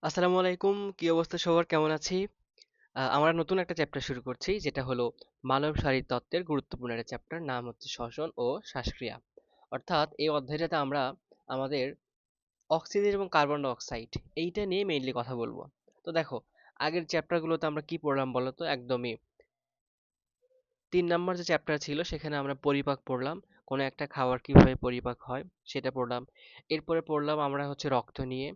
আসসালামু আলাইকুম। কি অবস্থা সবার? কেমন আছি? আমরা নতুন একটা চ্যাপ্টার শুরু করছি যেটা হলো মানব শারীরতত্ত্বের গুরুত্বপূর্ণ একটা চ্যাপ্টার, নাম হচ্ছে শ্বসন ও শ্বাসক্রিয়া। অর্থাৎ এই অধ্যায়টাতে আমরা আমাদের অক্সিজেন এবং কার্বন ডাই অক্সাইড এইটা নিয়ে মেইনলি কথা বলবো। তো দেখো, আগের চ্যাপ্টারগুলোতে আমরা কি পড়লাম বলো তো? একদমই 3 নাম্বার যে চ্যাপ্টার ছিল সেখানে আমরা পরিপাক পড়লাম। কোনো একটা খাবার কিভাবে পরিপাক হয় সেটা পড়লাম। এরপরে পড়লাম আমরা হচ্ছে রক্ত নিয়ে,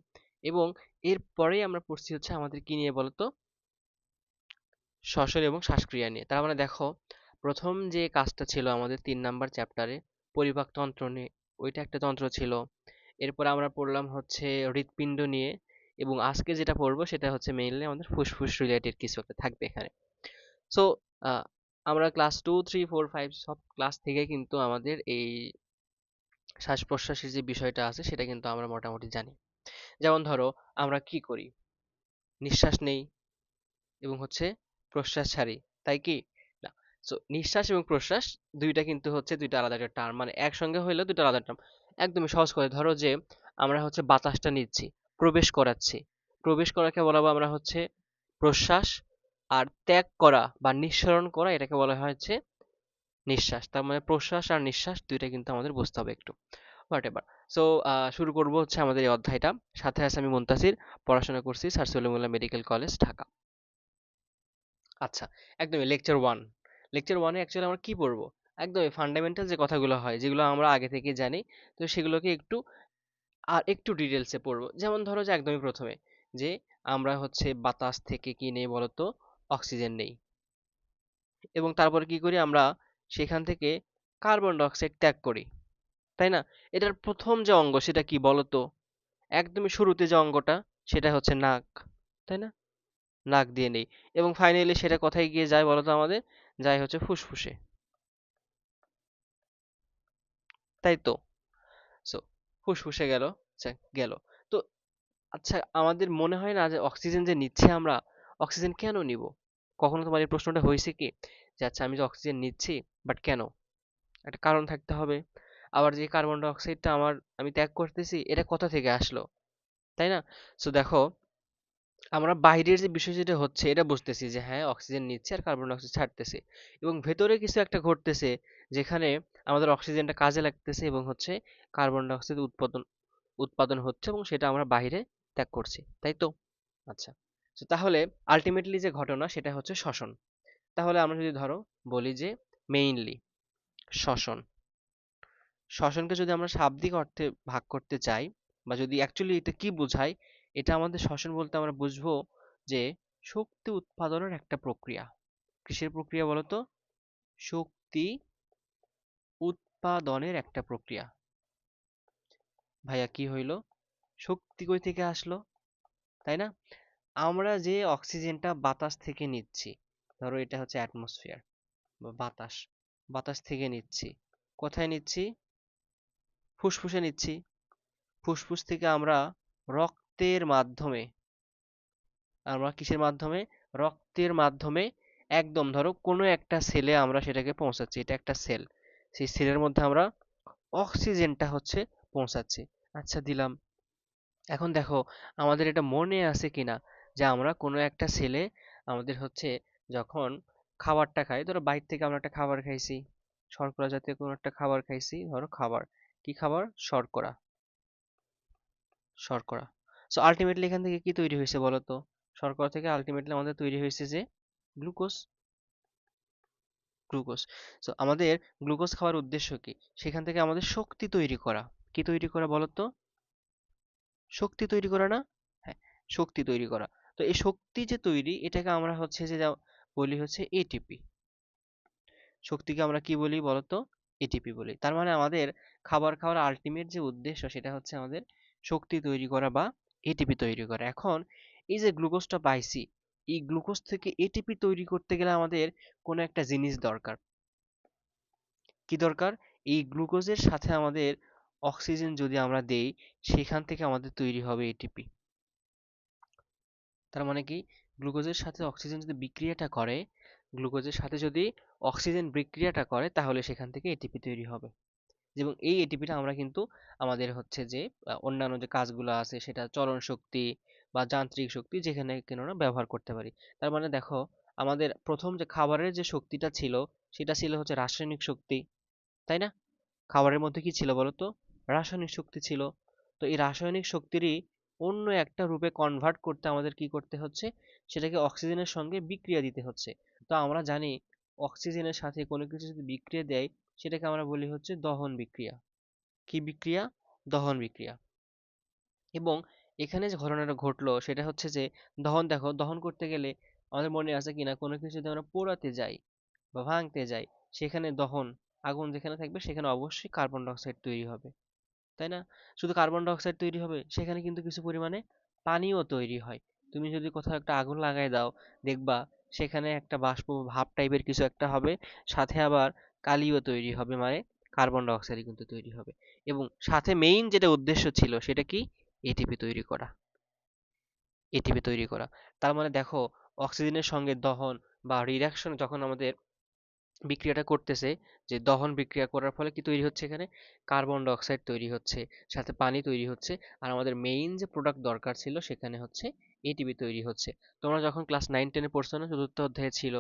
এবং এরপরেই আমরা পড়ছি হচ্ছে আমাদের কি নিয়ে বলো তো? শ্বসন এবং শ্বাসক্রিয়া নিয়ে। তার মানে দেখো, প্রথম যে কাজটা ছিল আমাদের 3 নাম্বার চ্যাপ্টারে, পরিপাক তন্ত্র নিয়ে, ওইটা একটা তন্ত্র ছিল। এরপর আমরা পড়লাম হচ্ছে হৃৎপিণ্ড নিয়ে, এবং আজকে যেটা পড়বো সেটা হচ্ছে মেইনলি আমাদের ফুসফুস রিলেটেড কিছু একটা থাকবে এখানে। সো আমরা ক্লাস 2, 3, 4, 5 সব ক্লাস থেকে কিন্তু আমাদের এই শ্বাস প্রশ্বাসের যে বিষয়টা আছে সেটা কিন্তু আমরা মোটামুটি জানি। যেমন ধরো, আমরা কি করি? নিঃশ্বাস নেই এবং হচ্ছে প্রশ্বাস ছাড়ি, তাই কি না? সো নিঃশ্বাস এবং প্রশ্বাস দুইটা কিন্তু হচ্ছে দুইটা আলাদা একটা টার্ম, মানে একসঙ্গে হইলেও দুইটা আলাদা টার্ম। একদমই সহজ করে ধরো যে আমরা হচ্ছে বাতাসটা নিচ্ছি, প্রবেশ করাচ্ছি, প্রবেশ করাকে বলাবো আমরা হচ্ছে প্রশ্বাস, আর ত্যাগ করা বা নিঃসরণ করা এটাকে বলা হয় হচ্ছে নিঃশ্বাস। তার মানে প্রশ্বাস আর নিঃশ্বাস দুইটা কিন্তু আমাদের বুঝতে হবে একটু, হোয়াট এভার। সো শুরু করবো হচ্ছে আমাদের এই অধ্যায়টা। সাথে আছে আমি মুনতাসির, পড়াশোনা করছি sir Salimullah medical college, Dhaka. আচ্ছা, একদমই লেকচার 1। লেকচার 1-এ অ্যাকচুয়ালি আমরা কি পড়বো? একদমই ফান্ডামেন্টাল যে কথাগুলো হয়, যেগুলো আমরা আগে থেকে জানি, তো সেগুলোকে একটু আর একটু ডিটেলসে পড়বো। যেমন ধরো যে একদমই প্রথমে যে আমরা হচ্ছে বাতাস থেকে কি নেই বলতো? অক্সিজেন নেই, এবং তারপরে কি করি আমরা? সেখান থেকে কার্বন ডাই অক্সাইড ত্যাগ করি, তাই না? এটার প্রথম যে অঙ্গ সেটা কি বলতো? একদমই শুরুতে যে অঙ্গটা সেটা হচ্ছে নাক, তাই না? নাক দিয়ে নেই, এবং ফাইনালি সেটা কোথায় গিয়ে যায় বলতো আমাদের? যায় হচ্ছে ফুসফুসে, তাই তো? সো ফুসফুসে গেল, আচ্ছা গেল। তো আচ্ছা, আমাদের মনে হয় না যে অক্সিজেন যে নিচ্ছি আমরা, অক্সিজেন কেন নিব? কখনো তোমার এই প্রশ্নটা হয়েছে কি, যে আচ্ছা আমি যে অক্সিজেন নিচ্ছি, বাট কেন? একটা কারণ থাকতে হবে। আবার যে কার্বন ডাই অক্সাইডটা আমি ত্যাগ করতেছি, এটা কোথা থেকে আসলো, তাই না? সো দেখো, আমরা বাইরের যে বিষয় যেটা হচ্ছে এটা বুঝতেছি যে হ্যাঁ অক্সিজেন নিচ্ছে আর কার্বন ডাই অক্সাইড ছাড়তেছে, এবং ভেতরে কিছু একটা ঘটতেছে যেখানে আমাদের অক্সিজেনটা কাজে লাগতেছে এবং হচ্ছে কার্বন ডাই অক্সাইড উৎপাদন উৎপাদন হচ্ছে, এবং সেটা আমরা বাইরে ত্যাগ করছি, তাই তো? আচ্ছা, তো তাহলে আলটিমেটলি যে ঘটনা সেটা হচ্ছে শ্বসন। তাহলে আমরা যদি ধরো বলি যে মেইনলি শ্বসন, শ্বসনকে যদি আমরা শাব্দিক অর্থে ভাগ করতে চাই, বা যদি অ্যাকচুয়ালি এটা কি বোঝায়, এটা আমাদের শ্বসন বলতে আমরা বুঝবো যে শক্তি উৎপাদনের একটা প্রক্রিয়া। কিসের প্রক্রিয়া বলতো? শক্তি উৎপাদনের একটা প্রক্রিয়া। ভাইয়া কি হইলো? শক্তি কই থেকে আসলো, তাই না? আমরা যে অক্সিজেনটা বাতাস থেকে নিচ্ছি, ধরো এটা হচ্ছে অ্যাটমসফিয়ার বা বাতাস, বাতাস থেকে নিচ্ছি, কোথায় নিচ্ছি? ফুসফুসে নিচ্ছি। ফুসফুস থেকে আমরা রক্তের মাধ্যমে, আমরা কিসের মাধ্যমে? রক্তের মাধ্যমে, একদম ধরো কোনো একটা সেলে আমরা সেটাকে পৌঁছাচ্ছি, এটা একটা সেল, সেই সেলের মধ্যে আমরা অক্সিজেনটা হচ্ছে পৌঁছাচ্ছি। আচ্ছা দিলাম। এখন দেখো, আমাদের এটা মনে আছে কিনা যে আমরা কোনো একটা সেলে আমাদের হচ্ছে যখন খাবারটা খাই, ধরো বাইরে থেকে আমরা একটা খাবার খাইছি, শর্করা জাতীয় কোনো একটা খাবার খাইছি, ধরো খাবার, কি খাবার? শর্করা, শর্করা। সো আলটিমেটলি এখান থেকে কি তৈরি হয়েছে বলো তো? শর্করা থেকে আলটিমেটলি আমাদের তৈরি হয়েছে যে গ্লুকোজ, গ্লুকোজ। সো আমাদের গ্লুকোজ খাওয়ার উদ্দেশ্য কি? সেখান থেকে আমাদের শক্তি তৈরি করা। কি তৈরি করা বলো তো? শক্তি তৈরি করা না? হ্যাঁ, শক্তি তৈরি করা। তো এই শক্তি যে তৈরি, এটাকে আমরা হচ্ছে যে বলি হচ্ছে এটিপি। শক্তিকে আমরা কি বলি বলতো? এটিপি বলি। তার মানে আমাদের খাবার খাওয়ার আলটিমেট যে উদ্দেশ্য সেটা হচ্ছে আমাদের শক্তি তৈরি করা বা এটিপি তৈরি করা। এখন এই যে গ্লুকোজটা পাইছি, এই গ্লুকোজ থেকে এটিপি তৈরি করতে গেলে আমাদের কোনো একটা জিনিস দরকার। কি দরকার? এই গ্লুকোজের সাথে আমাদের অক্সিজেন যদি আমরা দেই, সেখান থেকে আমাদের তৈরি হবে এটিপি। তার মানে কি? গ্লুকোজের সাথে অক্সিজেন যদি বিক্রিয়াটা করে, গ্লুকোজের সাথে যদি অক্সিজেন বিক্রিয়াটা করে, তাহলে সেখান থেকে এটিপি তৈরি হবে। এবং এই এটিপিটা আমরা কিন্তু আমাদের হচ্ছে যে অন্যান্য যে কাজগুলো আছে, সেটা চলন শক্তি বা যান্ত্রিক শক্তি যেখানে কেননা ব্যবহার করতে পারি। তার মানে দেখো আমাদের প্রথম যে খাবারের যে শক্তিটা ছিল সেটা ছিল হচ্ছে রাসায়নিক শক্তি, তাই না? খাবারের মধ্যে কি ছিল বলতো? রাসায়নিক শক্তি ছিল। তো এই রাসায়নিক শক্তিরই অন্য একটা রূপে কনভার্ট করতে আমাদের কি করতে হচ্ছে? সেটাকে অক্সিজেনের সঙ্গে বিক্রিয়া দিতে হচ্ছে। তো আমরা জানি অক্সিজেনের সাথে কোনো কিছু যদি বিক্রিয়া দেয় সেটাকে আমরা বলি হচ্ছে দহন বিক্রিয়া। কি বিক্রিয়া? দহন বিক্রিয়া। এবং এখানে যে ঘটনাটা ঘটলো সেটা হচ্ছে যে দহন, দেখো দহন করতে গেলে আমাদের মনে আছে কিনা কোনো কিছু যদি আমরা পোড়াতে যাই বা ভাঙতে যাই, সেখানে দহন, আগুন যেখানে থাকবে সেখানে অবশ্যই কার্বন ডাই অক্সাইড তৈরি হবে, তাই না? শুধু কার্বন ডাই অক্সাইড তৈরি হবে, সেখানে কিন্তু কিছু পরিমাণে পানিও তৈরি হয়। তুমি যদি কোথাও একটা আগুন লাগাই দাও, দেখবা সেখানে একটা বাষ্প ভাপ টাইপের কিছু একটা হবে, সাথে আবার কালিও তৈরি হবে, মানে কার্বন ডাই অক্সাইড কিন্তু তৈরি হবে। এবং সাথে মেইন যেটা উদ্দেশ্য ছিল সেটা কি? এটিপি তৈরি করা। এটিপি তৈরি করা। তার মানে দেখো অক্সিজেনের সঙ্গে দহন বা রিডাকশন যখন আমাদের বিক্রিয়াটা করতেছে, যে দহন বিক্রিয়া করার ফলে কি তৈরি হচ্ছে? এখানে কার্বন ডাই অক্সাইড তৈরি হচ্ছে, সাথে পানি তৈরি হচ্ছে, আর আমাদের মেইন যে প্রোডাক্ট দরকার ছিল সেখানে হচ্ছে এটিপি তৈরি হচ্ছে। তোমরা যখন ক্লাস 9-10 এ পড়ছো না, চতুর্থ অধ্যায়ে ছিল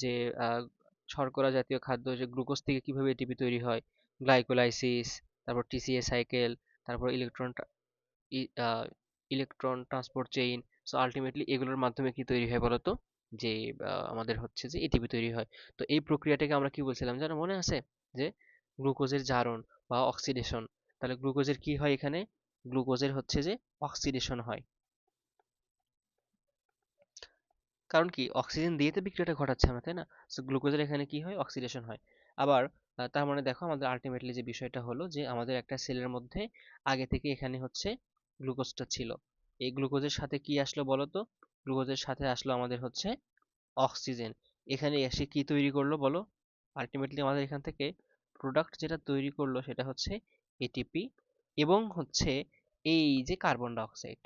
যে আহ, শর্করা জাতীয় খাদ্য যে গ্লুকোজ থেকে কিভাবে এটিপি তৈরি হয়, গ্লাইকোলাইসিস, তারপর টিসিএ সাইকেল, তারপর electron transport chain. So ultimately এগুলোর মাধ্যমে কি তৈরি হয় বলতো? যে আমাদের হচ্ছে যে এটিপি তৈরি হয়। তো এই প্রক্রিয়াটাকে আমরা কি বলছিলাম জানো, মনে আছে? যে গ্লুকোজের জারণ বা অক্সিডেশন। তাহলে গ্লুকোজের কি হয় এখানে? গ্লুকোজের হচ্ছে যে অক্সিডেশন হয়। কারণ কি অক্সিজেন দিয়ে তো বিক্রিয়াটা ঘটাচ্ছে আমরা, তাই না? সো গ্লুকোজের এখানে কি হয়? অক্সিডেশন হয়। আবার তার মানে দেখো আমাদের আলটিমেটলি যে বিষয়টা হলো যে আমাদের একটা সেলের মধ্যে আগে থেকে এখানে হচ্ছে গ্লুকোজটা ছিল। এই গ্লুকোজের সাথে কি আসলো বলো তো? গ্লুকোজের সাথে আসলো আমাদের হচ্ছে অক্সিজেন। এখানে এসে কি তৈরি করলো বলো? আলটিমেটলি আমাদের এখান থেকে প্রোডাক্ট যেটা তৈরি করলো সেটা হচ্ছে এটিপি এবং হচ্ছে এই যে কার্বন ডাই অক্সাইড।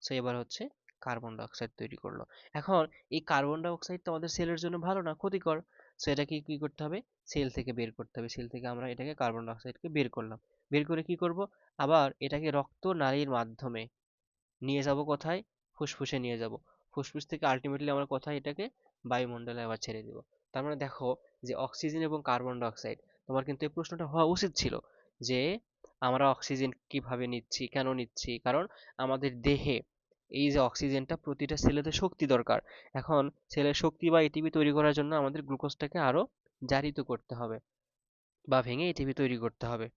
সো এবার হচ্ছে কার্বন ডাই অক্সাইড তৈরি করলো। এখন এই কার্বন ডাই অক্সাইড তো আমাদের সেলের জন্য ভালো না, ক্ষতিকর। সো এটাকে কি করতে হবে? সেল থেকে বের করতে হবে। সেল থেকে আমরা এটাকে কার্বন ডাই অক্সাইডকে বের করলাম। বের করে কি করব? আবার এটাকে রক্ত নালীর মাধ্যমে নিয়ে যাব কোথায়? ফুসফুসে নিয়ে যাব। ফুসফুস থেকে আলটিমেটলি আমরা কোথায় এটাকে? বায়ুমণ্ডলে আবার ছেড়ে দিব। তার মানে দেখো যে অক্সিজেন এবং কার্বন ডাই অক্সাইড, তোমার কিন্তু এই প্রশ্নটা হওয়া উচিত ছিল যে আমরা অক্সিজেন কিভাবে নিচ্ছি, কেন নিচ্ছি? কারণ আমাদের দেহে এই যে অক্সিজেনটা প্রতিটা সেলেতে শক্তি দরকার। এখন সেলের শক্তি বা এটিপি তৈরি করার জন্য আমাদের গ্লুকোজটাকে আরো জারিত করতে হবে বা ভেঙে এটিপি তৈরি করতে হবে।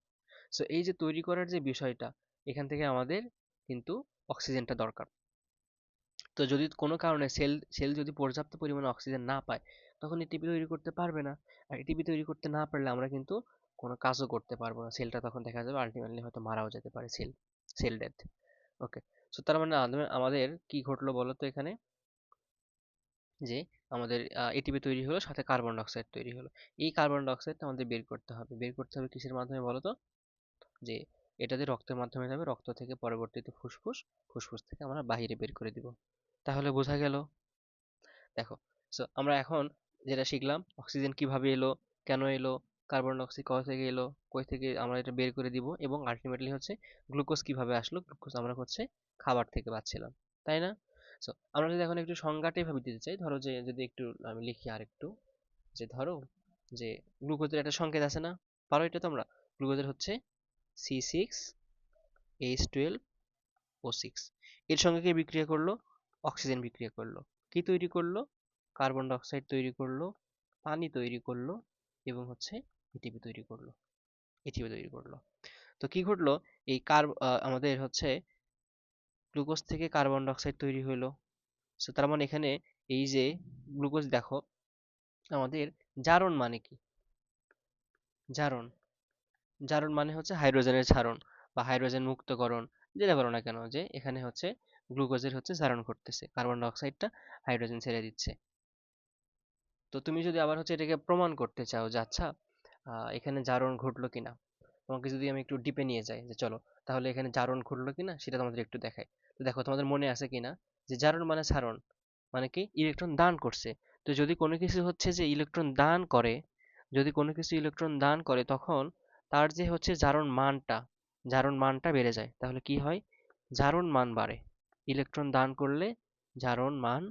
সো এই যে তৈরি করার যে বিষয়টা, এখান থেকে আমাদের কিন্তু অক্সিজেনটা দরকার। তো যদি কোনো কারণে সেল সেল যদি পর্যাপ্ত পরিমাণে অক্সিজেন না পায়, তখন এটিপি তৈরি করতে পারবে না। আর এটিপি তৈরি করতে না পারলে আমরা কিন্তু কোনো কাজও করতে পারবো না। সেলটা তখন দেখা যাবে আলটিমেটলি হয়তো মারাও যেতে পারে, সেল ডেথ। ওকে। সো তার মানে আমাদের কি ঘটলো বলো তো এখানে? যে আমাদের এটিপি তৈরি হলো, সাথে কার্বন ডাই অক্সাইড তৈরি হলো। এই কার্বন ডাই অক্সাইডটা আমাদের বের করতে হবে। বের করতে হবে কিসের মাধ্যমে বলো তো? যে এটাতে রক্তের মাধ্যমে যাবে, রক্ত থেকে পরবর্তীতে ফুসফুস, ফুসফুস থেকে আমরা বাহিরে বের করে দিব। তাহলে বোঝা গেল? দেখো, সো আমরা এখন যেটা শিখলাম, অক্সিজেন কিভাবে এলো, কেন এলো, কার্বন ডাই অক্সাইড কোথা থেকে এলো, কই থেকে আমরা এটা বের করে দিব, এবং আলটিমেটলি হচ্ছে গ্লুকোজ কিভাবে আসলো। গ্লুকোজ আমরা হচ্ছে খাবার থেকে পাচ্ছিলাম, তাই না? সো আমরা যদি এখন একটু সংজ্ঞাটা এভাবে দিতে চাই, ধরো যে যদি একটু আমি লিখি আর একটু, যে ধরো যে গ্লুকোজের একটা সংকেত আছে না, পারো এটা তোমরা? গ্লুকোজের হচ্ছে C6H12O6। এর সঙ্গে কি বিক্রিয়া করলো? অক্সিজেন বিক্রিয়া করলো। কি তৈরি করলো? কার্বন ডাই অক্সাইড তৈরি করলো, পানি তৈরি করলো, এবং হচ্ছে এটিপি তৈরি করলো। এটিপি তৈরি করলো। তো কি ঘটলো? এই আমাদের হচ্ছে গ্লুকোজ থেকে কার্বন ডাই অক্সাইড তৈরি হলো। সো তার মানে এখানে এই যে গ্লুকোজ, দেখো আমাদের জারণ মানে কি? জারণ, জারণ মানে হচ্ছে হাইড্রোজেনের ছারণ বা হাইড্রোজেন মুক্তকরণ, যেটা বলো না কেন, যে এখানে হচ্ছে গ্লুকোজের হচ্ছে জারণ করতেছে, কার্বন ডাই অক্সাইডটা হাইড্রোজেন ছেড়ে দিচ্ছে। তো তুমি যদি আবার হচ্ছে এটাকে প্রমাণ করতে চাও যে আচ্ছা এখানে জারণ ঘটলো কিনা, তোমাকে যদি আমি একটু ডিপে নিয়ে যাই, যে চলো তাহলে এখানে জারণ ঘটলো কিনা সেটা তোমাদের একটু দেখাই। তো দেখো তোমাদের মনে আছে কিনা যে জারণ মানে ছারণ, মানে কি ইলেকট্রন দান করছে। তো যদি কোনো কিছু হচ্ছে যে ইলেকট্রন দান করে, যদি কোনো কিছু ইলেকট্রন দান করে, তখন তার যে হচ্ছে জারণ মানটা বেড়ে যায়। তাহলে কি হয়? জারণ মান বাড়ে। ইলেকট্রন দান করলে জারণ মান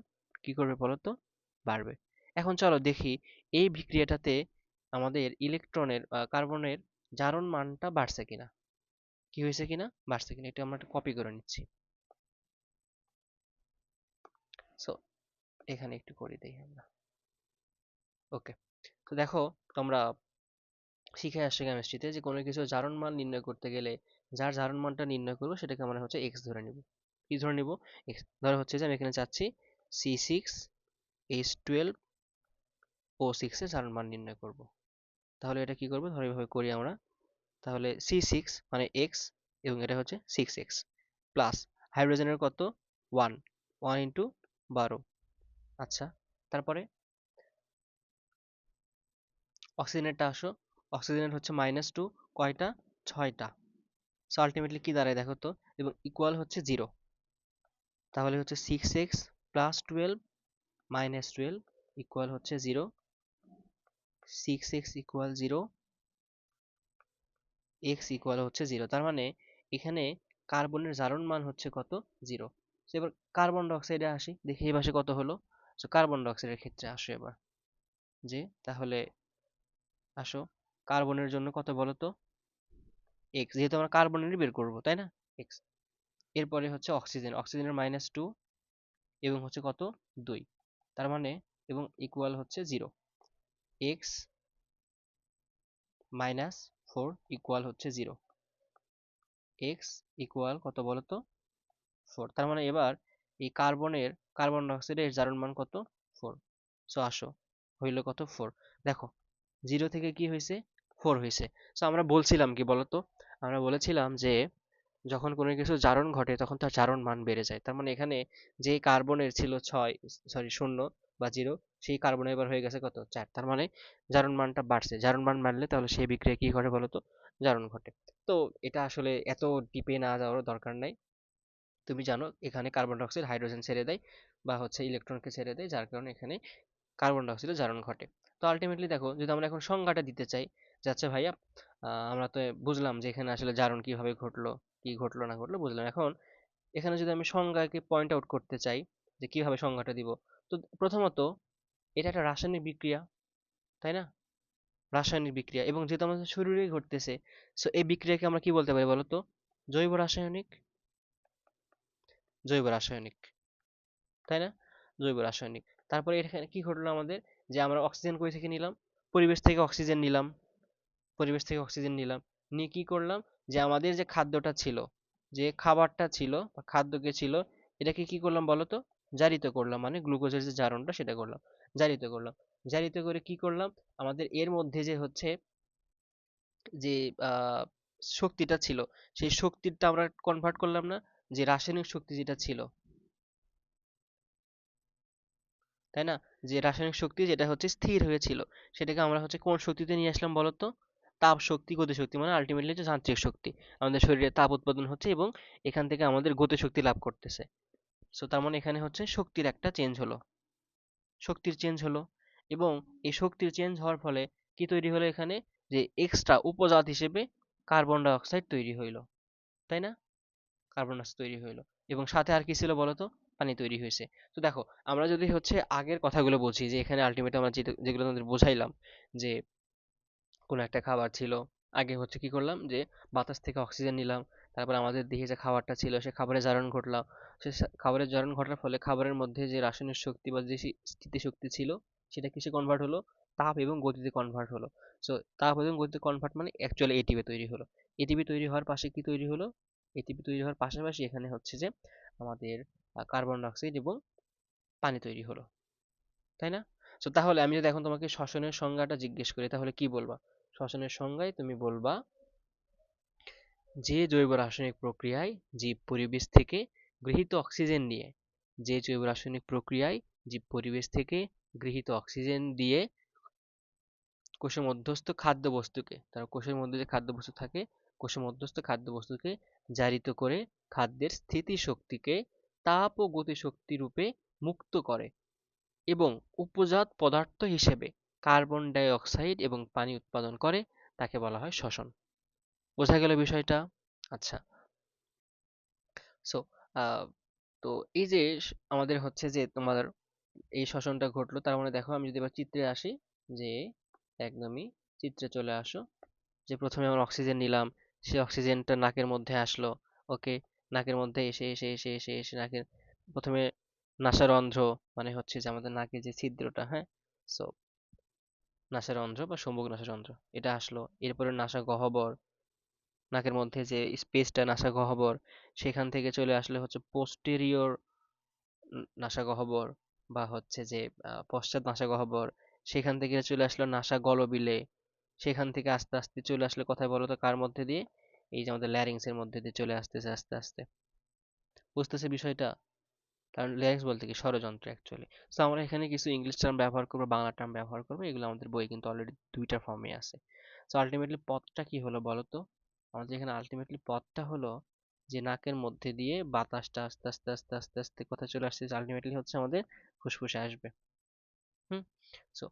কি করবে বলো তো? বাড়বে। এখন চলো দেখি এই বিক্রিয়াটাতে আমাদের ইলেকট্রনের কার্বনের জারণ মানটা বাড়ছে কিনা, কি হয়েছে কিনা, বাড়ছে কিনা, এটা আমরা কপি করে নিচ্ছি। সো এখানে একটু করে দিই আমরা। ওকে, তো দেখো তোমরা শিখে আসছে কেমিস্ট্রিতে যে কোনো কিছু জারণ মান নির্ণয় করতে গেলে যার জারণ মানটা নির্ণয় করবো সেটাকে আমরা হচ্ছে এক্স ধরে নিব। কি ধরে নিব? এক্স ধরে হচ্ছে যে আমি এখানে চাচ্ছি C6H12 O6 এর জারণ মান নির্ণয় করব। তাহলে এটা কি করবো, ধরো এইভাবে করি আমরা। তাহলে C6 মানে এক্স এবং এটা হচ্ছে 6x প্লাস হাইড্রোজেনের কত, 1, 1 ইন্টু 12। আচ্ছা, তারপরে অক্সিজেনেরটা আসো, অক্সিজেনের হচ্ছে -2, কয়টা, 6টা। সো আলটিমেটলি কি দাঁড়ায় দেখো তো, এবং ইকুয়াল হচ্ছে 0। তাহলে হচ্ছে 6x প্লাস 12 মাইনাস 12 ইকুয়াল হচ্ছে 0। 6x ইকুয়াল 0, x ইকুয়াল হচ্ছে 0। তার মানে এখানে কার্বনের জারণ মান হচ্ছে কত, 0। তো এবার কার্বন ডাইঅক্সাইডে আসি, দেখি এই পাশে কত হলো। তো কার্বন ডাইঅক্সাইডের ক্ষেত্রে আসো এবার, যে তাহলে আসো কার্বনের জন্য কত বলো তো, x, যেহেতু আমরা কার্বনেরই বের করবো তাই না, x। এরপরে হচ্ছে অক্সিজেন, অক্সিজেনের -2 এবং হচ্ছে কত, 2। তার মানে এবং ইকুয়াল হচ্ছে 0। এক্স -4 ইকুয়াল হচ্ছে 0। এক্স ইকুয়াল কত বলতো, 4। তার মানে এবার এই কার্বন ডাইঅক্সাইডের জারণ মান কত, 4। সো আসো, হইল কত, 4। দেখো 0 থেকে কি হয়েছে, 4 হয়েছে। সো আমরা বলছিলাম কি বলতো, আমরা বলেছিলাম যে যখন কোনো কিছু জারণ ঘটে তখন তার জারণ মান বেড়ে যায়। তার মানে এখানে যে কার্বনের ছিল 6, সরি 0 বা 0, সেই কার্বনের এবার হয়ে গেছে কত, 4। তার মানে জারণ মানটা বাড়ছে। জারণ মান বাড়লে তাহলে সেই বিক্রিয়া কি ঘটে বলতো, জারণ ঘটে। তো এটা আসলে এত ডিপে না যাওয়ার দরকার নাই। তুমি জানো এখানে কার্বন ডাই অক্সাইড হাইড্রোজেন ছেড়ে দেয় বা হচ্ছে ইলেকট্রনকে ছেড়ে দেয়, যার কারণে এখানে কার্বন ডাই অক্সাইডের জারণ ঘটে। তো আলটিমেটলি দেখো যদি আমরা এখন সংজ্ঞাটা দিতে চাই যে আচ্ছা ভাইয়া, আমরা তো বুঝলাম যে এখানে আসলে জারণ কিভাবে ঘটলো, কি ঘটলো না ঘটলো বুঝলাম। এখন এখানে যদি আমি সংজ্ঞাকে পয়েন্ট আউট করতে চাই যে কিভাবে সংজ্ঞাটা দিব, তো প্রথমত এটা একটা রাসায়নিক বিক্রিয়া, তাই না, রাসায়নিক বিক্রিয়া, এবং যেহেতু আমাদের শরীরেই ঘটতেছে, সো এই বিক্রিয়াকে আমরা কি বলতে পারি বলতো, জৈব রাসায়নিক, জৈব রাসায়নিক, তাই না, জৈব রাসায়নিক। তারপরে এখানে কি ঘটলো আমাদের, যে আমরা অক্সিজেন কই থেকে নিলাম, পরিবেশ থেকে অক্সিজেন নিলাম, পরিবেশ থেকে অক্সিজেন নিলাম, নিয়ে কি করলাম, যে আমাদের যে খাদ্যটা ছিল, যে খাবারটা ছিল বা খাদ্যকে ছিল, এটাকে কি করলাম বলতো, জারিত করলাম, মানে গ্লুকোজের যে জারণটা সেটা করলাম, জারিত করলাম। জারিত করে কি করলাম, আমাদের এর মধ্যে যে হচ্ছে যে আহ, শক্তিটা ছিল, সেই শক্তিটা আমরা কনভার্ট করলাম না, যে রাসায়নিক শক্তি যেটা ছিল, তাই না, যে রাসায়নিক শক্তি যেটা হচ্ছে স্থির হয়েছিল, সেটাকে আমরা হচ্ছে কোন শক্তিতে নিয়ে আসলাম বলতো, তাপ শক্তি, গতি শক্তি, মানে আলটিমেটলি হচ্ছে যান্ত্রিক শক্তি। আমাদের শরীরে তাপ উৎপাদন হচ্ছে এবং এখান থেকে আমাদের গতি শক্তি লাভ করতেছে। সো তার মানে এখানে হচ্ছে শক্তির একটা চেঞ্জ হলো, শক্তির চেঞ্জ হলো। এবং এই শক্তির চেঞ্জ হওয়ার ফলে কি তৈরি হলো এখানে, যে এক্সট্রা উপজাত হিসেবে কার্বন ডাই অক্সাইড তৈরি হইলো, তাই না, কার্বন ডাই অক্সাইড তৈরি হইলো। এবং সাথে আর কি ছিল বলতো, পানি তৈরি হয়েছে। তো দেখো আমরা যদি হচ্ছে আগের কথাগুলো বুঝি, যে এখানে আলটিমেট আমরা যেগুলো তোমাদের বোঝাইলাম, যে কোনো একটা খাবার ছিল, আগে হচ্ছে কি করলাম, যে বাতাস থেকে অক্সিজেন নিলাম, তারপর আমাদের দেহে যে খাবারটা ছিল সে খাবারের জারণ ঘটলাম, সে খাবারের জারণ ঘটার ফলে খাবারের মধ্যে যে রাসায়নিক শক্তি বা যে স্থিতিশক্তি ছিল সেটা কিসে কনভার্ট হলো, তাপ এবং গতিতে কনভার্ট হলো। সো তাপ এবং গতিতে কনভার্ট মানে অ্যাকচুয়ালি এটিপি তৈরি হলো। এটিপি তৈরি হওয়ার পাশে কি তৈরি হলো, এটিপি তৈরি হওয়ার পাশাপাশি এখানে হচ্ছে যে আমাদের কার্বন ডাইঅক্সাইড এবং পানি তৈরি হলো, তাই না? সো তাহলে আমি যদি এখন তোমাকে শ্বসনের সংজ্ঞাটা জিজ্ঞেস করি তাহলে কি বলবা? শ্বসনের সংজ্ঞায় তুমি বলবা যে জৈব রাসায়নিক প্রক্রিয়ায় জীব পরিবেশ থেকে গৃহীত অক্সিজেন নিয়ে, যে জৈব রাসায়নিক প্রক্রিয়ায় জীব পরিবেশ থেকে গৃহীত অক্সিজেন দিয়ে কোষে মধ্যস্থ খাদ্যবস্তুকে, তার কোষের মধ্যে যে খাদ্যবস্তু থাকে, কোষে মধ্যস্থ খাদ্যবস্তুকে জারিত করে খাদ্যের স্থিতিশক্তিকে তাপ ও গতিশক্তি রূপে মুক্ত করে এবং উপজাত পদার্থ হিসেবে কার্বন ডাই অক্সাইড এবং পানি উৎপাদন করে, তাকে বলা হয় শ্বসন। বোঝা গেল বিষয়টা? আচ্ছা। সো তো এই যে আমাদের হচ্ছে যে তোমার এই শ্বসনটা ঘটলো, তার মানে দেখো আমি যদি এবার চিত্রে আসি, যে একদমই চিত্রে চলে আসো, যে প্রথমে আমরা অক্সিজেন নিলাম, সেই অক্সিজেনটা নাকের মধ্যে আসলো। ওকে, নাকের মধ্যে এসে এসে এসে এসে এসে নাকের প্রথমে নাসারন্ধ্র, মানে হচ্ছে যে আমাদের নাকের যে ছিদ্রটা, হ্যাঁ, সো নাসারন্ধ্র বা সম্মুখ নাসারন্ধ্র, এটা আসলো। এরপরে নাসা গহ্বর, নাকের মধ্যে যে স্পেসটা নাসা গহ্বর, সেখান থেকে চলে আসলে হচ্ছে পোস্টেরিয়র নাসা গহ্বর, বা হচ্ছে যে পশ্চাৎ নাসা গহ্বর। সেখান থেকে চলে আসলো নাসা গলবিলে। সেখান থেকে আস্তে আস্তে চলে আসলে, কথায় বলো তো কার মধ্যে দিয়ে? এই যে আমাদের ল্যারিংস এর মধ্যে দিয়ে চলে আসতেছে আস্তে আস্তে। বুঝতেছে বিষয়টা? কারণ ল্যারিংস বলতে কি ষড়যন্ত্র অ্যাকচুয়ালি। তো আমরা এখানে কিছু ইংলিশ টার্ম ব্যবহার করবো, বাংলা টার্ম ব্যবহার করবো, এগুলো আমাদের বই কিন্তু অলরেডি দুইটা ফর্মে আছে। তো আলটিমেটলি পথটা কি হলো বলো তো? আমাদের এখানে আলটিমেটলি পথটা হলো যে নাকের মধ্যে দিয়ে বাতাসটা আস্তে আস্তে আস্তে আস্তে আস্তে কোথায় চলে আসছে, আলটিমেটলি হচ্ছে আমাদের ফুসফুসে আসবে। হুম। সো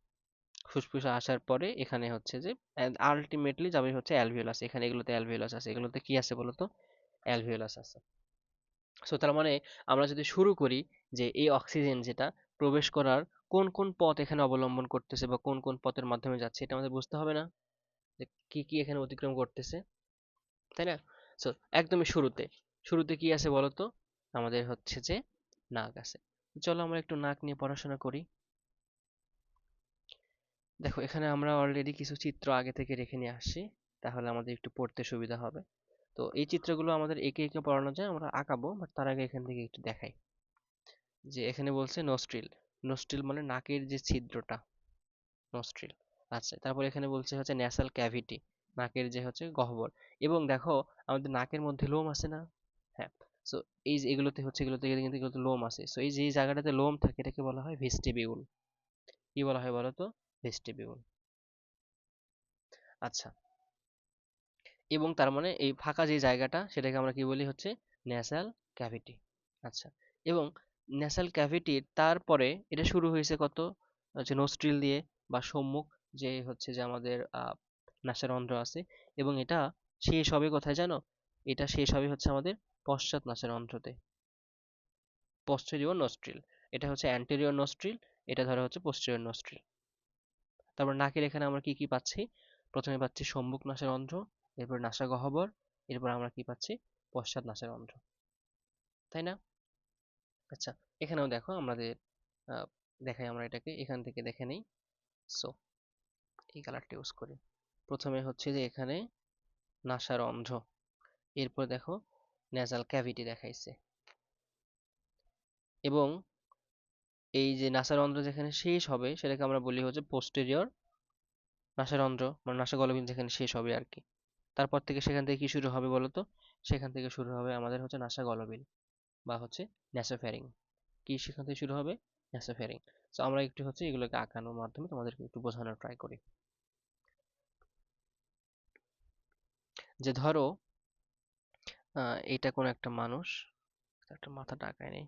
ফুসফুসে আসার পরে এখানে হচ্ছে যে আলটিমেটলি যাবে হচ্ছে অ্যালভিওলাস। এখানে এগুলোতে অ্যালভিওলাস আছে, এগুলোতে কি আছে বলতো? অ্যালভিওলাস আছে। সো তার মানে আমরা যদি শুরু করি যে এই অক্সিজেন যেটা প্রবেশ করার কোন কোন পথ এখানে অবলম্বন করতেছে বা কোন কোন পথের মাধ্যমে যাচ্ছে, এটা আমাদের বুঝতে হবে না, যে কি কি এখানে অতিক্রম করতেছে, তাই না? সো একদমই শুরুতে, শুরুতে কি আছে বলতো? আমাদের হচ্ছে যে নাক আছে। চলো আমরা একটু নাক নিয়ে পড়াশোনা করি। দেখো এখানে আমরা অলরেডি কিছু চিত্র আগে থেকে রেখে নিয়ে আসছি, তাহলে আমাদের একটু পড়তে সুবিধা হবে। তো এই চিত্রগুলো আমাদের একে একে পড়ানো যায়, আমরা আঁকাবো, বাট তার আগে এখান থেকে একটু দেখাই। যে এখানে বলছে নস্ট্রিল, নস্ট্রিল মানে নাকের যে ছিদ্রটা, নস্ট্রিল। আচ্ছা, তারপর এখানে বলছে হচ্ছে ন্যাসাল ক্যাভিটি, নাকের যে হচ্ছে গহ্বর। এবং দেখো আমাদের নাকের মধ্যে লোম আছে না? হ্যাঁ। সো এই যে এগুলোতে হচ্ছে, এগুলোতে কিন্তু এগুলোতে লোম আছে। সো এই যে এই জায়গাটাতে লোম থাকে, এটাকে বলা হয় ভেস্টিবিউল। কি বলা হয় বলো তো? ভেস্টিবিউল। আচ্ছা, এবং তার মানে এই ফাঁকা যে জায়গাটা, সেটাকে আমরা কি বলি হচ্ছে ন্যাসাল ক্যাভিটি। আচ্ছা, এবং ন্যাসাল ক্যাভিটির তারপরে এটা শুরু হয়েছে কত, হচ্ছে নোস্ট্রিল দিয়ে বা সম্মুখ, যে হচ্ছে যে আমাদের নাসারন্ধ্র আছে, এবং এটা শেষ হবে কোথায় জানো? এটা শেষ হবে হচ্ছে আমাদের পশ্চাৎ নাসারন্ধ্রতে, পশ্চেরিয়র নস্ট্রিল। এটা হচ্ছে অ্যান্টেরিয়র নস্ট্রিল, এটা ধরো হচ্ছে পোস্টেরিয়র নস্ট্রিল। তারপর নাকের এখানে আমরা কি কি পাচ্ছি? প্রথমে পাচ্ছি সম্মুখ নাসারন্ধ্র, এরপর নাসা গহ্বর, এরপর আমরা কি পাচ্ছি? পশ্চাৎ নাসারন্ধ্র, তাই না? আচ্ছা, এখানেও দেখো আমাদের আহ, দেখাই, আমরা এটাকে এখান থেকে দেখে নেই। সো এই কালারটা ইউজ করি। প্রথমে হচ্ছে যে এখানে নাসারন্ধ্র, এরপর দেখো ন্যাসাল ক্যাভিটি দেখাইছে, এবং এই যে নাসারন্ধ্র যেখানে শেষ হবে সেটাকে আমরা বলি হচ্ছে পোস্টেরিয়র নাসারন্ধ্র, মানে নাসাগলবিন যেখানে শেষ হবে আর কি। তারপর থেকে সেখান থেকে কি শুরু হবে বলতো? সেখান থেকে শুরু হবে আমাদের হচ্ছে নাসাগলবিন বা হচ্ছে ন্যাসোফ্যারিং। কি সেখান থেকে শুরু হবে? ন্যাসোফ্যারিং। তো আমরা একটু হচ্ছে এগুলোকে আঁকানোর মাধ্যমে তোমাদেরকে একটু বোঝানোর ট্রাই করি। যে ধরো এইটা কোন একটা মানুষ, একটা মাথাটা আঁকায় নেই,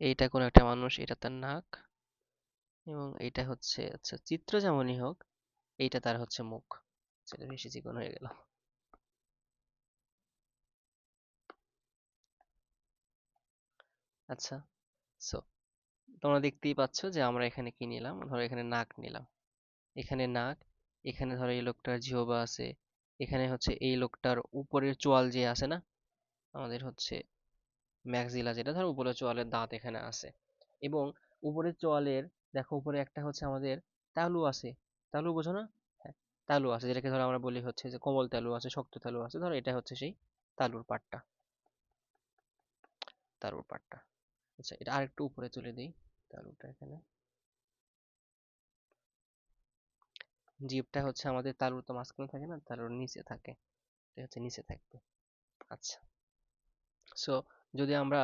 এইটা কোন একটা মানুষ, এটা তার নাক, এবং এইটা হচ্ছে, আচ্ছা চিত্র যেমনই হোক, এইটা তার হচ্ছে মুখ। সেটা বেশি চিকন হয়ে গেল। আচ্ছা, সো তোমরা দেখতেই পাচ্ছ যে আমরা এখানে কি নিলাম, ধরো এখানে নাক নিলাম, এখানে নাক, এখানে ধরো এই লোকটার জিহ্বা আছে, এখানে হচ্ছে এই লোকটার উপরের চোয়াল যে আছে না, আমাদের হচ্ছে ম্যাক্সিলা, যেটা ধরো উপরের চোয়ালের দাঁত এখানে আছে। এবং উপরের চোয়ালের, দেখো উপরে একটা হচ্ছে আমাদের তালু আছে, তালু বোঝো না? হ্যাঁ, তালু আছে, যেটাকে ধরো আমরা বলি হচ্ছে যে কোমল তালু আছে, শক্ত তালু আছে, ধরো এটা হচ্ছে সেই তালুর পাটটা, তালুর পাটটা। আচ্ছা, এটা আরেকটু উপরে তুলে দিই, তালুটা এখানে। জিভটা হচ্ছে আমাদের তালুর তো মাঝখানে থাকে না, তালুর নিচে থাকে, এটা হচ্ছে নিচে থাকবে। আচ্ছা, সো যদি আমরা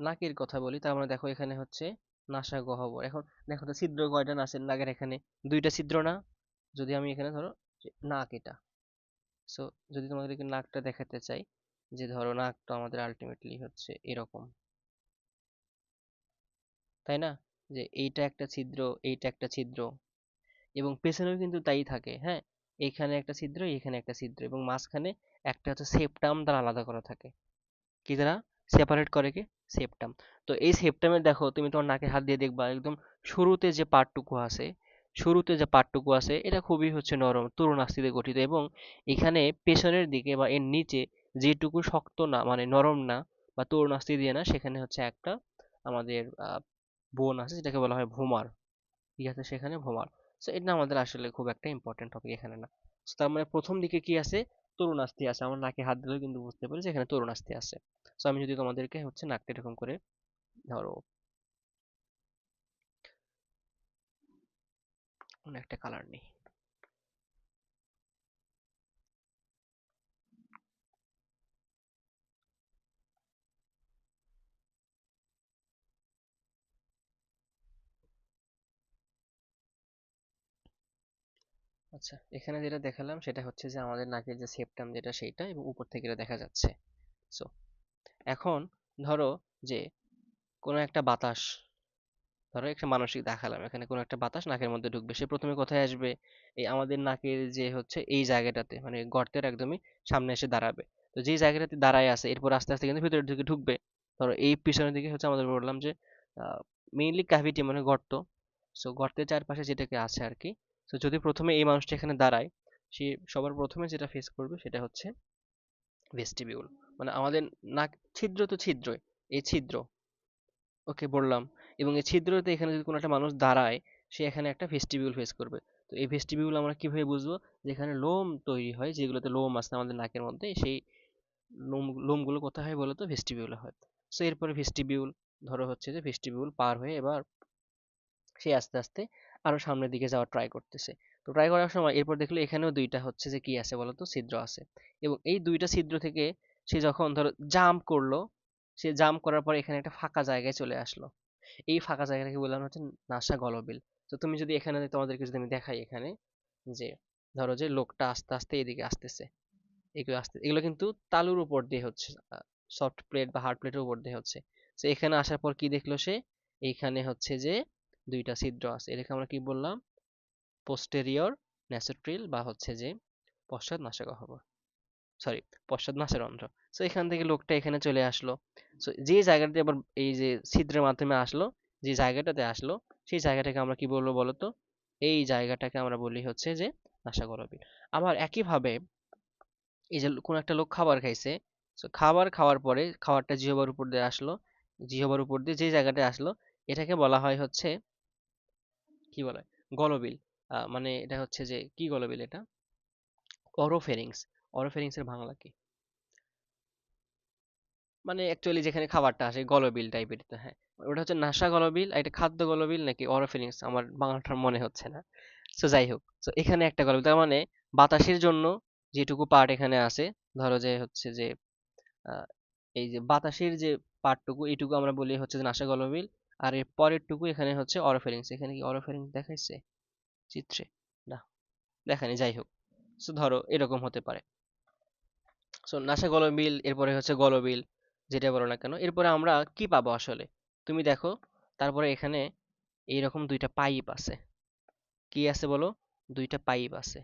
নাকের কথা বলি, তার মানে দেখো এখানে হচ্ছে নাসা গহ্বর। এখন দেখো তো ছিদ্র কয়টা নাসের নাকের? এখানে দুইটা ছিদ্র না? যদি আমি এখানে ধরো যে নাক এটা, সো যদি তোমাদেরকে নাকটা দেখাতে চাই, যে ধরো নাকটা আমাদের আলটিমেটলি হচ্ছে এরকম, তাই না? যে এইটা একটা ছিদ্র, এইটা একটা ছিদ্র, এবং পেছনেও কিন্তু তাই থাকে, হ্যাঁ। এখানে একটা ছিদ্র, এখানে একটা ছিদ্র, এবং মাঝখানে একটা হচ্ছে সেপ্টাম দ্বারা আলাদা করা থাকে। কি দ্বারা? সেপারেট করে কি? সেপ্টাম। তো এই সেপ্টামে দেখো তুমি তোমার নাকে হাত দিয়ে দেখবা একদম শুরুতে যে পার্টটুকু আছে, এটা খুবই হচ্ছে নরম তরুণাস্থি দিয়ে গঠিত, এবং এখানে পেছনের দিকে বা এর নিচে যেটুকু শক্ত না মানে নরম না বা তরুণাস্থি দিয়ে না, সেখানে হচ্ছে একটা আমাদের বোন আছে যেটাকে বলা হয় ভোমার। ঠিক আছে, সেখানে ভোমার। সো এটা আমাদের আসলে খুব একটা ইম্পর্টেন্ট টপিক এখানে না। So, তার মানে প্রথম দিকে কি আছে? তরুণাস্থি আছে। আমার নাকে হাত দিলেও কিন্তু বুঝতে পারি যে এখানে তরুণাস্থি আছে। সো আমি যদি তোমাদেরকে হচ্ছে নাকটা এরকম করে ধরো কোনো একটা কালার নেই। আচ্ছা, এখানে যেটা দেখালাম সেটা হচ্ছে যে আমাদের নাকের যে সেপ্টাম যেটা সেইটা, এবং উপর থেকে এটা দেখা যাচ্ছে। সো এখন ধরো যে কোনো একটা বাতাস, ধরো একটা মানসিক দেখালাম, এখানে কোনো একটা বাতাস নাকের মধ্যে ঢুকবে, সে প্রথমে কোথায় আসবে? এই আমাদের নাকের যে হচ্ছে এই জায়গাটাতে, মানে গর্তের একদমই সামনে এসে দাঁড়াবে। তো যেই জায়গাটাতে দাঁড়ায় আছে, এরপর আস্তে আস্তে কিন্তু ভিতরের দিকে ঢুকবে। ধরো এই পিছনের দিকে হচ্ছে আমাদের বললাম যে মেইনলি ক্যাভিটি মানে গর্ত। সো গর্তের চারপাশে যেটাকে আছে আর কি। তো যদি প্রথমে এই মানুষটা এখানে দাঁড়ায়, সে সবার প্রথমে যেটা ফেস করবে সেটা হচ্ছে ভেস্টিবিউল। মানে আমাদের নাক, ছিদ্র তো ছিদ্রই, এই ছিদ্র, ওকে বললাম। এবং এই ছিদ্রতে এখানে যদি কোনো একটা মানুষ দাঁড়ায়, সে এখানে একটা ভেস্টিবিউল ফেস করবে। তো এই ভেস্টিবিউল আমরা কিভাবে বুঝবো? যেখানে লোম তৈরি হয়, যেগুলোতে লোম আছে আমাদের নাকের মধ্যে, সেই লোমগুলো কোথায় হয় বলতো? ভেস্টিবিউলে হয়। সো এরপরে ভেস্টিবিউল, ধরো হচ্ছে যে ভেস্টিবিউল পার হয়ে এবার সে আস্তে আস্তে আরো সামনের দিকে যাওয়ার ট্রাই করতেছে। তো ট্রাই করার সময় এরপর দেখলো এখানেও দুইটা হচ্ছে যে কি আছে বলতো? ছিদ্র আছে। এবং এই দুইটা ছিদ্র থেকে সে যখন ধরো জাম্প করলো, সে জাম্প করার পর এখানে একটা ফাঁকা জায়গায় চলে আসলো। এই ফাঁকা জায়গাটাকে বললাম হচ্ছে নাসা গলবিল। তো তুমি যদি এখানে, তোমাদেরকে যদি আমি দেখাই এখানে, যে ধরো যে লোকটা আস্তে আস্তে এদিকে আসতেছে, এগুলো কিন্তু তালুর উপর দিয়ে হচ্ছে, সফট প্লেট বা হার্ড প্লেটের উপর দিয়ে হচ্ছে। তো এখানে আসার পর কি দেখলো সে? এইখানে হচ্ছে যে দুইটা ছিদ্র আছে, এটাকে আমরা কি বললাম? পোস্টেরিয়র ন্যাসোট্রিল বা হচ্ছে যে পশ্চাৎ নাসাগহ্বর, সরি, পশ্চাৎ নাসারন্ধ্র। সো এখান থেকে লোকটা এখানে চলে আসলো। সো যে জায়গাটাতে আবার এই যে ছিদ্রের মাধ্যমে আসলো, যে জায়গাটাতে আসলো, সেই জায়গাটাকে আমরা কি বলবো বলতো? এই জায়গাটাকে আমরা বলি হচ্ছে যে নাসাগলবিল। আবার একইভাবে এই যে কোন একটা লোক খাবার খাইছে, তো খাবার খাওয়ার পরে খাবারটা জিহ্বার উপর দিয়ে আসলো, জিহ্বার উপর দিয়ে যে জায়গাটা আসলো, এটাকে বলা হয় হচ্ছে, কি বলা হয়? গলবিল। মানে এটা হচ্ছে যে কি গলবিল এটা? অরোফেরিংস। অরোফেরিংস এর বাংলা কি? মানে অ্যাকচুয়ালি যেখানে খাবারটা আসে গলবিল টাইপের তো, হ্যাঁ। ওটা হচ্ছে নাসা গলবিল, আর এটা খাদ্য গলবিল নাকি অরোফেরিংস, আমার বাংলাটা মনে হচ্ছে না। সো যাই হোক, সো এখানে একটা গলবিল, তার মানে বাতাসের জন্য যেটুকু পার্ট এখানে আছে, ধরো যে হচ্ছে যে আহ, এই যে বাতাসের যে পার্টটুকু, এইটুকু আমরা বলি হচ্ছে যে নাসাগলবিল। আর এর পরের টুকু এখানে হচ্ছে অরোফেরিংস। এখানে কি অরোফেরিংস দেখাইছে চিত্রে? না, দেখানি। যাই হোক, সো ধরো এরকম হতে পারে। সো নাসাগলবিল, এরপরে হচ্ছে গলবিল, যেটা বলো না কেন। এরপরে আমরা কি পাবো আসলে? তুমি দেখো, তারপরে এখানে এইরকম দুইটা পাইপ আছে। কি আছে বলো? দুইটা পাইপ আছে।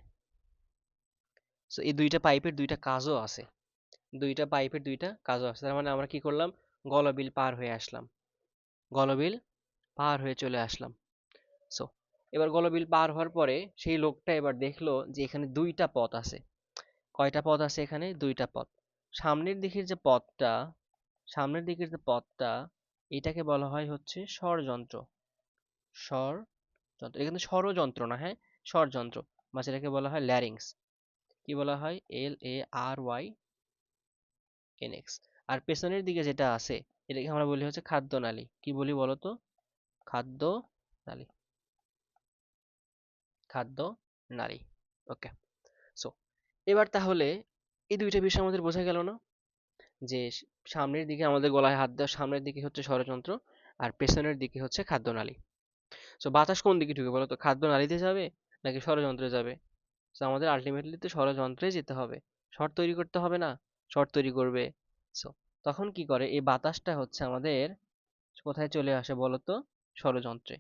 সো এই দুইটা পাইপের দুইটা কাজও আছে। দুইটা পাইপের দুইটা কাজও আছে, তার মানে আমরা কি করলাম? গলবিল পার হয়ে আসলাম, গলবিল পার হয়ে চলে আসলাম। সো এবার গলবিল পার হওয়ার পরে সেই লোকটা এবার দেখলো যে এখানে দুইটা পথ আছে। কয়টা পথ আছে এখানে? দুইটা পথ। সামনের দিকের যে পথটা, সামনের দিকের যে পথটা, এটাকে বলা হয় হচ্ছে ষড়যন্ত্র। ষড়যন্ত্র, এটা কিন্তু ষড়যন্ত্র না, হ্যাঁ, ষড়যন্ত্র। বা সেটাকে বলা হয় ল্যারিংস। কি বলা হয়? LARYNX। আর পেছনের দিকে যেটা আছে, এটাকে আমরা বলি হচ্ছে খাদ্যনালী। কি বলি বলতো? খাদ্য নালী, খাদ্য নালী। ওকে। সো এবার তাহলে এই দুইটা বিষয় আমাদের বোঝা গেল না? যে সামনের দিকে আমাদের গলায় হাত দেওয়া, সামনের দিকে হচ্ছে ষড়যন্ত্র, আর পেছনের দিকে হচ্ছে খাদ্যনালী। সো বাতাস কোন দিকে ঢুকে বলো তো? খাদ্যনালীতে যাবে নাকি ষড়যন্ত্রে যাবে? সো আমাদের আলটিমেটলি তো ষড়যন্ত্রে যেতে হবে। শর্ত তৈরি করতে হবে না? শর্ত তৈরি করবে। সো তখন কি করে? এই বাতাসটা হচ্ছে আমাদের কোথায় চলে আসে বলো তো? ষড়যন্ত্রে।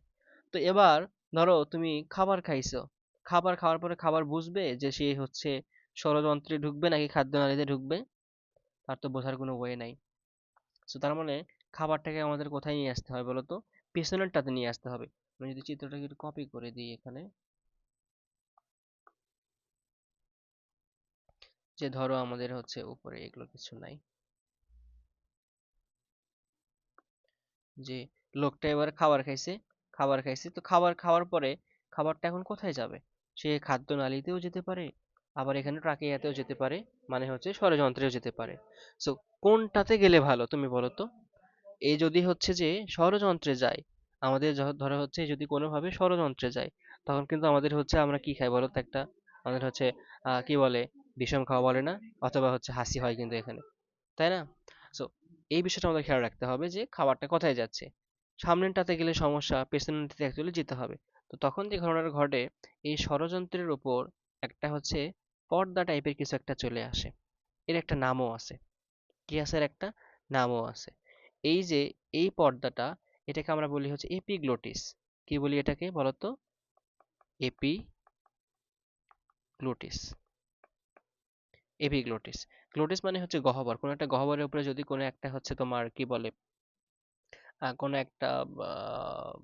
তো এবার ধরো তুমি খাবার খাইছো, খাবার খাওয়ার পরে খাবার বুঝবে যে সে হচ্ছে ষড়যন্ত্রে ঢুকবে নাকি খাদ্যনালীতে ঢুকবে? তার তো বোঝার কোনো ওয়ে নাই। সো তার মানে খাবারটাকে আমাদের কোথায় নিয়ে আসতে হবে বলতো? পেছনেরটাতে নিয়ে আসতে হবে। আমি যদি চিত্রটাকে একটু কপি করে দিই এখানে, যে ধরো আমাদের হচ্ছে উপরে এগুলো কিছু নাই, যে লোকটা এবার খাবার খাইছে, খাবার খাইছে তো খাবার খাওয়ার পরে খাবারটা এখন কোথায় যাবে? সে খাদ্য নালীতেও যেতে পারে, আবার এখানে ট্রাকিয়াতেও যেতে পারে, মানে হচ্ছে ষড়যন্ত্রেও যেতে পারে। সো কোনটাতে গেলে ভালো তুমি বলো তো? এই যদি হচ্ছে যে ষড়যন্ত্রে যায়, আমাদের ধরো হচ্ছে যদি কোনোভাবে ষড়যন্ত্রে যায়, তখন কিন্তু আমাদের হচ্ছে আমরা কি খাই বলো তো একটা, আমাদের হচ্ছে কি বলে, বিষম খাওয়া বলে না, অথবা হচ্ছে হাসি হয় কিন্তু এখানে, তাই না? সো এই বিষয়টা আমাদের খেয়াল রাখতে হবে যে খাবারটা কোথায় যাচ্ছে। সামনেরটাতে গেলে সমস্যা, পেছনেরটাতে অ্যাকচুয়ালি যেতে হবে। তো তখন যে ঘটনাটা ঘটে, এই ষড়যন্ত্রের উপর একটা হচ্ছে পর্দা টাইপের কিছু একটা চলে আসে। এর একটা নামও আছে। কি আছে? এর একটা নামও আছে। এই যে এই পর্দাটা, এটাকে আমরা বলি হচ্ছে এপিগ্লোটিস। কি বলি এটাকে বলতো? এপিগ্লোটিস। এপিগ্লোটিস। গ্লোটিস মানে হচ্ছে গহ্বর। কোনো একটা গহ্বরের উপরে যদি কোনো একটা হচ্ছে তোমার কি বলে, কোনো একটা আহ,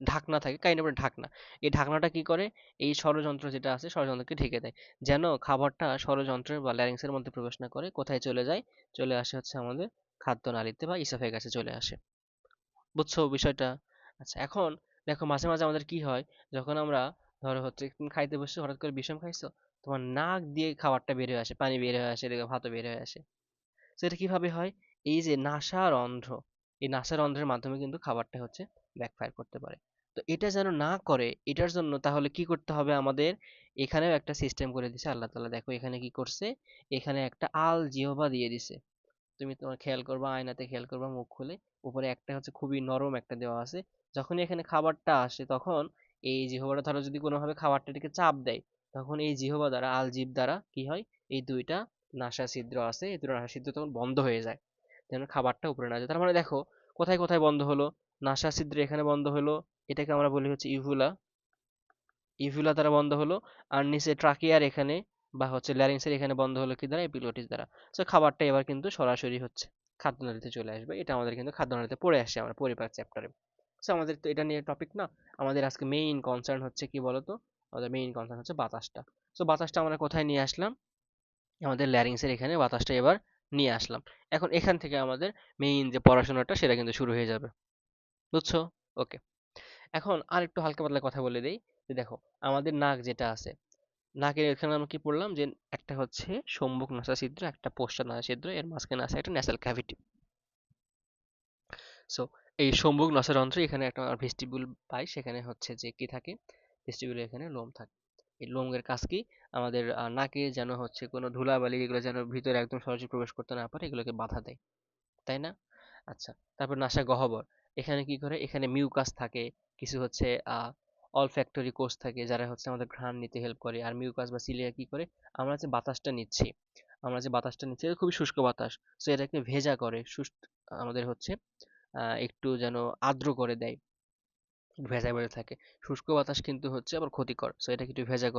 ঢাকনা থাকে, কাইন্ড অফ ঢাকনা। এই ঢাকনাটা কি করে? এই ষড়যন্ত্র যেটা আছে ষড়যন্ত্রকে ঢেকে দেয়, যেন খাবারটা ষড়যন্ত্রের বা ল্যারিংসের মধ্যে প্রবেশ না করে। কোথায় চলে যায়? চলে আসে হচ্ছে আমাদের খাদ্যনালীতে বা ইসোফেগাসে চলে আসে। বুঝছো বিষয়টা? আচ্ছা, এখন দেখো মাঝে মাঝে আমাদের কি হয়, যখন আমরা ধরো হচ্ছে তুমি খাইতে বসছো, হঠাৎ করে বিষম খাইছো, তোমার নাক দিয়ে খাবারটা বের হয়ে আসে, পানি বের হয়ে আসে, এদিকে ভাতও বের হয়ে আসে। তো এটা কিভাবে হয়? এই যে নাসারন্ধ্র, এই নাসারন্ধ্রের মাধ্যমে কিন্তু খাবারটা হচ্ছে ব্যাকফায়ার করতে পারে। তো এটা যেন না করে, এটার জন্য তাহলে কি করতে হবে আমাদের? এখানেও একটা সিস্টেম করে দিছে আল্লাহ তাআলা। দেখো এখানে কি করছে, এখানে একটা আল জিহবা দিয়ে দিছে। তুমি তোমার খেয়াল করবা, আয়নাতে খেয়াল করবা, মুখ খুলে উপরে একটা হচ্ছে খুবই নরম একটা দেওয়া আছে। যখনই এখানে খাবারটা আসে, তখন এই জিহ্বাটা ধরো যদি কোনোভাবে খাবারটাকে চাপ দেয়, তখন এই জিহ্বা দ্বারা, আল জিভ দ্বারা কি হয়, এই দুইটা নাসা ছিদ্র আছে, এই দুটো নাসা ছিদ্র তখন বন্ধ হয়ে যায়, যেন খাবারটা উপরে না যায়। তার মানে দেখো কোথায় কোথায় বন্ধ হলো? নাসা ছিদ্র এখানে বন্ধ হলো, এটাকে আমরা বলি হচ্ছে ইভুলা, ইভুলা দ্বারা বন্ধ হলো। আর নিচে ট্রাকিয়ার এখানে বা হচ্ছে ল্যারিংসের এখানে বন্ধ হলো কি দ্বারা? এপিগ্লটিস দ্বারা। তো খাবারটা এবার কিন্তু সরাসরি হচ্ছে খাদ্যনালীতে চলে আসবে। এটা আমাদের কিন্তু খাদ্যনালীতে পড়ে আসে আমরা পরিপাক চ্যাপ্টারে। সো আমাদের তো এটা নিয়ে টপিক না, আমাদের আজকে মেইন কনসার্ন হচ্ছে কি বলতো? আমাদের মেইন কনসার্ন হচ্ছে বাতাসটা। সো বাতাসটা আমরা কোথায় নিয়ে আসলাম? আমাদের ল্যারিংসের এখানে বাতাসটা এবার নিয়ে আসলাম। এখন এখান থেকে আমাদের মেইন যে পড়াশোনাটা সেটা কিন্তু শুরু হয়ে যাবে। বুঝছো? ওকে। এখন আর একটু হালকা পাতলা কথা বলে দেই, যে দেখো আমাদের নাক যেটা আছে, নাকের এখানে আমরা কি পড়লাম, যে একটা হচ্ছে সম্মুখ নাসা ছিদ্র, একটা পশ্চাৎ নাসা ছিদ্র, এর মাঝখানে আছে একটা ন্যাসাল ক্যাভিটি। সো এই সম্মুখ নাসারন্ধ্রে এখানে একটা ভেস্টিবিউল পাই, সেখানে হচ্ছে যে কি থাকে, ভেস্টিবিউলের এখানে লোম থাকে। এই লোমের কাজ কি? আমাদের নাকে যেন হচ্ছে কোনো ধুলাবালি এগুলো যেন ভিতরে একদম সরাসরি প্রবেশ করতে না পারে, এগুলোকে বাধা দেয়, তাই না? আচ্ছা, তারপর নাসা গহ্বর, এখানে কি করে? এখানে মিউকাস থাকে, কিছু হচ্ছে অলফ্যাক্টরি কোষ থাকে যারা হচ্ছে আমাদের ঘ্রাণ নিতে হেল্প করে। আর মিউকাস বা সিলিয়া কি করে? আমরা যে বাতাসটা নিচ্ছি, এটা খুবই শুষ্ক বাতাস, সো এটাকে ভেজা করে, আমাদের হচ্ছে একটু যেন আর্দ্র করে দেয়, ভেজা ভেজা থাকে। শুষ্ক বাতাস কিন্তু হচ্ছে আবার ক্ষতিকর, সো এটাকে একটু ভেজা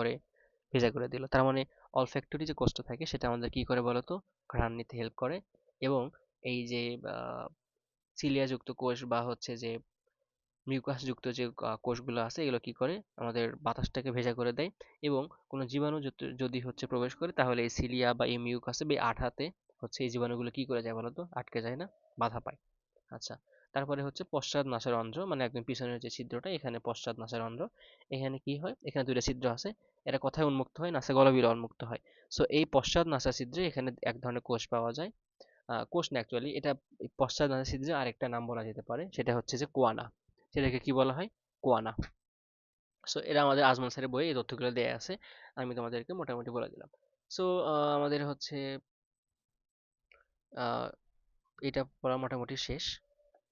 করে দিল। তার মানে অলফ্যাক্টরি যে কোষটা থাকে সেটা আমাদের কি করে বলতো? ঘ্রাণ নিতে হেল্প করে। এবং এই যে সিলিয়া যুক্ত কোষ বা হচ্ছে যে মিউকাস যুক্ত যে কোষগুলো আছে, এগুলো কি করে? আমাদের বাতাসটাকে ভেজা করে দেয়। এবং কোনো জীবাণু যদি হচ্ছে প্রবেশ করে, তাহলে এই সিলিয়া বা এই মিউকাসে বা এই আঠাতে হচ্ছে এই জীবাণুগুলো কি করে যায় বলতো? আটকে যায় না, বাধা পায়। আচ্ছা, তারপরে হচ্ছে পশ্চাৎ নাসারন্ধ্র, মানে একদম পিছনের যে ছিদ্রটা, এখানে পশ্চাৎ নাসারন্ধ্র। এখানে কি হয়? এখানে দুইটা ছিদ্র আছে, এটা কোথায় উন্মুক্ত হয়? নাসাগহ্বরে উন্মুক্ত হয়। সো এই পশ্চাৎ নাসা ছিদ্রে এখানে এক ধরনের কোষ পাওয়া যায়। কোষ না, অ্যাকচুয়ালি এটা এই পশ্চাৎ নাসা ছিদ্রের আরেকটা নাম বলা যেতে পারে, সেটা হচ্ছে যে কোয়ানা। সেটাকে কি বলা হয়? কোয়ানা। সো এরা আমাদের আজমল স্যারের বইয়ে এই তথ্যগুলো দেয়া আছে, আমি তোমাদেরকে মোটামুটি বলে দিলাম। সো আমাদের হচ্ছে আহ, এটা পড়া মোটামুটি শেষ,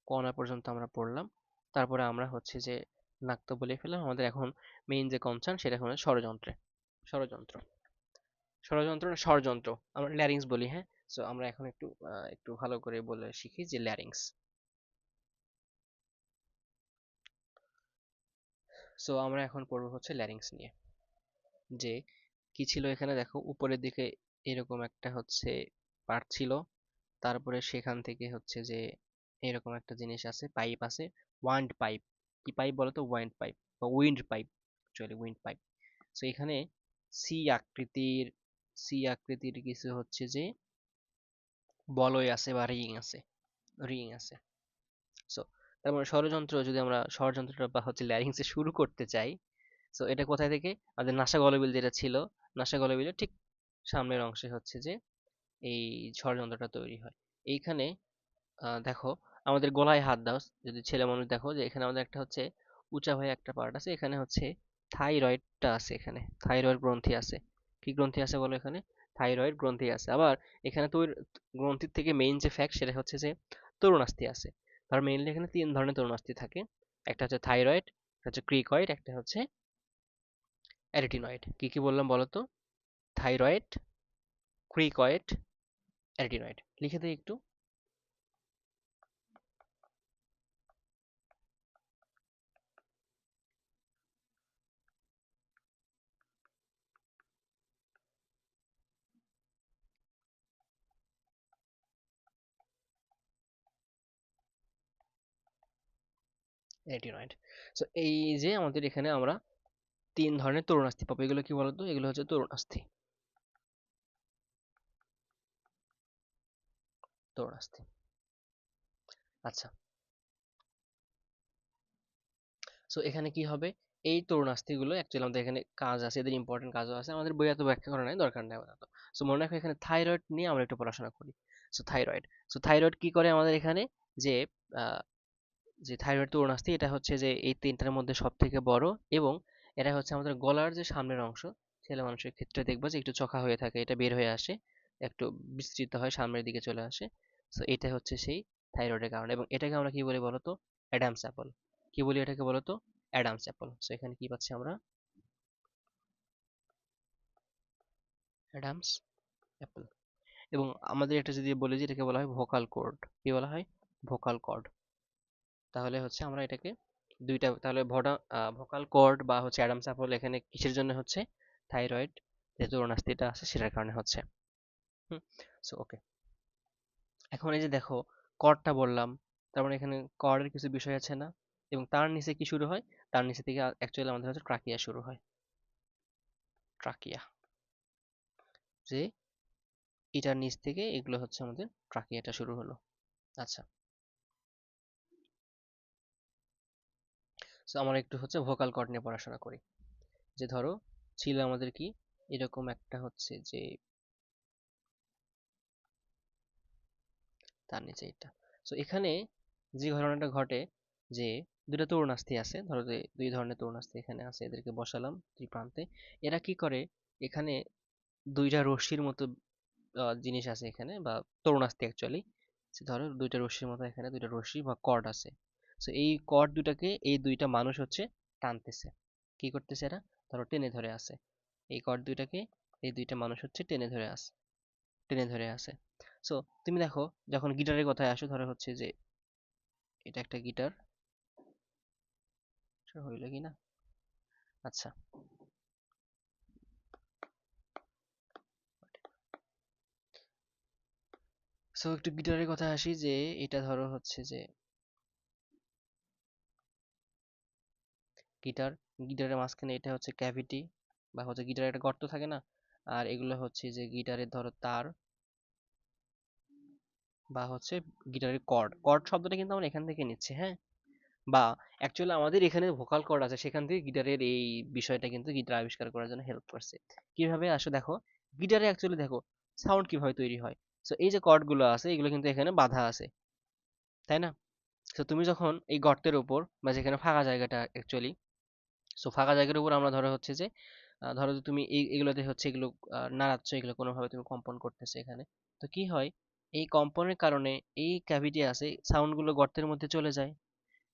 কোয়ানা পর্যন্ত আমরা পড়লাম। তারপরে আমরা হচ্ছে যে নাক তো বলে ফেললাম, আমাদের এখন মেইন যে কনসার্ন সেটা হলো ষড়যন্ত্রে। ষড়যন্ত্র, ষড়যন্ত্র না ষড়যন্ত্র, আমরা ল্যারিংস বলি, হ্যাঁ। সো আমরা এখন একটু ভালো করে বলে শিখি যে ল্যারিংস। সো আমরা এখন পড়বো হচ্ছে ল্যারিংস নিয়ে, যে কি ছিল এখানে। দেখো উপরের দিকে এরকম একটা হচ্ছে পার্ট ছিল, তারপরে সেখান থেকে হচ্ছে যে এরকম একটা জিনিস আছে, পাইপ আছে, ওয়ান্ড পাইপ। কি পাইপ বলতো? ওয়ান্ড পাইপ বা wind pipe, actually wind pipe. So এখানে সি আকৃতির সি আকৃতির কিছু হচ্ছে যে বলয় আছে বা রিং আছে। সো তার মানে ষড়যন্ত্র, যদি আমরা ষড়যন্ত্রটা বা হচ্ছে ল্যারিংসে শুরু করতে চাই, সো এটা কোথায় থেকে? আমাদের নাসা গলবিল যেটা ছিল, নাসা গলবিলের ঠিক সামনের অংশে হচ্ছে যে এই ষড়যন্ত্রটা তৈরি হয়। এইখানে দেখো, আমাদের গলায় হাত দাও, যদি ছেলে মানুষ, দেখো যে এখানে আমাদের একটা হচ্ছে উঁচা হয়ে একটা পার্ট আছে, এখানে হচ্ছে থাইরয়েডটা আছে, এখানে থাইরয়েড গ্রন্থি আছে। কি গ্রন্থি আছে বলো? এখানে থাইরয়েড গ্রন্থি আছে। আবার এখানে তো গ্রন্থির থেকে মেইন যে ফ্যাক্ট সেটা হচ্ছে যে তরুণাস্থি আছে। আর মেইনলি এখানে তিন ধরনের তরুণাস্থি থাকে, একটা হচ্ছে থাইরয়েড, একটা হচ্ছে ক্রিকয়েড, একটা হচ্ছে অ্যারিটিনয়েড। কি কি বললাম বলো তো? Thyroid, cricoid, arytenoid. লিখে দিই একটু। অ্যারিটিনয়েড। সো এই যে আমাদের এখানে আমরা তিন ধরনের তরুণাস্থি পাবো। এগুলো কি বলতো? এগুলো হচ্ছে তরুণাস্থি। তরুণাস্থি। আচ্ছা, সো এখানে কি হবে? এই তরুণাস্থিগুলো অ্যাকচুয়ালি আমাদের এখানে কাজ আছে, এদের ইম্পর্টেন্ট কাজও আছে, আমাদের বইয়ে এত ব্যাখ্যা করা নাই, দরকার নেই আপাতত। সো মনে রাখো, এখানে থাইরয়েড নিয়ে আমরা একটু পড়াশোনা করি। সো থাইরয়েড কি করে আমাদের এখানে? যে আহ, যে থাইরয়েড তরুণাস্থি, এটা হচ্ছে যে এই তিনটার মধ্যে সব থেকে বড়, এবং এটা হচ্ছে আমাদের গলার যে সামনের অংশ, ছেলে মানুষের ক্ষেত্রে দেখবা যে একটু চোখা হয়ে থাকে, এটা বের হয়ে আসে, একটু বিস্তৃত হয়, সামনের দিকে চলে আসে। সো এটা হচ্ছে সেই থাইরয়েডের কারণ, এবং এটাকে আমরা কি বলি বলতো? Adams Apple. কি বলি এটাকে বলতো? Adams Apple. সো এখানে কি পাচ্ছি আমরা? Adams Apple. এবং আমাদের এটা যদি বলি যে এটাকে বলা হয় ভোকাল কর্ড। কি বলা হয়? Vocal cord. তাহলে হচ্ছে আমরা এটাকে দুইটা, তাহলে ভোকাল কর্ড বা হচ্ছে অ্যাডামস অ্যাপল এখানে কিসের জন্য হচ্ছে? থাইরয়েড যে তরুণাস্থিটা আছে সেটার কারণে হচ্ছে। হুম। সো ওকে, এখন এই যে দেখো, কর্ডটা বললাম, তার মানে এখানে কর্ডের কিছু বিষয় আছে না? এবং তার নিচে কি শুরু হয়? তার নিচে থেকে অ্যাকচুয়ালি আমাদের হচ্ছে ট্রাকিয়া শুরু হয়। ট্রাকিয়া, যে এটার নিচ থেকে এগুলো হচ্ছে আমাদের ট্রাকিয়াটা শুরু হলো। আচ্ছা, সো আমরা একটু হচ্ছে ভোকাল কর্ড নিয়ে পড়াশোনা করি। যে ধরো, ছিল আমাদের কি এরকম একটা হচ্ছে যে তার নিচে এটা। সো এখানে যে ঘটনাটা ঘটে, যে দুটো তরুণাস্থি আছে, ধরো যে দুই ধরনের তরুণাস্থি এখানে আছে, এদেরকে বসালাম দুই প্রান্তে। এরা কি করে? এখানে দুইটা রশ্মির মতো জিনিস আছে এখানে, বা তরুণাস্থি অ্যাকচুয়ালি, ধরো দুইটা রশ্মির মতো, এখানে দুইটা রশ্মি বা কর্ড আছে। সো এই কর্ড দুটাকে এই দুইটা মানুষ হচ্ছে টানতেছে। কি করতেছে এরা? ধরো টেনে ধরে আছে এই কর্ড দুইটাকে, এই দুইটা মানুষ হচ্ছে টেনে ধরে আছে। সো তুমি দেখো, যখন গিটারের কথায় আসো, ধরো হচ্ছে যে এটা একটা গিটার, হইল কি না? আচ্ছা, সো একটু গিটারের কথা আসি, যে এটা ধরো হচ্ছে যে গিটার, গিটারের মাঝখানে এটা হচ্ছে ক্যাভিটি, বা হচ্ছে গিটারের একটা গর্ত থাকে না? আর এগুলো হচ্ছে যে গিটারের ধরো তার, বা হচ্ছে গিটারের কর্ড। কর্ড শব্দটা কিন্তু আমরা এখান থেকে নিচ্ছি, হ্যাঁ? বা অ্যাকচুয়ালি আমাদের এখানে ভোকাল কর্ড আছে, সেখান থেকে গিটারের এই বিষয়টা কিন্তু গিটার আবিষ্কার করার জন্য হেল্প করছে। কিভাবে আসো দেখো, গিটারে অ্যাকচুয়ালি দেখো সাউন্ড কিভাবে তৈরি হয়। সো এই যে কর্ড গুলো আছে, এগুলো কিন্তু এখানে বাঁধা আছে, তাই না? তো তুমি যখন এই গর্তের উপর, বা যেখানে ফাঁকা জায়গাটা অ্যাকচুয়ালি, সো ফাঁকা জায়গার উপর আমরা ধরো হচ্ছে যে ধরো যে তুমি এগুলোতে হচ্ছে এগুলো নাড়াচ্ছ, এগুলো কোনোভাবে তুমি কম্পন করতেছো এখানে। তো কি হয়? এই কম্পনের কারণে এই ক্যাভিটি আছে, সাউন্ড গুলো গর্তের মধ্যে চলে যায়,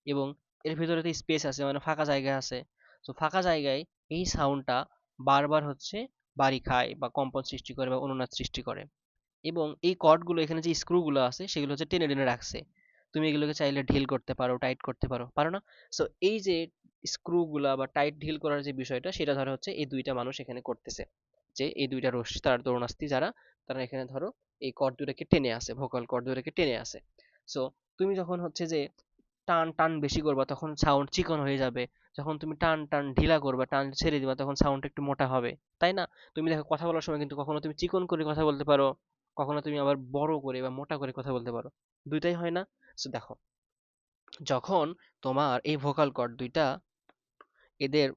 এবং এর ভিতরে তো স্পেস আছে, মানে ফাঁকা জায়গা আছে। তো ফাঁকা জায়গায় এই সাউন্ডটা বারবার হচ্ছে বাড়ি খায়, বা কম্পন সৃষ্টি করে, বা অনুনাদ সৃষ্টি করে। এবং এই কর্ডগুলো, এখানে যে স্ক্রুগুলো আছে, সেগুলো হচ্ছে টেনে টেনে রাখছে। তুমি এগুলোকে চাইলে ঢিল করতে পারো, টাইট করতে পারো, পারো না? সো এই যে স্ক্রুগুলা বা টাইট ঢিল করার যে বিষয়টা, সেটা ধরো হচ্ছে এই দুইটা মানুষ এখানে করতেছে। যে এই দুইটা রশ্মি, তার তরুণাস্থি যারা, তারা এখানে ধরো এই কর্ড দুটাকে টেনে আসে, ভোকাল কর্ড দুটাকে টেনে আসে। সো তুমি যখন হচ্ছে যে টান টান বেশি করবা তখন সাউন্ড চিকন হয়ে যাবে, যখন তুমি টান টান ঢিলা করবা, টান ছেড়ে দিবা, তখন সাউন্ড একটু মোটা হবে, তাই না? তুমি দেখো কথা বলার সময় কিন্তু কখনো তুমি চিকন করে কথা বলতে পারো, কখনো তুমি আবার বড় করে বা মোটা করে কথা বলতে পারো, দুইটাই হয় না? সো দেখো, যখন তোমার এই ভোকাল কর্ড দুইটা এদের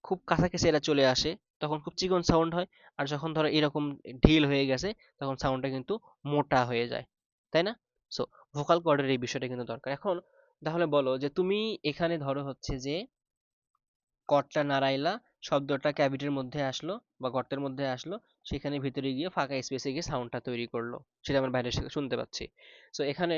খুব কাছাকাছি এরা চলে আসে, তখন খুব চিকন সাউন্ড হয়। আর যখন ধরো এরকম ঢিল হয়ে গেছে, তখন সাউন্ডটা কিন্তু মোটা হয়ে যায়, তাই না? সো ভোকাল কর্ডের এই বিষয়টা কিন্তু দরকার। এখন তাহলে বলো যে তুমি এখানে ধরো হচ্ছে যে কর্ডটা নাড়াইলা, শব্দটা ক্যাভিটির মধ্যে আসলো বা গর্তের মধ্যে আসলো, সেখানে ভিতরে গিয়ে ফাঁকা স্পেসে গিয়ে সাউন্ডটা তৈরি করলো, সেটা আমরা বাইরে শুনতে পাচ্ছি। সো এখানে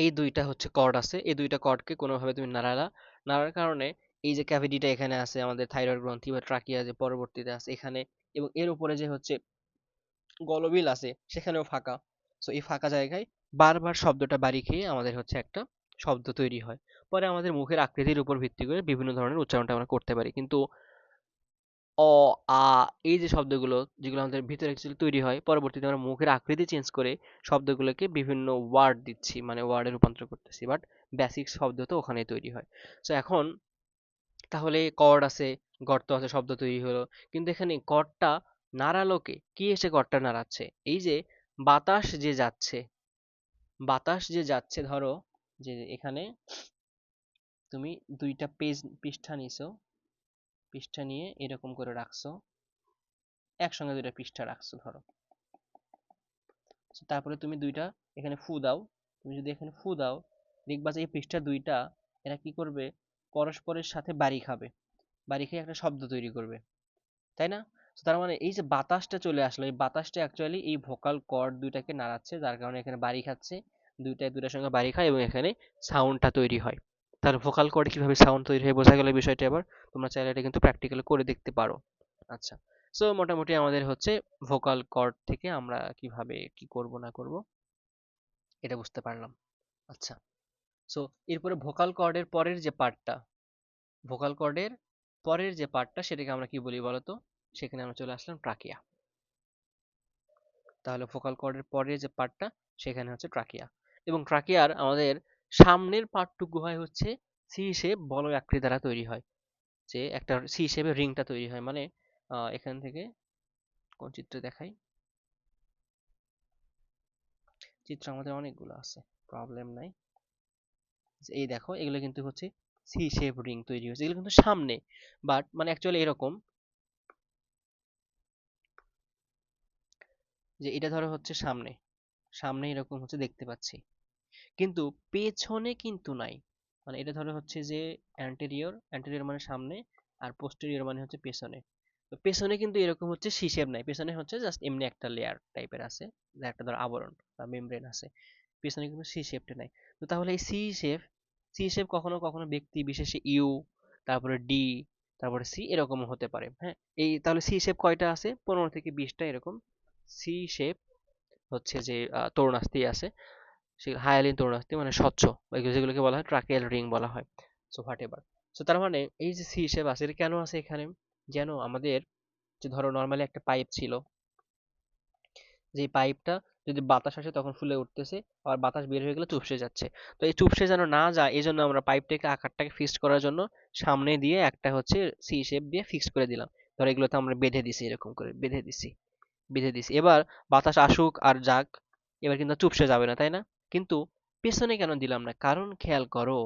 এই দুইটা হচ্ছে কর্ড আছে, এই দুইটা কর্ডকে কোনোভাবে তুমি নাড়ালা, নাড়ার কারণে এই যে ক্যাভিটিটা এখানে আছে, আমাদের থাইরয়েড গ্রন্থি বা ট্রাকিয়া যে পরবর্তীতে আছে এখানে, এবং এর উপরে যে হচ্ছে গলবিল আছে সেখানেও ফাঁকা। সো এই ফাঁকা জায়গায় বারবার শব্দটা বাড়ি খেয়ে আমাদের হচ্ছে একটা শব্দ তৈরি হয়। পরে আমাদের মুখের আকৃতির উপর ভিত্তি করে বিভিন্ন ধরনের উচ্চারণটা আমরা করতে পারি, কিন্তু অ, আ, এই যে শব্দগুলো যেগুলো আমাদের ভিতরে অ্যাকচুয়ালি তৈরি হয়, পরবর্তীতে আমরা মুখের আকৃতি চেঞ্জ করে শব্দগুলোকে বিভিন্ন ওয়ার্ড দিচ্ছি, মানে ওয়ার্ডে রূপান্তর করতেছি, বাট বেসিক শব্দ তো ওখানেই তৈরি হয়। সো এখন তাহলে কর্ড আছে, গর্ত আছে, শব্দ তৈরি হলো, কিন্তু এখানে কর্ডটা নাড়ালো কে? কি এসে কর্ডটা নাড়াচ্ছে? এই যে বাতাস যে যাচ্ছে, বাতাস যে যাচ্ছে, ধরো যে এখানে তুমি দুইটা পৃষ্ঠা নিছো, পৃষ্ঠা নিয়ে এরকম করে রাখছো, একসঙ্গে দুইটা পৃষ্ঠা রাখছো ধরো। তারপরে তুমি দুইটা এখানে ফু দাও, তুমি যদি এখানে ফু দাও, দেখবা যে এই পৃষ্ঠা দুইটা এরা কি করবে, পরস্পরের সাথে বাড়ি খাবে, বাড়ি খেয়ে একটা শব্দ তৈরি করবে, তাই না? তো তার মানে এই যে বাতাসটা চলে আসলো, এই বাতাসটা অ্যাকচুয়ালি এই ভোকাল কর্ড দুইটাকে নাড়াচ্ছে, যার কারণে এখানে বাড়ি খাচ্ছে, দুইটার সঙ্গে বাড়ি খায় এবং এখানে সাউন্ডটা তৈরি হয়। তাহলে ভোকাল কর্ডে কিভাবে সাউন্ড তৈরি হয় বোঝা গেল বিষয়টা। এবার তোমরা চাইলে এটা কিন্তু প্র্যাকটিক্যালি করে দেখতে পারো। আচ্ছা, সো মোটামুটি আমাদের হচ্ছে ভোকাল কর্ড থেকে আমরা কিভাবে কি করব না করব এটা বুঝতে পারলাম। আচ্ছা, সো এরপরে ভোকাল কর্ডের পরের যে পার্টটা, ভোকাল কর্ডের পরের যে পার্টটা সেটাকে আমরা কি বলি বলতো? সেখানে আমরা চলে আসলাম ট্রাকিয়া। তাহলে ভোকাল কর্ডের পরের যে পার্টটা সেখানে হচ্ছে ট্রাকিয়া, এবং ট্রাকিয়ার আমাদের সামনের পার্টটুকু হয় হচ্ছে সি শেপ বলয় আকৃতি দ্বারা তৈরি হয়, যে একটা সি শেপের রিংটা তৈরি হয়, মানে এখান থেকে কোন চিত্র দেখাই, চিত্র আমাদের অনেকগুলো আছে, প্রবলেম নাই। এই দেখো এগুলো কিন্তু হচ্ছে সি শেপ রিং তৈরি হয়েছে, এগুলো কিন্তু সামনে, বাট মানে অ্যাকচুয়ালি এরকম, যে এটা ধরো হচ্ছে সামনে, সামনে এরকম হচ্ছে দেখতে পাচ্ছি, কিন্তু পেছনে কিন্তু নাই। মানে এটা ধরো হচ্ছে যে অ্যান্টেরিয়র, অ্যান্টেরিয়র মানে সামনে, আর পোস্টেরিয়র মানে হচ্ছে পেছনে। তো পেছনে কিন্তু এরকম হচ্ছে সি শেপ নাই, পেছনে হচ্ছে জাস্ট এমনি একটা লেয়ার টাইপের আছে, যা একটা ধরো আবরণ বা মেমব্রেন আছে, পেছনে কিন্তু সি শেপটা নাই। তো তাহলে এই সি শেপ কখনো কখনো ব্যক্তি বিশেষে ইউ, তারপরে ডি, তারপরে সি এরকম হতে পারে। হ্যাঁ, এই তাহলে সি শেপ কয়টা আছে? 15 থেকে 20টা এরকম সি শেপ হচ্ছে যে তরুণাস্থি আছে, সে হায়ালিন তরুণাস্থি মানে স্বচ্ছ, যেগুলোকে বলা হয় ট্রাকিয়াল রিং বলা হয়। সো হোয়াট এভার, সো তার মানে এই যে সি শেপ আছে এটা কেন আছে এখানে? যেন আমাদের, যে ধরো নর্মালি একটা পাইপ ছিল, যে পাইপটা যদি বাতাস আসে তখন ফুলে উঠতেছে, আর বাতাস বের হয়ে গেলে চুপসে যাচ্ছে। তো এই চুপসে যেন না যায় এই জন্য আমরা পাইপটাকে আকারটাকে ফিক্সড করার জন্য সামনে দিয়ে একটা হচ্ছে সি শেপ দিয়ে ফিক্সড করে দিলাম। ধরো এগুলোতে আমরা বেঁধে দিছি, এরকম করে বেঁধে দিছি, বেঁধে দিছি। এবার বাতাস আসুক আর যাক, এবার কিন্তু চুপসে যাবে না, তাই না? কিন্তু পেছনে কেন দিলাম না? কারণ খেয়াল করো,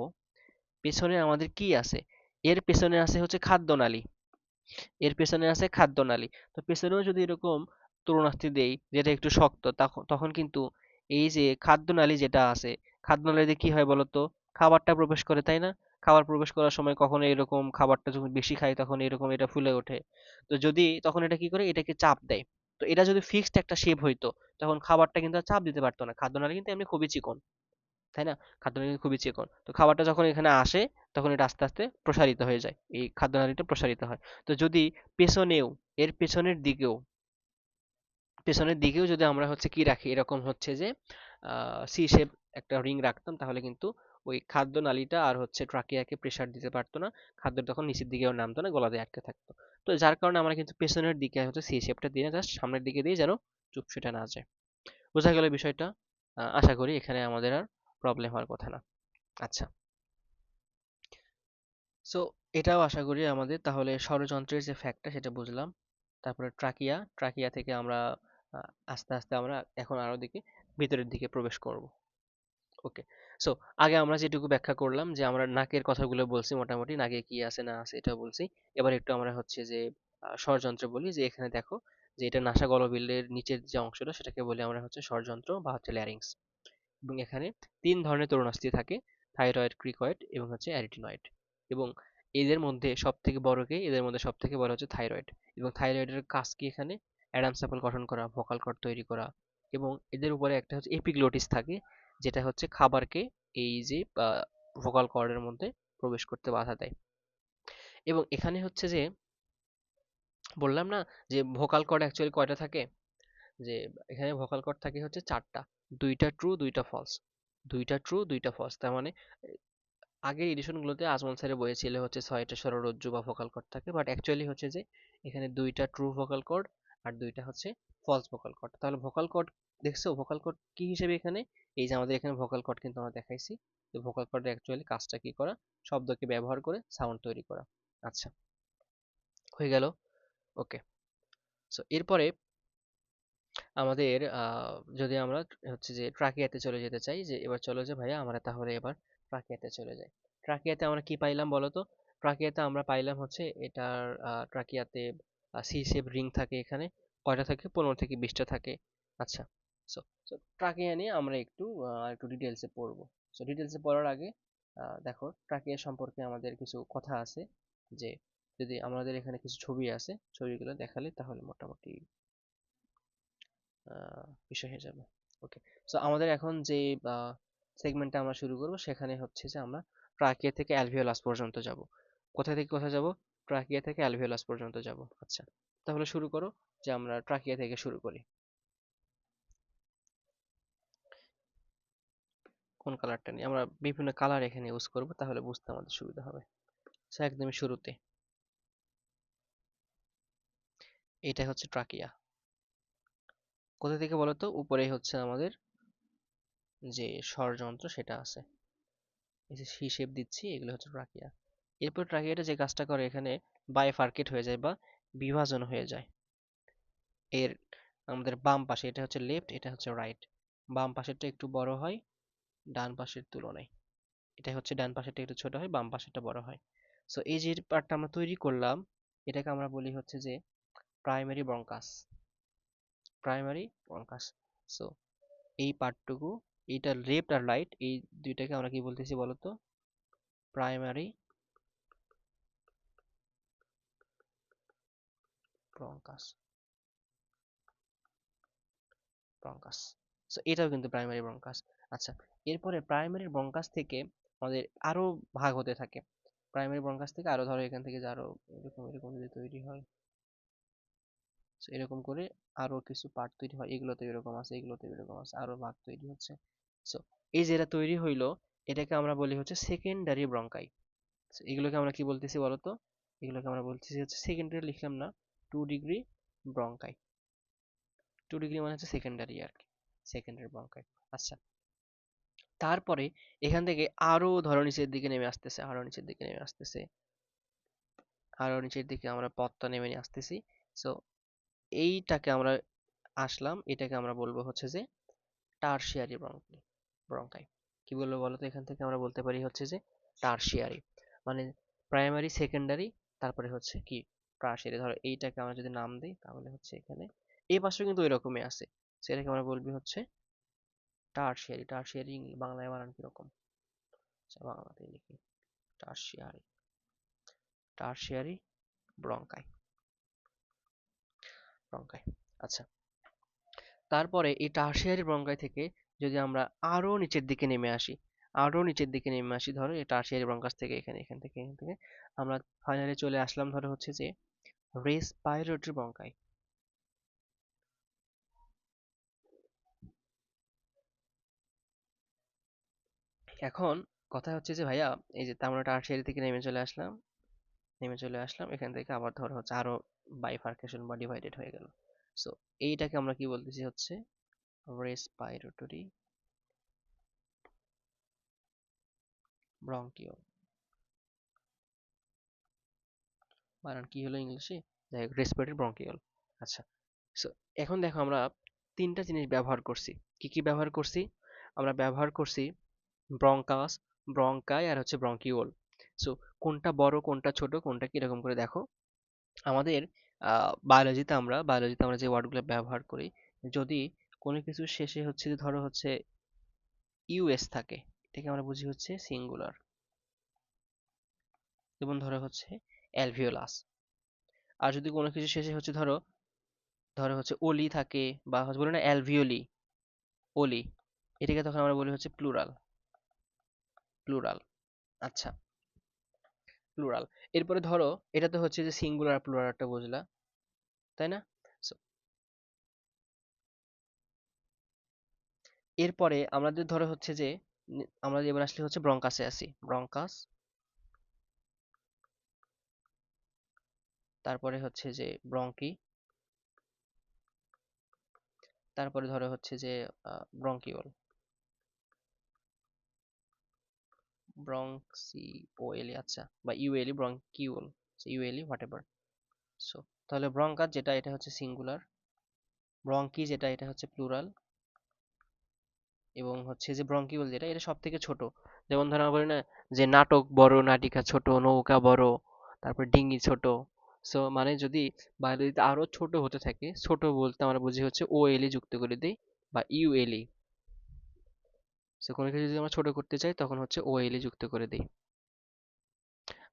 পেছনে আমাদের কি আছে? এর পেছনে আছে হচ্ছে খাদ্যনালী, এর পেছনে আছে খাদ্যনালী। তো পেছনেও যদি এরকম তরুণাস্থি দেই যেটা একটু শক্ত, তখন তখন কিন্তু এই যে খাদ্যনালী যেটা আছে, খাদ্যনালীতে কি হয় বলতো? খাবারটা প্রবেশ করে, তাই না? খাবার প্রবেশ করার সময় কখনো এরকম খাবারটা যখন বেশি খাই তখন এরকম এটা ফুলে ওঠে। তো যদি তখন এটা কি করে, এটাকে চাপ দেয়। তো এটা যদি ফিক্সড একটা শেপ হইতো, তখন খাবারটা কিন্তু আর চাপ দিতে পারতো না। খাদ্যনালী কিন্তু এমনি খুবই চিকন, তাই না? খাদ্যনালী খুবই চিকন, তো খাবারটা যখন এখানে আসে তখন এটা আস্তে আস্তে প্রসারিত হয়ে যায়, এই খাদ্যনালীটা প্রসারিত হয়। তো যদি পেছনেও, এর পেছনের দিকেও যদি আমরা হচ্ছে কি রাখি, এরকম হচ্ছে যে সি শেপ একটা রিং রাখতাম, তাহলে কিন্তু ওই খাদ্যনালীটা আর হচ্ছে ট্রাকিয়াকে প্রেসার দিতে পারতো না, খাদ্য তখন নিচের দিকেও নামতো না, গলাতে আটকে থাকতো। তো যার কারণে আমরা কিন্তু পেছনের দিকে হচ্ছে সি শেপটা দিয়ে জাস্ট সামনের দিকে দিয়ে যেন চুপসেটা না যায়। বোঝা গেল বিষয়টা? আশা করি এখানে আমাদের আর প্রবলেম হওয়ার কথা না। আচ্ছা, সো এটাও আশা করি আমাদের তাহলে ষড়যন্ত্রের যে ফ্যাক্টটা সেটা বুঝলাম। তারপরে ট্রাকিয়া, ট্রাকিয়া থেকে আমরা আস্তে আস্তে আমরা এখন আরো দিকে ভিতরের দিকে প্রবেশ করব। ওকে, সো আগে আমরা যেটুকু ব্যাখ্যা করলাম যে আমরা নাকের কথাগুলো বলছি, মোটামুটি নাকে কি আছে না আছে এটা বলছি। এবার একটু আমরা হচ্ছে যে ষড়যন্ত্র বলি, যে এখানে দেখো যে এটা নাসা গলবিলের নিচের যে অংশটা সেটাকে বলি আমরা হচ্ছে ষড়যন্ত্র বা হচ্ছে ল্যারিংস। এবং এখানে তিন ধরনের তরুণাস্থি থাকে: থাইরয়েড, ক্রিকয়েড এবং হচ্ছে অ্যারিটিনয়েড। এবং এদের মধ্যে সব থেকে বড় কে? এদের মধ্যে সব থেকে বড় হচ্ছে থাইরয়েড। এবং থাইরয়েডের কাজ কি এখানে? অ্যাডাম স্যাপল গঠন করা, ভোকাল কর্ড তৈরি করা। এবং এদের উপরে একটা হচ্ছে এপিগ্লোটিস থাকে, যেটা হচ্ছে খাবারকে এই যে ভোকাল কর্ডের মধ্যে প্রবেশ করতে বাধা দেয়। এবং এখানে হচ্ছে যে বললাম না যে ভোকাল কর্ড অ্যাকচুয়ালি কয়টা থাকে, যে এখানে ভোকাল কর্ড থাকে হচ্ছে চারটা, দুইটা ট্রু দুইটা ফলস। দুইটা ট্রু দুইটা ফলস, তার মানে আগের এডিশনগুলোতে আজমল স্যারের বইয়ে ছিল হচ্ছে ছয়টা স্বররজ্জু বা ভোকাল কর্ড থাকে, বাট অ্যাকচুয়ালি হচ্ছে যে এখানে দুইটা ট্রু ভোকাল কর্ড আর দুইটা হচ্ছে ফলস ভোকাল কর্ড। তাহলে ভোকাল কর্ড দেখছো, ভোকাল কর্ড কি হিসেবে এখানে? এই যে আমাদের এখানে ভোকাল কর্ড কিন্তু আমরা দেখাইছি, যে ভোকাল কর্ডের অ্যাকচুয়ালি কাজটা কি করা? শব্দকে ব্যবহার করে সাউন্ড তৈরি করা। আচ্ছা, হয়ে গেল। ওকে, সো এরপরে আমাদের যদি আমরা হচ্ছে যে ট্রাকিয়াতে চলে যেতে চাই, যে এবার চলো যে ভাইয়া আমরা তাহলে এবার ট্রাকিয়াতে চলে যাই। ট্রাকিয়াতে আমরা কি পাইলাম বলো তো? ট্রাকিয়াতে আমরা পাইলাম হচ্ছে এটার ট্রাকিয়াতে সি শেপ রিং থাকে। এখানে কয়টা থাকে? 15 থেকে 20টা থাকে। আচ্ছা, সো সো ট্রাকিয়া নিয়ে আমরা একটু একটু ডিটেলসে পড়বো। সো ডিটেলসে পড়ার আগে দেখো ট্রাকিয়া সম্পর্কে আমাদের কিছু কথা আছে, যে যদি আমাদের এখানে কিছু ছবি আছে, ছবিগুলো দেখালে তাহলে মোটামুটি বিষয় হয়ে যাবে। ওকে, সো আমাদের এখন যে সেগমেন্টটা আমরা শুরু করব, সেখানে হচ্ছে যে আমরা ট্রাকিয়া থেকে অ্যালভিওলাস পর্যন্ত যাব। কোথা থেকে কোথায় যাব? ট্রাকিয়া থেকে অ্যালভিওলাস পর্যন্ত যাব। আচ্ছা, তাহলে শুরু করো, যে আমরা ট্রাকিয়া থেকে শুরু করি। কোন কালারটা নিয়ে? আমরা বিভিন্ন কালার এখানে ইউজ করব, তাহলে বুঝতে আমাদের সুবিধা হবে। সো একদমই শুরুতে এটা হচ্ছে ট্রাকিয়া। কোথা থেকে বলো তো? উপরেই হচ্ছে আমাদের যে স্বরযন্ত্র সেটা আছে, এই যে সি শেপ দিচ্ছি, এগুলো হচ্ছে ট্রাকিয়া। এরপর ট্রাকিয়াটা যে কাজটা করে, এখানে বাইফার্কেট হয়ে যায় বা বিভাজন হয়ে যায়। এর আমাদের বাম পাশে, এটা হচ্ছে লেফট, এটা হচ্ছে রাইট। বাম পাশেরটা একটু বড় হয় ডান পাশের তুলনায়। এটা হচ্ছে ডান পাশেরটা একটু ছোট হয়, বাম পাশেরটা বড় হয়। সো এই যে পার্টটা আমরা তৈরি করলাম, এটাকে আমরা বলি হচ্ছে যে primary bronchus. Primary bronchus. So এই পার্টটুকু, এইটা লেফট আর রাইট, এই দুইটাকে আমরা কি বলতেছি বলতো? Primary bronchus. ব্রঙ্কাস। সো এটাও কিন্তু প্রাইমারি ব্রঙ্কাস। আচ্ছা, এরপরে প্রাইমারি ব্রঙ্কাস থেকে আমাদের আরো ভাগ হতে থাকে। প্রাইমারি ব্রঙ্কাস থেকে আরো, ধরো এখান থেকে যে আরো এরকম এরকম যদি তৈরি হয়, so এরকম করে আরো কিছু পার্ট তৈরি হয়, এগুলোতে এরকম আছে, এগুলোতে এরকম আছে, আরো ভাগ তৈরি হচ্ছে। সো এই যেটা তৈরি হইলো, এটাকে আমরা বলি হচ্ছে সেকেন্ডারি ব্রঙ্কাই। এগুলোকে আমরা কি বলতেছি বলতো? এগুলোকে আমরা বলতেছি হচ্ছে সেকেন্ডারি, লিখলাম না, 2 ডিগ্রি ব্রঙ্কাই। 2 ডিগ্রি মানে হচ্ছে সেকেন্ডারি আর কি, সেকেন্ডারি ব্রঙ্কাই। আচ্ছা, তারপরে এখান থেকে আরো ধরো নিচের দিকে নেমে আসতেছে, আরো নিচের দিকে নেমে আসতেছে, আরো নিচের দিকে আমরা পথটা নেমে নিয়ে আসতেছি। সো এইটাকে আমরা আসলাম, এটাকে আমরা বলবো হচ্ছে যে টারশিয়ারি ব্রঙ্কাই। কি বলবো বলো তো? এখান থেকে আমরা বলতে পারি হচ্ছে যে টারশিয়ারি, মানে প্রাইমারি, সেকেন্ডারি, তারপরে হচ্ছে কি টারশিয়ারি। ধরো এইটাকে আমরা যদি নাম দিই, তাহলে হচ্ছে এখানে এই পাশে কিন্তু ওই রকমই আছে, সেটাকে আমরা বলবি হচ্ছে টারশিয়ারি। টারশিয়ারি বাংলায় বানান কিরকম? আচ্ছা, বাংলাতে লিখি টারশিয়ারি। টারশিয়ারি ব্রঙ্কাই। ব্রঙ্কাই। আচ্ছা, তারপরে এই টারশিয়ারি ব্রঙ্কাই থেকে যদি আমরা আরো নিচের দিকে নেমে আসি, আরো নিচের দিকে নেমে আসি, ধরো এই টারশিয়ারি ব্রঙ্কাস থেকে এখানে, এখান থেকে আমরা ফাইনালি চলে আসলাম ধরো হচ্ছে যে রেসপাইরেটরি ব্রঙ্কাই। এখন কথা হচ্ছে যে ভাইয়া, এই যে আমরা টারশিয়ারি থেকে নেমে চলে আসলাম, নেমে চলে আসলাম, এখান থেকে আবার ধরো হচ্ছে আরো বাইফার্কেশন বা ডিভাইডেড হয়ে গেল। সো এইটাকে আমরা কি বলতেছি হচ্ছে রেসপিরেটরি ব্রঙ্কিওল। বানান কি হলো ইংলিশে? যাই হোক, রেসপিরেটরি ব্রঙ্কিওল। আচ্ছা, সো এখন দেখো আমরা তিনটা জিনিস ব্যবহার করছি। কি কি ব্যবহার করছি? আমরা ব্যবহার করছি ব্রঙ্কাস, ব্রঙ্কাই আর হচ্ছে ব্রঙ্কিওল। সো কোনটা বড় কোনটা ছোট কোনটা কিরকম করে দেখো। আমাদের বায়োলজিতে আমরা যে ওয়ার্ডগুলো ব্যবহার করি, যদি কোনো কিছু শেষে হচ্ছে যে ধরো হচ্ছে ইউএস থাকে, এটাকে আমরা বুঝি হচ্ছে সিঙ্গুলার। যেমন ধরো হচ্ছে অ্যালভিওলাস। আর যদি কোনো কিছু শেষে হচ্ছে ধরো ধরো হচ্ছে ওলি থাকে, বা হচ্ছে বলে না অ্যালভিওলি, ওলি, এটাকে তখন আমরা বলি হচ্ছে প্লুরাল। প্লুরাল। আচ্ছা, প্লুরাল। এরপরে ধরো এটা তো হচ্ছে যে সিঙ্গুলার প্লুরালটা বুঝলা, তাই না? So, এরপরে আমাদের ধরো হচ্ছে যে আমরা এবার আসলে হচ্ছে ব্রঙ্কাসে আসি। ব্রঙ্কাস, তারপরে হচ্ছে যে ব্রঙ্কি, তারপরে ধরো হচ্ছে যে ব্রঙ্কিওল, ব্রঙ্কসিওএলি, আচ্ছা, বা ইউএলি, ব্রঙ্কিওল, ইউএলি হোয়াট এভার। সো তাহলে ব্রঙ্কাস যেটা এটা হচ্ছে সিঙ্গুলার, ব্রঙ্কি যেটা এটা হচ্ছে প্লুরাল, এবং হচ্ছে যে ব্রঙ্কিওল যেটা এটা সব থেকে ছোট। যেমন ধরো আমরা বলি না যে নাটক বড়, নাটিকা ছোট, নৌকা বড়, তারপর ডিঙি ছোট। সো মানে যদি বায়োলজিতে আরো ছোট হতে থাকে, ছোট বলতে আমরা বুঝি হচ্ছে ওএলই যুক্ত করে দিই, বা ইউএলই। সো কোনো কিছু যদি আমরা ছোট করতে চাই তখন হচ্ছে ওএলই যুক্ত করে দিই।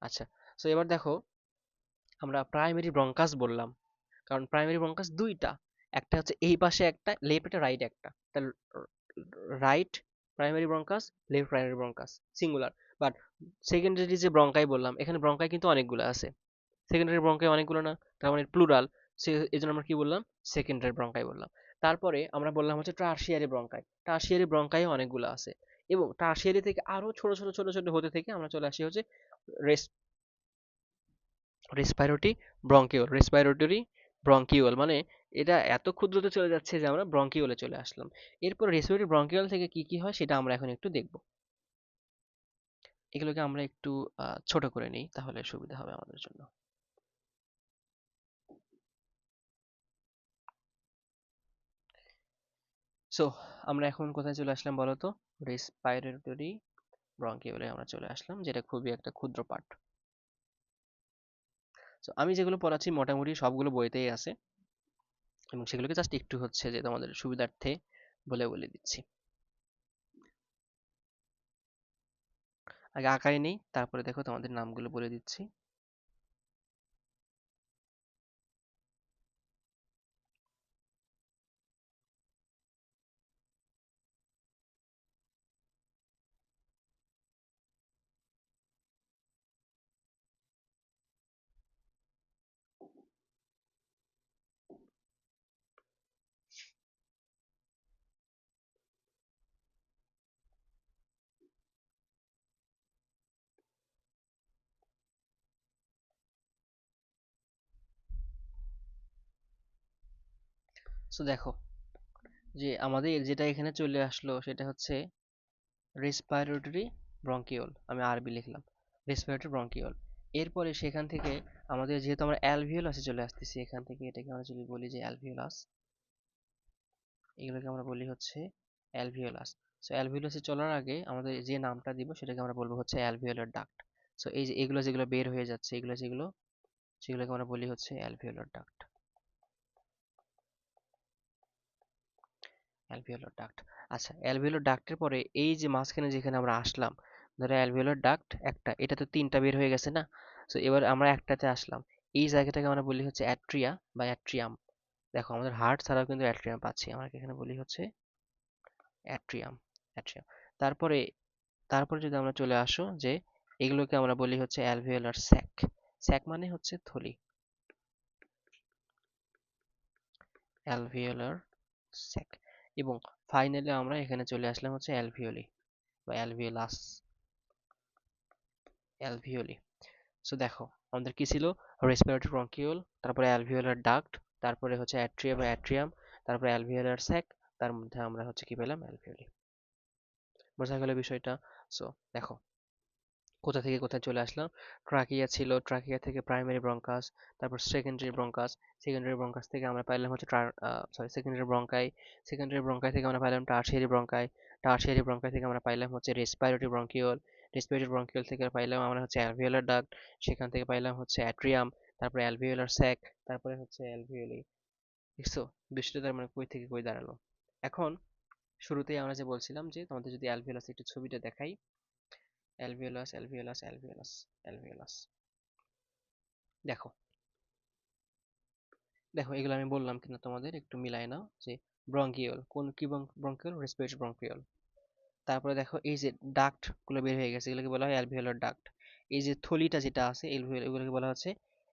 আচ্ছা, সো এবার দেখো আমরা প্রাইমারি ব্রঙ্কাস বললাম, কারণ প্রাইমারি ব্রঙ্কাস দুইটা, একটা হচ্ছে এই পাশে একটা, লেফট একটা, রাইট একটা। তাহলে right primary bronchus, left primary bronchus, singular. But secondary যে ব্রঙ্কাই বললাম, এখানে ব্রঙ্কাই কিন্তু অনেকগুলো আছে। সেকেন্ডারি ব্রঙ্কাই অনেকগুলো না, তার মানে প্লুরাল। এই জন্য আমরা কি বললাম? সেকেন্ডারি ব্রঙ্কাই বললাম। তারপরে আমরা বললাম হচ্ছে টারশিয়ারি ব্রঙ্কাই। টারশিয়ারি ব্রঙ্কাই অনেকগুলো আছে, এবং টারশিয়ারি থেকে আরো ছোট ছোট ছোট ছোট হতে থেকে আমরা চলে আসি হচ্ছে রেসপিরেটরি ব্রঙ্কিওল। রেসপিরেটরি ব্রঙ্কিওল মানে এটা এত ক্ষুদ্রতে চলে যাচ্ছে যে আমরা ব্রঙ্কিওলে চলে আসলাম। এরপর রেসপিরেটরি ব্রঙ্কিওল থেকে কি কি হয় সেটা আমরা এখন একটু দেখব। এগুলোকে আমরা একটু ছোট করে নিই, তাহলে সুবিধা হবে আমাদের জন্য। সো আমরা এখন কোথায় চলে আসলাম বলো তো? রেসপিরেটরি ব্রঙ্কিওলে আমরা চলে আসলাম, যেটা খুবই একটা ক্ষুদ্র পার্ট। সো আমি যেগুলো পড়াচ্ছি মোটামুটি সবগুলো বইতেই আছে, এবং সেগুলোকে জাস্ট একটু হচ্ছে যে তোমাদের সুবিধার্থে বলে বলে দিচ্ছি। আগে আঁকাই নেই, তারপরে দেখো তোমাদের নামগুলো বলে দিচ্ছি। সো দেখো যে আমাদের যেটা এখানে চলে আসলো সেটা হচ্ছে রেসপিরেটরি ব্রঙ্কিওল। আমি আরবি লিখলাম, রেসপিরেটরি ব্রঙ্কিওল। এরপরে সেখান থেকে আমাদের যেহেতু আমরা অ্যালভিওলাসে চলে আসতেছি, এখান থেকে এটাকে আমরা যদি বলি যে অ্যালভিওলাস, এগুলোকে আমরা বলি হচ্ছে অ্যালভিওলাস। সো অ্যালভিওলাসে চলার আগে আমাদের যে নামটা দিব সেটাকে আমরা বলবো হচ্ছে অ্যালভিওলার ডাক্ট। সো এই যে এগুলো যেগুলো বের হয়ে যাচ্ছে, এগুলো যেগুলো, সেগুলোকে আমরা বলি হচ্ছে অ্যালভিওলার ডাক্ট। Alveolar duct. আচ্ছা, অ্যালভিওলার ডাক্টের পরে এই যে মাঝখানে যেখানে আমরা আসলাম, ধরো অ্যালভিওলার ডাক্ট একটা, এটা তো তিনটা বের হয়ে গেছে না? সো এবার আমরা একটাতে আসলাম, এই জায়গাটাকে আমরা বলি হচ্ছে অ্যাট্রিয়া বা অ্যাট্রিয়াম। দেখো আমাদের হার্ট ছাড়াও কিন্তু অ্যাট্রিয়াম পাচ্ছি, আমরা এখানে বলি হচ্ছে অ্যাট্রিয়াম। অ্যাট্রিয়াম। তারপরে তারপরে যদি আমরা চলে আসো যে এগুলোকে আমরা বলি হচ্ছে অ্যালভিওলার স্যাক। স্যাক মানে হচ্ছে থলি, অ্যালভিওলার স্যাক। এবং ফাইনালি আমরা এখানে চলে আসলাম হচ্ছে অ্যালভিওলি বা অ্যালভিওলাস, অ্যালভিওলি। সো দেখো আমাদের কি ছিল? রেসপিরেটরি ব্রঙ্কিওল, তারপরে অ্যালভিওলার ডাক্ট, তারপরে হচ্ছে অ্যাট্রিয়া বা অ্যাট্রিয়াম, তারপরে অ্যালভিওলার স্যাক, তার মধ্যে আমরা হচ্ছে কি পেলাম, অ্যালভিওলি। বোঝা গেল বিষয়টা? সো দেখো কোথা থেকে কোথায় চলে আসলাম। ট্রাকিয়া ছিল, ট্রাকিয়া থেকে প্রাইমারি ব্রঙ্কাস, তারপর সেকেন্ডারি ব্রঙ্কাস, সেকেন্ডারি ব্রঙ্কাস থেকে আমরা পাইলাম হচ্ছে সেকেন্ডারি ব্রঙ্কাই, সেকেন্ডারি ব্রঙ্কাই থেকে আমরা পাইলাম টার্সিয়ারি ব্রঙ্কাই, টার্সিয়ারি ব্রঙ্কাই থেকে আমরা পাইলাম হচ্ছে রেসপিরেটরি ব্রঙ্কিওল, রেসপিরেটরি ব্রঙ্কিওল থেকে পাইলাম আমরা হচ্ছে অ্যালভিওলার ডাক্ট, সেখান থেকে পাইলাম হচ্ছে অ্যাট্রিয়াম, তারপরে অ্যালভিওলার স্যাক, তারপরে হচ্ছে অ্যালভিওলি। দেখছো বিষয়টা তার মানে কই থেকে কই দাঁড়ালো। এখন শুরুতেই আমরা যে বলছিলাম যে তোমাদের যদি অ্যালভিওলাস একটু ছবিটা দেখাই, অ্যালভিওলাস অ্যালভিওলাস অ্যালভিওলাস অ্যালভিওলাস, দেখো দেখো এগুলো আমি বললাম কিনা তোমাদের একটু মিলাই নাও, যে ব্রঙ্কিওল কোন কি ব্রঙ্কিওল, রেসপিরেটরি ব্রঙ্কিওল। তারপরে দেখো এই যে ডাক্ট গুলো বের হয়ে গেছে, এগুলোকে বলা হয় অ্যালভিওলার ডাক্ট। এই যে থলিটা যেটা আছে এগুলোকে বলা হচ্ছে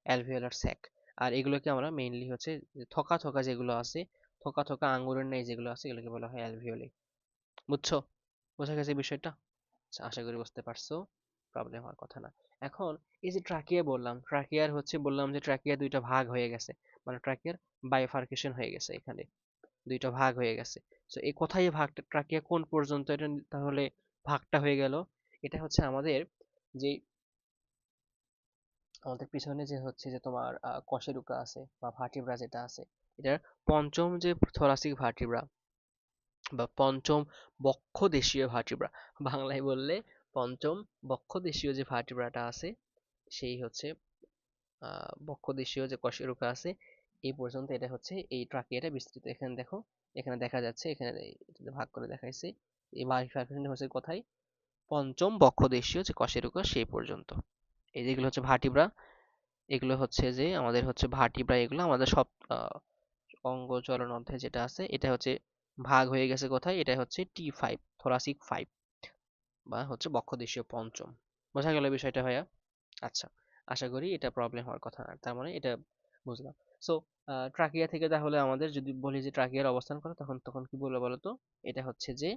অ্যালভিওলার স্যাক। আর এগুলোকে আমরা মেইনলি হচ্ছে থোকা থোকা যেগুলো আছে, থোকা থোকা আঙ্গুরের ন্যায় যেগুলো আছে এগুলোকে বলা হয় অ্যালভিওলি। বুঝছো? বোঝা গেছে বিষয়টা? আচ্ছা, আশা করি বুঝতে পারছো, প্রবলেম হওয়ার কথা না। এখন এই যে ট্রাকিয়া বললাম, ট্রাকিয়ার হচ্ছে বললাম যে ট্রাকিয়া দুইটা ভাগ হয়ে গেছে, মানে ট্রাকিয়ার বাইফার্কেশন হয়ে গেছে, এখানে দুইটা ভাগ হয়ে গেছে। তো এই কোথায় ভাগটা, ট্রাকিয়া কোন পর্যন্ত এটা তাহলে ভাগটা হয়ে গেল? এটা হচ্ছে আমাদের যে আমাদের পিছনে যে হচ্ছে যে তোমার কশেরুকা আছে বা ভার্টিব্রা যেটা আছে, এটার পঞ্চম যে থোরাসিক ভার্টিব্রা বা পঞ্চম বক্ষদেশীয় ভার্টিব্রা, বাংলায় বললে পঞ্চম বক্ষদেশীয় যে ভার্টিব্রাটা আছে, সেই হচ্ছে বক্ষদেশীয় যে কশেরুকা আছে, এই পর্যন্ত এটা হচ্ছে এই ট্রাকিয়াটা বিস্তৃত। এখানে দেখো, এখানে দেখা যাচ্ছে, এখানে এটাতে ভাগ করে দেখাইছে। এই বাইফার্কেশন হচ্ছে কোথায়? পঞ্চম বক্ষদেশীয় যে কশেরুকা সেই পর্যন্ত। এই যেগুলো হচ্ছে ভার্টিব্রা, এগুলো হচ্ছে যে আমাদের হচ্ছে ভার্টিব্রা, এগুলো আমাদের সব অঙ্গ চলন অধ্যায় যেটা আছে, এটা হচ্ছে ভাগ হয়ে গেছে কোথায়? এটা হচ্ছে T5, থোরাসিক 5 বা হচ্ছে বক্ষদেশীয় পঞ্চম। বোঝা গেল বিষয়টা ভাইয়া? আচ্ছা, আশা করি এটা প্রবলেম হওয়ার কথা না, তার মানে এটা বুঝলাম। সো ট্রাকিয়া থেকে তাহলে আমাদের যদি বলি যে ট্রাকিয়ার অবস্থান করে, তখন তখন কি বলবো বলো তো? এটা হচ্ছে যে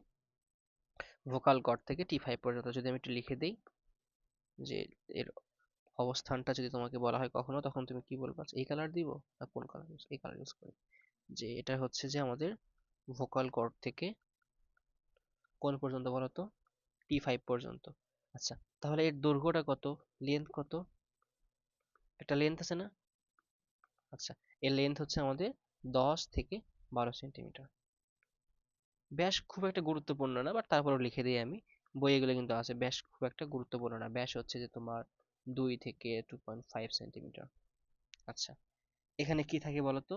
ভোকাল কর্ড থেকে T5 পর্যন্ত। যদি আমি একটু লিখে দেই যে এর অবস্থানটা যদি তোমাকে বলা হয় কখনো, তখন তুমি কি বলবা? এই কালার দিব না কোন কালার? এই কালার ইউজ করি। যে এটা হচ্ছে যে আমাদের ভোকাল কর্ড থেকে কোন পর্যন্ত বলো তো? T5 পর্যন্ত। আচ্ছা, তাহলে এর দৈর্ঘ্যটা কত, লেন্থ কত? একটা লেন্থ আছে না? আচ্ছা, এর লেন্থ হচ্ছে আমাদের 10 থেকে 12 সেন্টিমিটার। ব্যাস খুব একটা গুরুত্বপূর্ণ না, বাট তারপরেও লিখে দিই আমি, বই এগুলো কিন্তু আছে। ব্যাস খুব একটা গুরুত্বপূর্ণ না, ব্যাস হচ্ছে যে তোমার 2 থেকে 2.5 সেন্টিমিটার। আচ্ছা, এখানে কি থাকে বলতো?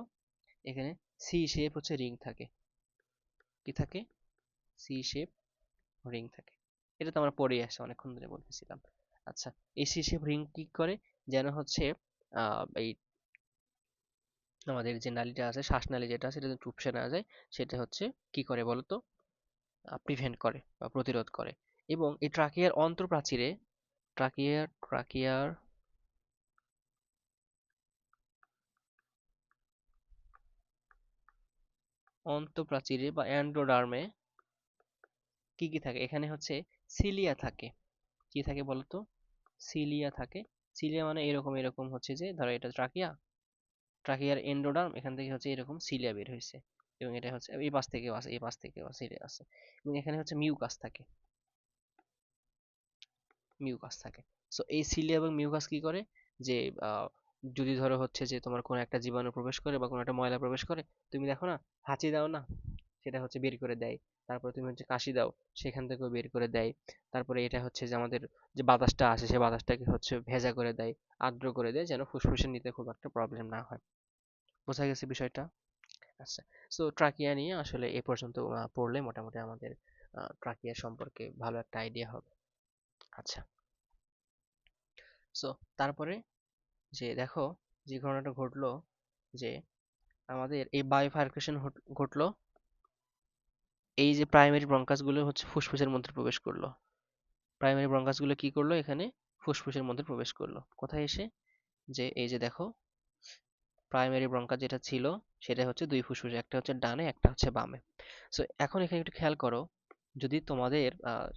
এখানে সি শেপ হচ্ছে রিং থাকে। কি থাকে? সি শেপ রিং থাকে। এটা তো আমরা পড়েই আসছি, অনেকক্ষণ ধরে বলতেছিলাম। আচ্ছা, এই সি শেপ রিং কি করে? যেন হচ্ছে এই আমাদের যে নালীটা আছে, শ্বাসনালী যেটা আছে, সেটা চুপসে না যায়, সেটা হচ্ছে কি করে বলতো? প্রিভেন্ট করে বা প্রতিরোধ করে। এবং এই ট্রাকিয়ার অন্তঃপ্রাচীরে, ট্রাকিয়ার অন্তঃপ্রাচীরে বা অ্যান্ডোডার্মে কি কি থাকে? এখানে হচ্ছে সিলিয়া থাকে। কি থাকে বলতো? সিলিয়া থাকে। সিলিয়া মানে এরকম এরকম হচ্ছে যে ধরো এটা ট্রাকিয়া, ট্রাকিয়ার এন্ডোডার্ম, এখান থেকে হচ্ছে এরকম সিলিয়া বের হয়েছে, এবং এটা হচ্ছে এই পাশ থেকেও আছে, এই পাশ থেকেও সিলিয়া আছে, এবং এখানে হচ্ছে মিউকাস থাকে, মিউকাস থাকে। সো এই সিলিয়া এবং মিউকাস কি করে? যে আহ, যদি ধরো হচ্ছে যে তোমার কোনো একটা জীবাণু প্রবেশ করে বা কোনো একটা ময়লা প্রবেশ করে, তুমি দেখো না, হাঁচি দাও না, সেটা হচ্ছে বের করে দেয়। তারপরে তুমি হচ্ছে কাশি দাও, সেখান থেকেও বের করে দেয়। তারপরে এটা হচ্ছে যে আমাদের যে বাতাসটা আসে, সে বাতাসটাকে হচ্ছে ভেজা করে দেয়, আর্দ্র করে দেয়, যেন ফুসফুসে নিতে খুব একটা প্রবলেম না হয়। বোঝা গেছে বিষয়টা? আচ্ছা, সো ট্রাকিয়া নিয়ে আসলে এ পর্যন্ত পড়লে মোটামুটি আমাদের ট্রাকিয়া সম্পর্কে ভালো একটা আইডিয়া হবে। আচ্ছা, সো তারপরে যে দেখো যে ঘটনাটা ঘটলো, যে আমাদের এই বায়োফার্কেশন ঘটলো, এই যে প্রাইমারি ব্রঙ্কাস গুলো হচ্ছে ফুসফুসের মধ্যে প্রবেশ করলো। প্রাইমারি ব্রঙ্কাস গুলো কি করলো? এখানে ফুসফুসের মধ্যে প্রবেশ করলো। কোথায় এসে? যে এই যে দেখো, প্রাইমারি ব্রঙ্কাস যেটা ছিল, সেটা হচ্ছে দুই ফুসফুস, একটা হচ্ছে ডানে, একটা হচ্ছে বামে। সো এখন এখানে একটু খেয়াল করো, যদি তোমাদের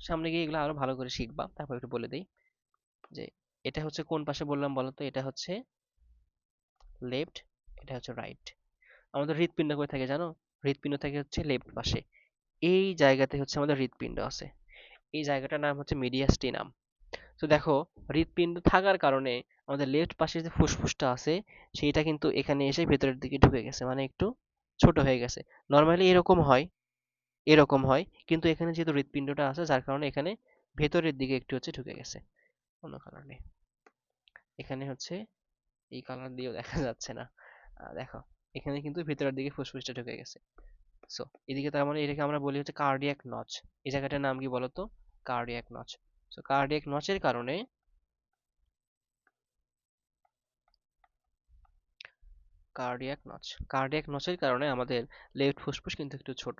সামনে গিয়ে এগুলো আরো ভালো করে শিখবা, তারপর একটু বলে দিই যে এটা হচ্ছে কোন পাশে বললাম বলো তো? এটা হচ্ছে লেফট, এটা হচ্ছে রাইট। আমাদের হৃৎপিণ্ড কই থাকে জানো? হৃৎপিণ্ড থাকে হচ্ছে লেফট পাশে। এই জায়গাতে হচ্ছে আমাদের হৃৎপিণ্ড আছে। এই জায়গাটার নাম হচ্ছে মিডিয়াস্টিনাম। তো দেখো, হৃৎপিণ্ড থাকার কারণে আমাদের লেফট পাশে যে ফুসফুসটা আছে সেইটা কিন্তু এখানে এসে ভেতরের দিকে ঢুকে গেছে, মানে একটু ছোট হয়ে গেছে। নর্মালি এরকম হয়, এরকম হয়, কিন্তু এখানে যেহেতু হৃৎপিণ্ডটা আছে যার কারণে এখানে ভেতরের দিকে একটু হচ্ছে ঢুকে গেছে কোনো কারণে। এখানে হচ্ছে এই কালার দিয়েও দেখা যাচ্ছে না। দেখো, এখানে কিন্তু ভেতরের দিকে ফুসফুসটা ঢুকে গেছে। সো এদিকে তার মানে এটাকে আমরা বলি হচ্ছে কার্ডিয়াক নচ। এই জায়গাটার নাম কি বলতো? Cardiac notch. সো কার্ডিয়াক নচের কারণে, কার্ডিয়াক নচ, কার্ডিয়াক নচের কারণে আমাদের লেফট ফুসফুস কিন্তু একটু ছোট।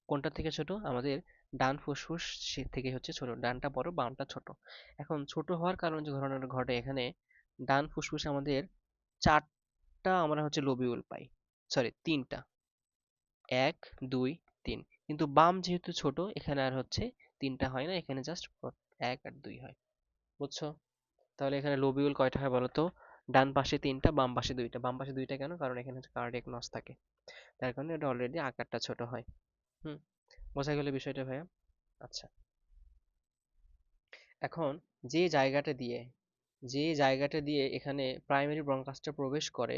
কোনটা থেকে ছোট? আমাদের ডান ফুসফুস থেকে হচ্ছে ছোট। ডানটা বড়, বামটা ছোট। এখন ছোট হওয়ার কারণে যে ঘটনাটা ঘটে এখানে, ডান ফুসফুসে আমাদের চারটা আমরা হচ্ছে লোবিউল পাই, সরি তিনটা, এক, দুই, তিন। কিন্তু বাম যেহেতু ছোট এখানে আর হচ্ছে তিনটা হয় না, এখানে জাস্ট এক আর দুই হয়। বুঝছো? তাহলে এখানে লোবিউল কয়টা হয় বলো তো? ডান পাশে তিনটা, বাম পাশে দুইটা। বাম পাশে দুইটা কেন? কারণ এখানে হচ্ছে কার্ডিয়াক নচ থাকে, তার কারণে এটা অলরেডি আকারটা ছোট হয়। হুম, বোঝা গেল বিষয়টা ভাইয়া? আচ্ছা, এখন যে জায়গাটা দিয়ে, যে জায়গাটা দিয়ে এখানে প্রাইমারি ব্রঙ্কাসটা প্রবেশ করে,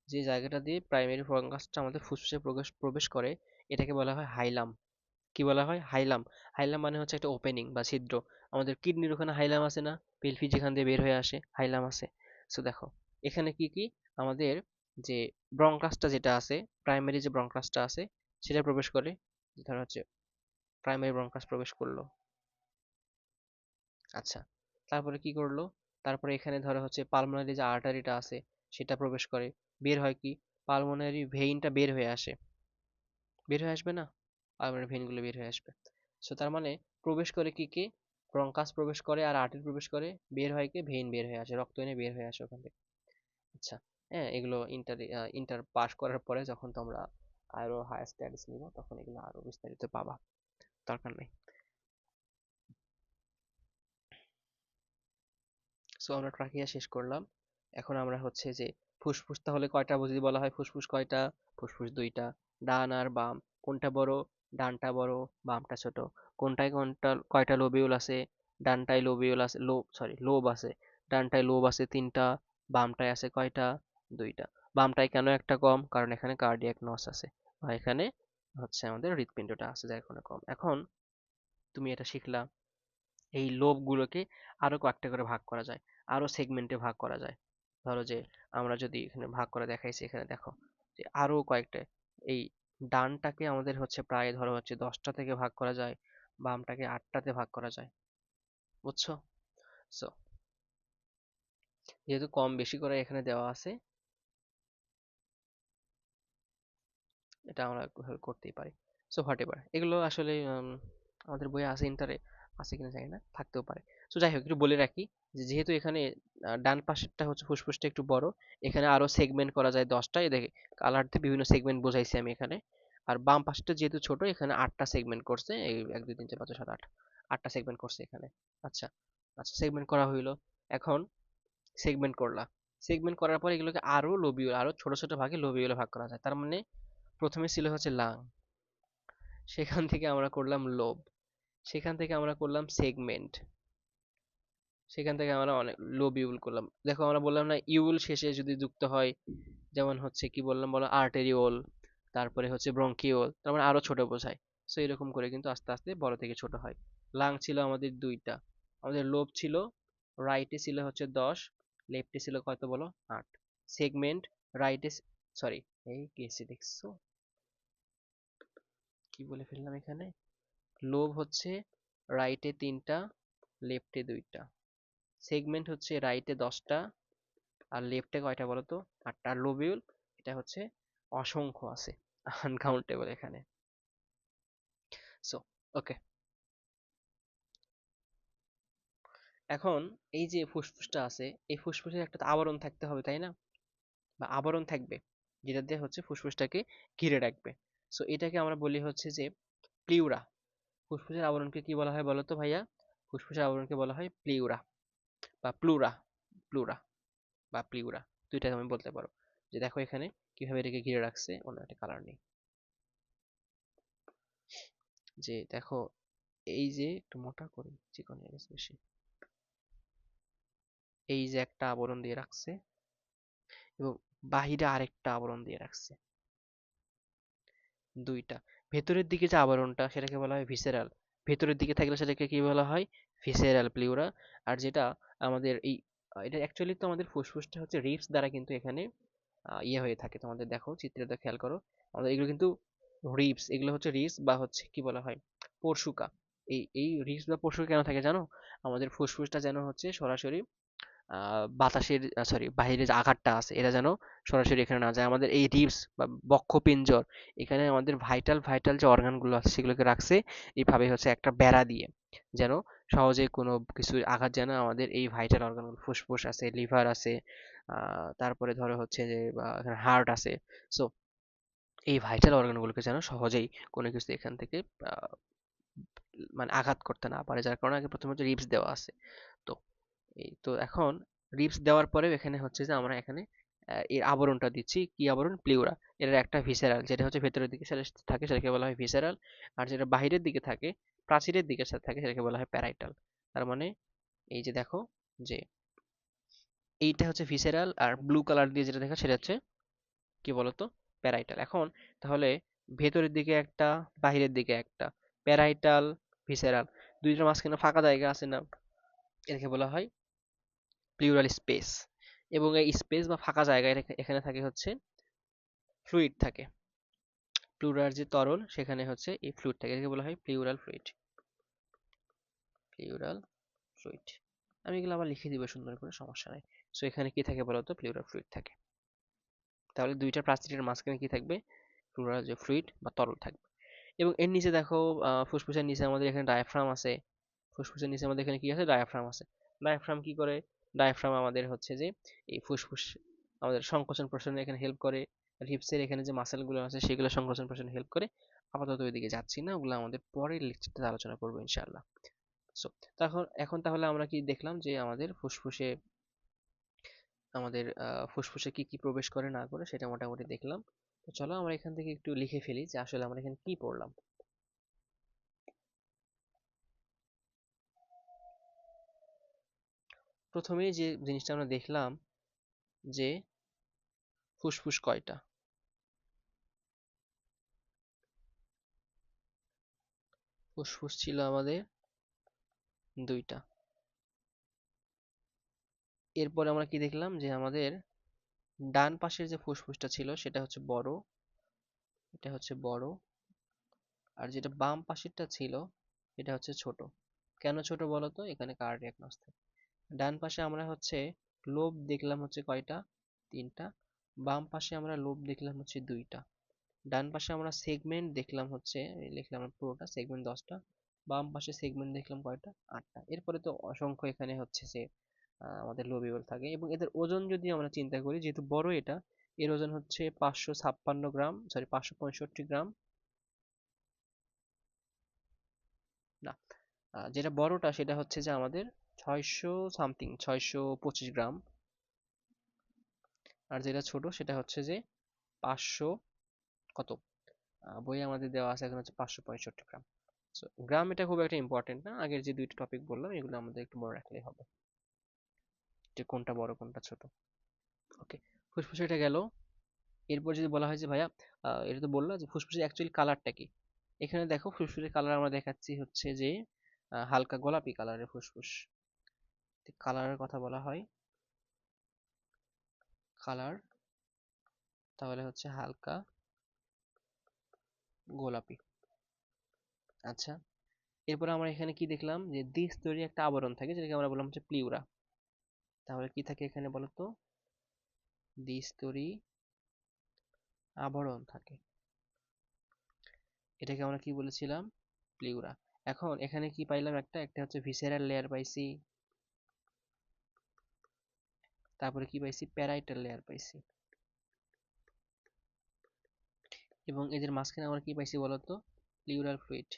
যে জায়গাটা দিয়ে প্রাইমারি ব্রঙ্কাসটা আমাদের ফুসফুসে প্রবেশ প্রবেশ করে, এটাকে বলা হয় হাইলাম। কি বলা হয়? হাইলাম। হাইলাম মানে হচ্ছে একটা ওপেনিং বা ছিদ্র। আমাদের কিডনির ওখানে হাইলাম আছে না? পেলভি যেখান দিয়ে বের হয়ে আসে, হাইলাম আছে। সো দেখো, এখানে কি কি আমাদের যে ব্রঙ্কাসটা যেটা আছে, প্রাইমারি যে ব্রঙ্কাসটা আছে সেটা প্রবেশ করে। ধরো হচ্ছে প্রাইমারি ব্রঙ্কাস প্রবেশ করলো। আচ্ছা, তারপরে কি করলো? তারপরে এখানে ধরো হচ্ছে পালমোনারি যে আর্টারিটা আছে সেটা প্রবেশ করে। বের হয় কি? পালমোনারি ভেইনটা বের হয়ে আসে। বের হয়ে আসবে না? পালমোনারি ভেইনগুলো বের হয়ে আসবে। সো তার মানে প্রবেশ করে কি কি? ব্রঙ্কাস প্রবেশ করে আর আর্টারি প্রবেশ করে, বের হয় কি? ভেইন বের হয়ে আসে, রক্ত এনে বের হয়ে আসে ওখান থেকে। আচ্ছা, হ্যাঁ, এগুলো ইন্টার ইন্টার পাস করার পরে যখন তোমরা আরো হায়ার স্টাডিজ নিবো তখন এগুলো আরো বিস্তারিত পাবা, দরকার নেই। সো আমরা ট্রাকিয়া শেষ করলাম। এখন আমরা হচ্ছে যে ফুসফুস তাহলে কয়টা যদি বলা হয়, ফুসফুস কয়টা? ফুসফুস দুইটা। ডান আর বাম, কোনটা বড়? ডানটা বড়, বামটা ছোট। কোনটায় কোনটা কয়টা লোবিউল আছে? ডানটায় লোবিউল আছে, লোব আছে। ডানটায় লোব আছে তিনটা, বামটায় আছে কয়টা? দুইটা। বামটায় কেন একটা কম? কারণ এখানে কার্ডিয়াক নস আছে, বা এখানে হচ্ছে আমাদের হৃৎপিণ্ডটা আছে যার কারণে কম। এখন তুমি এটা শিখলা, এই লোবগুলোকে আরো কয়েকটা করে ভাগ করা যায়, আরো সেগমেন্টে ভাগ করা যায়। ধরো যে আমরা যদি এখানে ভাগ করে দেখাইছি, এখানে দেখো যে আরো কয়েকটা, এই ডানটাকে আমাদের হচ্ছে প্রায় ধরো হচ্ছে 10টা থেকে ভাগ করা যায়, বামটাকে 8টাতে ভাগ করা যায়। বুঝছো? সো যেহেতু কম বেশি করে এখানে দেওয়া আছে, এটা আমরা এভাবে করতেই পারি। সো হোয়াট এভার, এগুলো আসলে আমাদের বইয়ে আছে, ইন্টারে আছে কিনা জানি না, থাকতেও পারে। সো যাই হোক, একটু বলে রাখি যে যেহেতু এখানে ডান পাশেরটা হচ্ছে ফুসফুসটা একটু বড়, এখানে আরো সেগমেন্ট করা যায় 10টা। এই দেখে কালার দিয়ে বিভিন্ন সেগমেন্ট বোঝাইছি আমি এখানে। আর বাম পাশটা যেহেতু ছোট, এখানে 8টা সেগমেন্ট করছে, এই 1 2 3 4 5 6 7 8, 8টা সেগমেন্ট করছে এখানে। আচ্ছা, আচ্ছা, সেগমেন্ট করা হইলো। এখন সেগমেন্ট করলা, সেগমেন্ট করার পর এগুলোকে আরো লোবিউল, আরো ছোট ছোট ভাগে লোবিউলে ভাগ করা যায়। তার মানে প্রথমে ছিল হচ্ছে লাং, সেখান থেকে আমরা করলাম লোব, সেখান থেকে আমরা করলাম সেগমেন্ট, সেখান থেকে আমরা অনেক লোবিউল করলাম। দেখো আমরা বললাম না, ইউল শেষে যদি যুক্ত হয়, যেমন হচ্ছে কি বললাম বলো, আর্টেরিওল, তারপরে হচ্ছে ব্রঙ্কিওল, তার মানে আরো ছোট বোঝায়। সো এরকম করে কিন্তু আস্তে আস্তে বড় থেকে ছোট হয়। লাং ছিল আমাদের দুইটা, আমাদের লোব ছিল, রাইটে ছিল হচ্ছে 10, লেফটে ছিল কত বলো? 8। সেগমেন্ট, রাইটে, সরি, এই কেসে দেখছো কি বলে ফেললাম এখানে? লোব হচ্ছে রাইটে 3টা, লেফটে 2টা। সেগমেন্ট হচ্ছে রাইটে 10টা আর লেফটে কয়টা বলো তো? 8টা। আর লোবিউল, এটা হচ্ছে অসংখ্য আছে, আনকাউন্টেবল এখানে। সো ওকে, এখন এই যে ফুসফুসটা আছে, এই ফুসফুসের একটা তো আবরণ থাকতে হবে, তাই না? বা আবরণ থাকবে যেটা দিয়ে হচ্ছে ফুসফুসটাকে ঘিরে রাখবে। সো এটাকে আমরা বলি হচ্ছে যে প্লিউরা। ফুসফুসের আবরণকে কি বলা হয় বলো তো ভাইয়া? ফুসফুসের আবরণকে বলা হয় প্লিউরা বা প্লুরা, প্লুরা বা প্লিউরা, দুইটা তুমি বলতে পারো। যে দেখো এখানে কিভাবে এটাকে ঘিরে রাখছে, অন্য একটা কালার নেই। যে দেখো, এই যে একটু মোটা করে চিকন হয়ে গেছে বেশি, এই যে একটা আবরণ দিয়ে রাখছে এবং বাহিরে আরেকটা আবরণ দিয়ে রাখছে, দুইটা। ভেতরের দিকে যে আবরণটা সেটাকে বলা হয় ভিসেরাল, ভেতরের দিকে থাকলে সেটাকে কি বলা হয়, ভিসেরাল প্লিউরা। আর যেটা আমাদের এই এটা অ্যাকচুয়ালি তো আমাদের ফুসফুসটা হচ্ছে রিবস দ্বারা কিন্তু এখানে ইয়ে হয়ে থাকে, তোমাদের দেখো চিত্রটা খেয়াল করো, আমাদের এগুলো কিন্তু রিবস, এগুলো হচ্ছে রিবস বা হচ্ছে কি বলা হয়, পরশুকা। এই রিবস বা পরশুকা কেন থাকে জানো, আমাদের ফুসফুসটা যেন হচ্ছে সরাসরি বাতাসের, সরি, বাইরের যে আঘাতটা আছে এটা যেন সরাসরি এখানে না যায়। আমাদের এই রিবস বা বক্ষপিঞ্জর, এখানে আমাদের ভাইটাল ভাইটাল যে অর্গানগুলো আছে সেগুলোকে রাখছে এইভাবে হচ্ছে একটা বেড়া দিয়ে, যেন সহজে কোনো কিছু আঘাত যেন আমাদের এই ভাইটাল অর্গানগুলো, ফুসফুস আছে, লিভার আছে, তারপরে ধরো হচ্ছে যে হার্ট আছে, সো এই ভাইটাল অর্গানগুলোকে যেন সহজেই কোনো কিছু এখান থেকে আহ, মানে আঘাত করতে না পারে, যার কারণে আগে প্রথমে হচ্ছে রিবস দেওয়া আছে। তো এই তো এখন রিবস দেওয়ার পরেও এখানে হচ্ছে যে আমরা এখানে এর আবরণটা দিচ্ছি, কি আবরণ, প্লিউরা। এর একটা ভিসেরাল যেটা হচ্ছে ভেতরের দিকে সেটা থাকে সেটাকে বলা হয় ভিসেরাল, আর যেটা বাহিরের দিকে থাকে, প্রাচীরের দিকে থাকে সেটাকে বলা হয় প্যারাইটাল। তার মানে এই যে দেখো, যে এইটা হচ্ছে ভিসেরাল, আর ব্লু কালার দিয়ে যেটা দেখা সেটা হচ্ছে কি বলতো, প্যারাইটাল। এখন তাহলে ভেতরের দিকে একটা, বাহিরের দিকে একটা, প্যারাইটাল, ভিসেরাল, দুইটার মাঝখানে ফাঁকা জায়গা আছে না, এটাকে বলা হয় প্লিউরাল স্পেস। এবং এই স্পেস বা ফাঁকা জায়গায় এখানে থাকে হচ্ছে ফ্লুইড থাকে, প্লুরার যে তরল সেখানে হচ্ছে এই ফ্লুইড থাকে, এটাকে বলা হয় প্লিউরাল ফ্লুইড, প্লিউরাল ফ্লুইড। আমি এগুলো আবার লিখে দিব সুন্দর করে, সমস্যা নাই। সো এখানে কি থাকে বলতো, প্লিউরাল ফ্লুইড থাকে। তাহলে দুইটা প্রাচীরের মাঝখানে কি থাকবে, প্লুরাল যে ফ্লুইড বা তরল থাকবে। এবং এর নিচে দেখো, ফুসফুসের নিচে আমাদের এখানে ডায়াফ্রাম আছে, ফুসফুসের নিচে আমাদের এখানে কি আছে, ডায়াফ্রাম আছে। ডায়াফ্রাম কি করে, ডায়াফ্রাম আমাদের হচ্ছে যে এই ফুসফুস আমাদের সংকোচন প্রসারণে এখানে হেল্প করে, রিপসের এখানে যে মাসেল গুলো আছে সেগুলো সংকোচন প্রসারণে হেল্প করে। আপাতত ওইদিকে যাচ্ছি না, ওগুলো আমাদের পরের লেকচারটাতে আলোচনা করবো ইনশাআল্লাহ। সো এখন তাহলে আমরা কি দেখলাম যে আমাদের ফুসফুসে, আমাদের ফুসফুসে কি কি প্রবেশ করে না করে সেটা মোটামুটি দেখলাম। তো চলো আমরা এখান থেকে একটু লিখে ফেলি যে আসলে আমরা এখানে কি পড়লাম। প্রথমেই যে জিনিসটা আমরা দেখলাম যে ফুসফুস কয়টা, ফুসফুস ছিল আমাদের দুইটা। এরপরে আমরা কি দেখলাম যে আমাদের ডান পাশের যে ফুসফুসটা ছিল সেটা হচ্ছে বড়, এটা হচ্ছে বড়, আর যেটা বাম পাশেরটা ছিল এটা হচ্ছে ছোট। কেন ছোট বলো তো, এখানে কার্ডিয়াক নস থাকে। ডান পাশে আমরা হচ্ছে লোব দেখলাম হচ্ছে কয়টা, তিনটা। বাম পাশে আমরা লোব দেখলাম হচ্ছে দুইটা। ডান পাশে আমরা সেগমেন্ট দেখলাম হচ্ছে, লিখলাম পুরোটা সেগমেন্ট 10টা। বাম পাশে সেগমেন্ট দেখলাম কয়টা, 8টা। এরপরে তো অসংখ্য এখানে হচ্ছে যে আমাদের লোবিউল থাকে, এবং এদের ওজন যদি আমরা চিন্তা করি, যেহেতু বড় এটা, এর ওজন হচ্ছে 556 গ্রাম, সরি 565 গ্রাম, না, যেটা বড়টা সেটা হচ্ছে যে আমাদের 600 সামথিং, 625 গ্রাম। আর যেটা ছোট সেটা হচ্ছে যে 500 কত, বইয়ে আমাদের দেওয়া আছে এখন হচ্ছে 565 গ্রাম। So, গ্রাম এটা খুব একটা ইম্পর্টেন্ট না, আগের যে দুইটা টপিক বললাম এগুলো আমাদের একটু মনে রাখলেই হবে, যে কোনটা বড় কোনটা ছোট। ওকে, ফুসফুস এটা গেল। এরপর যদি বলা হয় যে ভাইয়া, এটা তো বললো যে ফুসফুসের অ্যাকচুয়ালি কালারটা কি, এখানে দেখো ফুসফুসের কালার আমরা দেখাচ্ছি হচ্ছে যে হালকা গোলাপি কালারের ফুসফুস। কালারের কথা বলা হয় কালার, তাহলে হচ্ছে হালকা গোলাপি। আচ্ছা, এরপর আমরা এখানে কি দেখলাম যে দ্বিস্তরী একটা আবরণ থাকে যেটাকে আমরা বললাম হচ্ছে প্লিউরা। তাহলে কি থাকে এখানে বলতো, দ্বিস্তরী আবরণ থাকে, এটাকে আমরা কি বলেছিলাম, প্লিউরা। এখন এখানে কি পাইলাম, একটা একটা হচ্ছে ভিসেরাল লেয়ার পাইছি, তারপরে কি পাইছি, প্যারাইটাল লেয়ার পাইছি, এবং এদের মাঝখানে আমরা কি পাইছি বলতো, প্লিউরাল ফ্লুইড,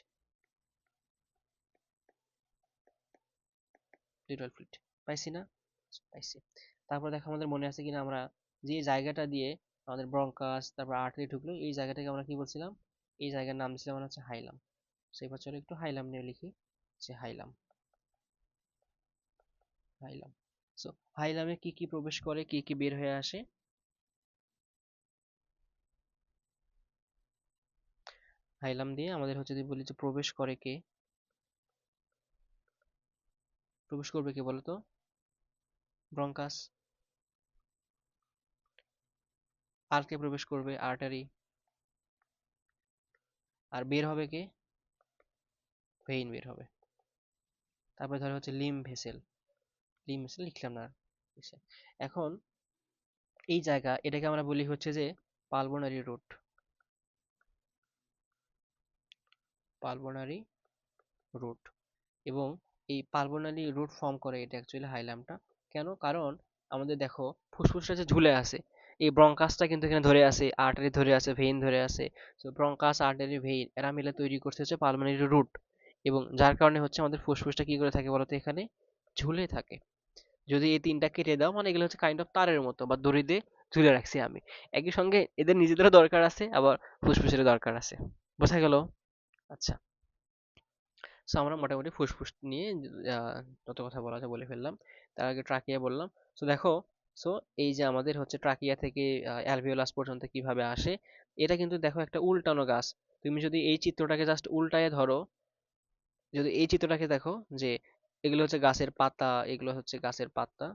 প্লিউরাল ফ্লুইড পাইছি না, পাইছি। তারপর দেখো আমাদের মনে আছে কিনা, আমরা যে জায়গাটা দিয়ে আমাদের ব্রঙ্কাস তারপর আর্টারি ঢুকলো, এই জায়গাটাকে আমরা কি বলছিলাম, এই জায়গার নাম দিয়েছিলাম আমরা হচ্ছে হাইলাম। এবার চলো একটু হাইলাম নিয়ে লিখি, যে হাইলাম, হাইলাম। সো হাইলামে কি কি প্রবেশ করে, কি কি বের হয়ে আসে? হাইলাম দিয়ে আমাদের হচ্ছে যদি বলি যে প্রবেশ করে কে, প্রবেশ করবে কে বলো তো? ব্রঙ্কাস। আর কে প্রবেশ করবে? আর্টারি। আর বের হবে কে? ভেইন বের হবে। তারপরে ধরো হচ্ছে লিম ভেসেল, লিম ভেসেল লিখলাম না আর। আচ্ছা, এখন এই জায়গা এটাকে আমরা বলি হচ্ছে যে পালমোনারি রুট, পালমোনারি রুট। এবং এই পালমোনারি রুট ফর্ম করে এটা অ্যাকচুয়ালি হাইলামটা। কেন? কারণ আমাদের দেখো ফুসফুসটা যে ঝুলে আছে, এই ব্রঙ্কাসটা কিন্তু এখানে ধরে আছে, আর্টারি ধরে আছে, ভেইন ধরে আছে। তো ব্রঙ্কাস, আর্টারি, ভেইন এরা মিলে তৈরি করছে হচ্ছে পালমোনারি রুট। এবং যার কারণে হচ্ছে আমাদের ফুসফুসটা কি করে থাকে বলতো, এখানে ঝুলে থাকে। যদি এই তিনটা কেটে দাও, মানে এগুলো হচ্ছে কাইন্ড অফ তারের মতো বা দড়ি দিয়ে ঝুলে রাখছি আমি। একই সঙ্গে এদের নিজেদেরও দরকার আছে, আবার ফুসফুসের দরকার আছে। বোঝা গেল? আচ্ছা। সো আমরা মোটামুটি ফুসফুস নিয়ে যত কথা বলা যায় বলে ফেললাম। তার আগে ট্রাকিয়া বললাম। সো দেখো, সো এই যে আমাদের হচ্ছে ট্রাকিয়া থেকে অ্যালভিওলাস পর্যন্ত কিভাবে আসে, এটা কিন্তু দেখো একটা উল্টানো গাছ। তুমি যদি এই চিত্রটাকে জাস্ট উল্টায় ধরো, যদি এই চিত্রটাকে দেখো, যে এগুলো হচ্ছে গাছের পাতা, এগুলো হচ্ছে গাছের পাতা,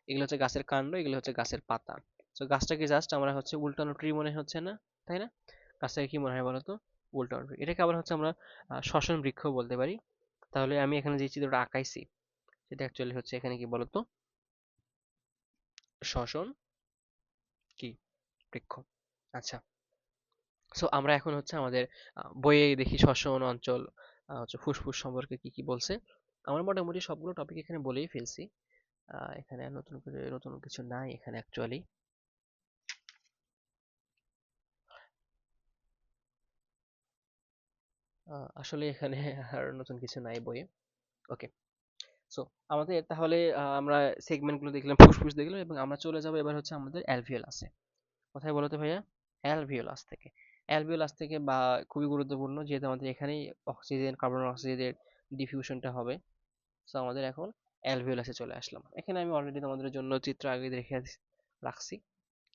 এগুলো হচ্ছে গাছের কাণ্ড, এগুলো হচ্ছে গাছের পাতা। তো গাছটাকে জাস্ট আমরা হচ্ছে উল্টানো ট্রি মনে হচ্ছে না, তাই না? গাছটাকে কি মনে হয় বলতো? উল্টানো ট্রি। এটাকে আবার হচ্ছে আমরা শ্বসন বৃক্ষ বলতে পারি। তাহলে আমি এখানে যে চিত্রটা আঁকাইছি সেটা অ্যাকচুয়ালি হচ্ছে এখানে কি বলতো, শ্বসন কি বৃক্ষ। আচ্ছা। সো আমরা এখন হচ্ছে আমাদের বইয়ে দেখি শ্বসন অঞ্চল, হচ্ছে ফুসফুস সম্পর্কে কি কি বলছে। আমরা মোটামুটি সবগুলো টপিক এখানে বলেই ফেলছি। এখানে আর নতুন করে নতুন কিছু নাই এখানে অ্যাকচুয়ালি। আসলে এখানে আর নতুন কিছু নাই বইয়ে। ওকে। সো আমাদের তাহলে আমরা সেগমেন্ট গুলো দেখলাম, ফুসফুস দেখলাম, এবং আমরা চলে যাবো এবার হচ্ছে আমাদের অ্যালভিওলাসে। কোথায় বলো তো ভাইয়া? অ্যালভিওলাস থেকে। অ্যালভিওলাস থেকে বা খুবই গুরুত্বপূর্ণ, যেহেতু আমাদের এখানেই অক্সিজেন, কার্বন ডাই অক্সাইডের ডিফিউশনটা হবে। সো আমাদের এখন অ্যালভিওলাসে চলে আসলাম। এখানে আমি অলরেডি তোমাদের জন্য চিত্র আগে রেখে রাখছি।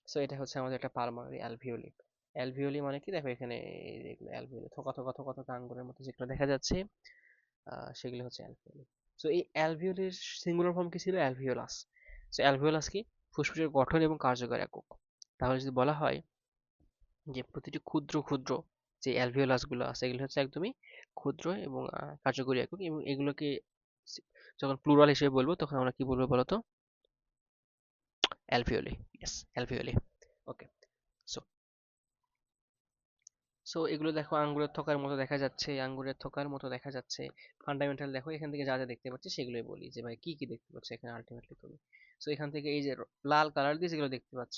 সো এটা হচ্ছে আমাদের একটা পালমোনারি অ্যালভিওলি। অ্যালভিওলি মানে কি, দেখো এখানে যেগুলো অ্যালভিওলি থোকা থোকা থোকা থোকা আঙ্গুরের মতো যেগুলো দেখা যাচ্ছে, সেগুলো হচ্ছে অ্যালভিওলি। সো এই অ্যালভিওলির সিঙ্গুলার ফর্ম কি ছিল? অ্যালভিওলাস। সো অ্যালভিওলাস কি? ফুসফুসের গঠন এবং কার্যকর একক। তাহলে যদি বলা হয় যে প্রতিটি ক্ষুদ্র ক্ষুদ্র যে অ্যালভিওলাস গুলো আছে, এগুলো হচ্ছে একদমই ক্ষুদ্র এবং কার্যকরী একক, এবং এগুলোকে যখন প্লুরাল হিসেবে বলবো তখন আমরা কি বলবো বলতো? Alveoli. Yes, alveoli. Okay. So so এগুলো দেখো আঙ্গুরের থোকার মতো দেখা যাচ্ছে, আঙ্গুরের থোকার মতো দেখা যাচ্ছে। ফান্ডামেন্টাল দেখো, এখান থেকে যা যা দেখতে পাচ্ছি সেগুলোই বলি, যে ভাই কি কি দেখতে পাচ্ছ এখানে আলটিমেটলি তুমি। সো এখান থেকে এই যে লাল কালার দিয়ে যেগুলো দেখতে পাচ্ছ,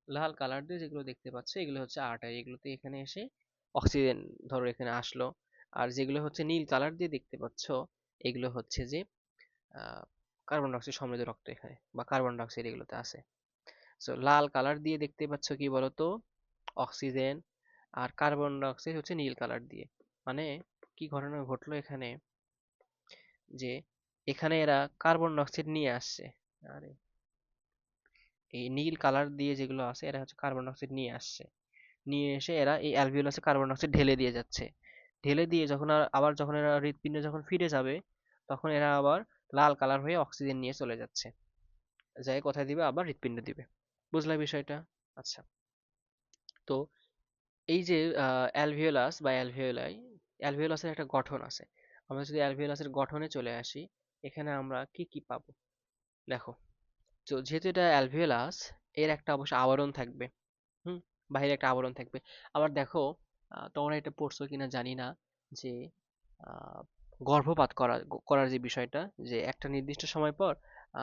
লাল কালার দিয়ে যেগুলো দেখতে পাচ্ছ এগুলো হচ্ছে আর্টারি, এগুলোতে এখানে এসে অক্সিজেন ধরো এখানে আসলো। আর যেগুলো হচ্ছে নীল কালার দিয়ে দেখতে পাচ্ছ, এগুলো হচ্ছে যে কার্বন ডাইঅক্সাইড সমৃদ্ধ রক্ত এখানে, বা কার্বন ডাইঅক্সাইড এগুলোতে আছে। সো লাল কালার দিয়ে দেখতে পাচ্ছ কি বলতো? অক্সিজেন। আর কার্বন ডাই অক্সাইড হচ্ছে নীল কালার দিয়ে। মানে কি ঘটনা ঘটলো এখানে, যে এখানে এরা কার্বন ডাই অক্সাইড নিয়ে আসছে। আরে, এই নীল কালার দিয়ে যেগুলো আছে এরা হচ্ছে কার্বন ডাই অক্সাইড নিয়ে আসছে। নিয়ে এসে এরা এই অ্যালভিওলাসে কার্বন ডাই অক্সাইড ঢেলে দিয়ে যাচ্ছে। ঢেলে দিয়ে যখন আবার যখন এরা হৃৎপিণ্ডে যখন ফিরে যাবে, তখন এরা আবার লাল কালার হয়ে অক্সিজেন নিয়ে চলে যাচ্ছে। যাই কোথায় দিবে? আবার হৃৎপিণ্ডে দিবে। বুঝলা বিষয়টা? আচ্ছা। তো এই যে অ্যালভিওলাস বা অ্যালভিওলাই, অ্যালভিওলাসের একটা গঠন আছে। আমরা যদি অ্যালভিওলাসের গঠনে চলে আসি, এখানে আমরা কি কি পাবো? দেখো, তো যেহেতু এটা অ্যালভিওলাস, এর একটা অবশ্য আবরণ থাকবে। হুম, বাইরে একটা আবরণ থাকবে। আবার দেখো, তোমরা এটা পড়ছো কিনা জানি না, যে আহ, গর্ভপাত করার যে বিষয়টা, যে একটা নির্দিষ্ট সময় পর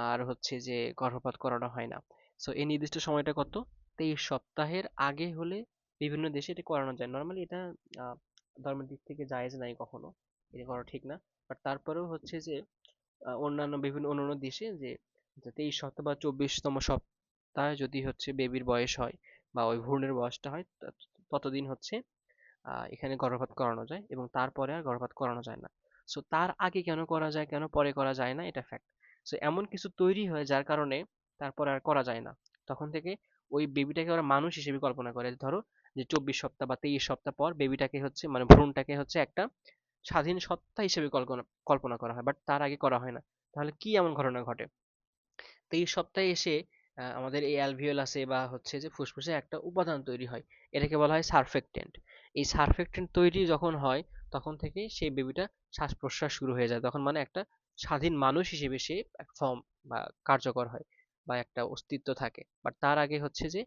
আর হচ্ছে যে গর্ভপাত করানো হয় না। সো এই নির্দিষ্ট সময়টা কত? 23 সপ্তাহের আগে হলে বিভিন্ন দেশে এটা করানো যায়। নর্মালি এটা আহ, ধর্মের দিক থেকে জায়েজ নাই কখনো, এটা করা ঠিক না। বাট তারপরেও হচ্ছে যে অন্যান্য বিভিন্ন অন্যান্য দেশে যে 23 সপ্তাহ বা 24তম সপ্তাহে যদি হচ্ছে বেবির বয়স হয় বা ওই ভ্রূণের বয়সটা হয়, ততদিন হচ্ছে এখানে গর্ভপাত করানো যায় এবং তারপরে আর গর্ভপাত করানো যায় না। সো তার আগে কেন করা যায়, কেন পরে করা যায় না, এটা ফ্যাক্ট। সো এমন কিছু তৈরি হয় যার কারণে তারপরে আর করা যায় না। তখন থেকে ওই বেবিটাকে ওরা মানুষ হিসেবে কল্পনা করে। ধরো যে 24 সপ্তাহ বা 23 সপ্তাহ পর বেবিটাকে হচ্ছে মানে ভ্রূণটাকে হচ্ছে একটা স্বাধীন সত্তা হিসেবে কল্পনা কল্পনা করা হয়, বাট তার আগে করা হয় না। তাহলে কি এমন ঘটনা ঘটে? 23 সপ্তাহে এসে আমাদের এই অ্যালভিওলাসে বা হচ্ছে যে ফুসফুসে একটা উপাদান তৈরি হয়, এটাকে বলা হয় সারফেক্টেন্ট। এই সারফেক্টেন্ট তৈরি যখন হয় তখন থেকে সেই বেবিটা শ্বাস প্রশ্বাস শুরু হয়ে যায়, তখন মানে একটা স্বাধীন মানুষ হিসেবে সে ফর্ম বা কার্যকর হয় বা একটা অস্তিত্ব থাকে। বাট তার আগে হচ্ছে যে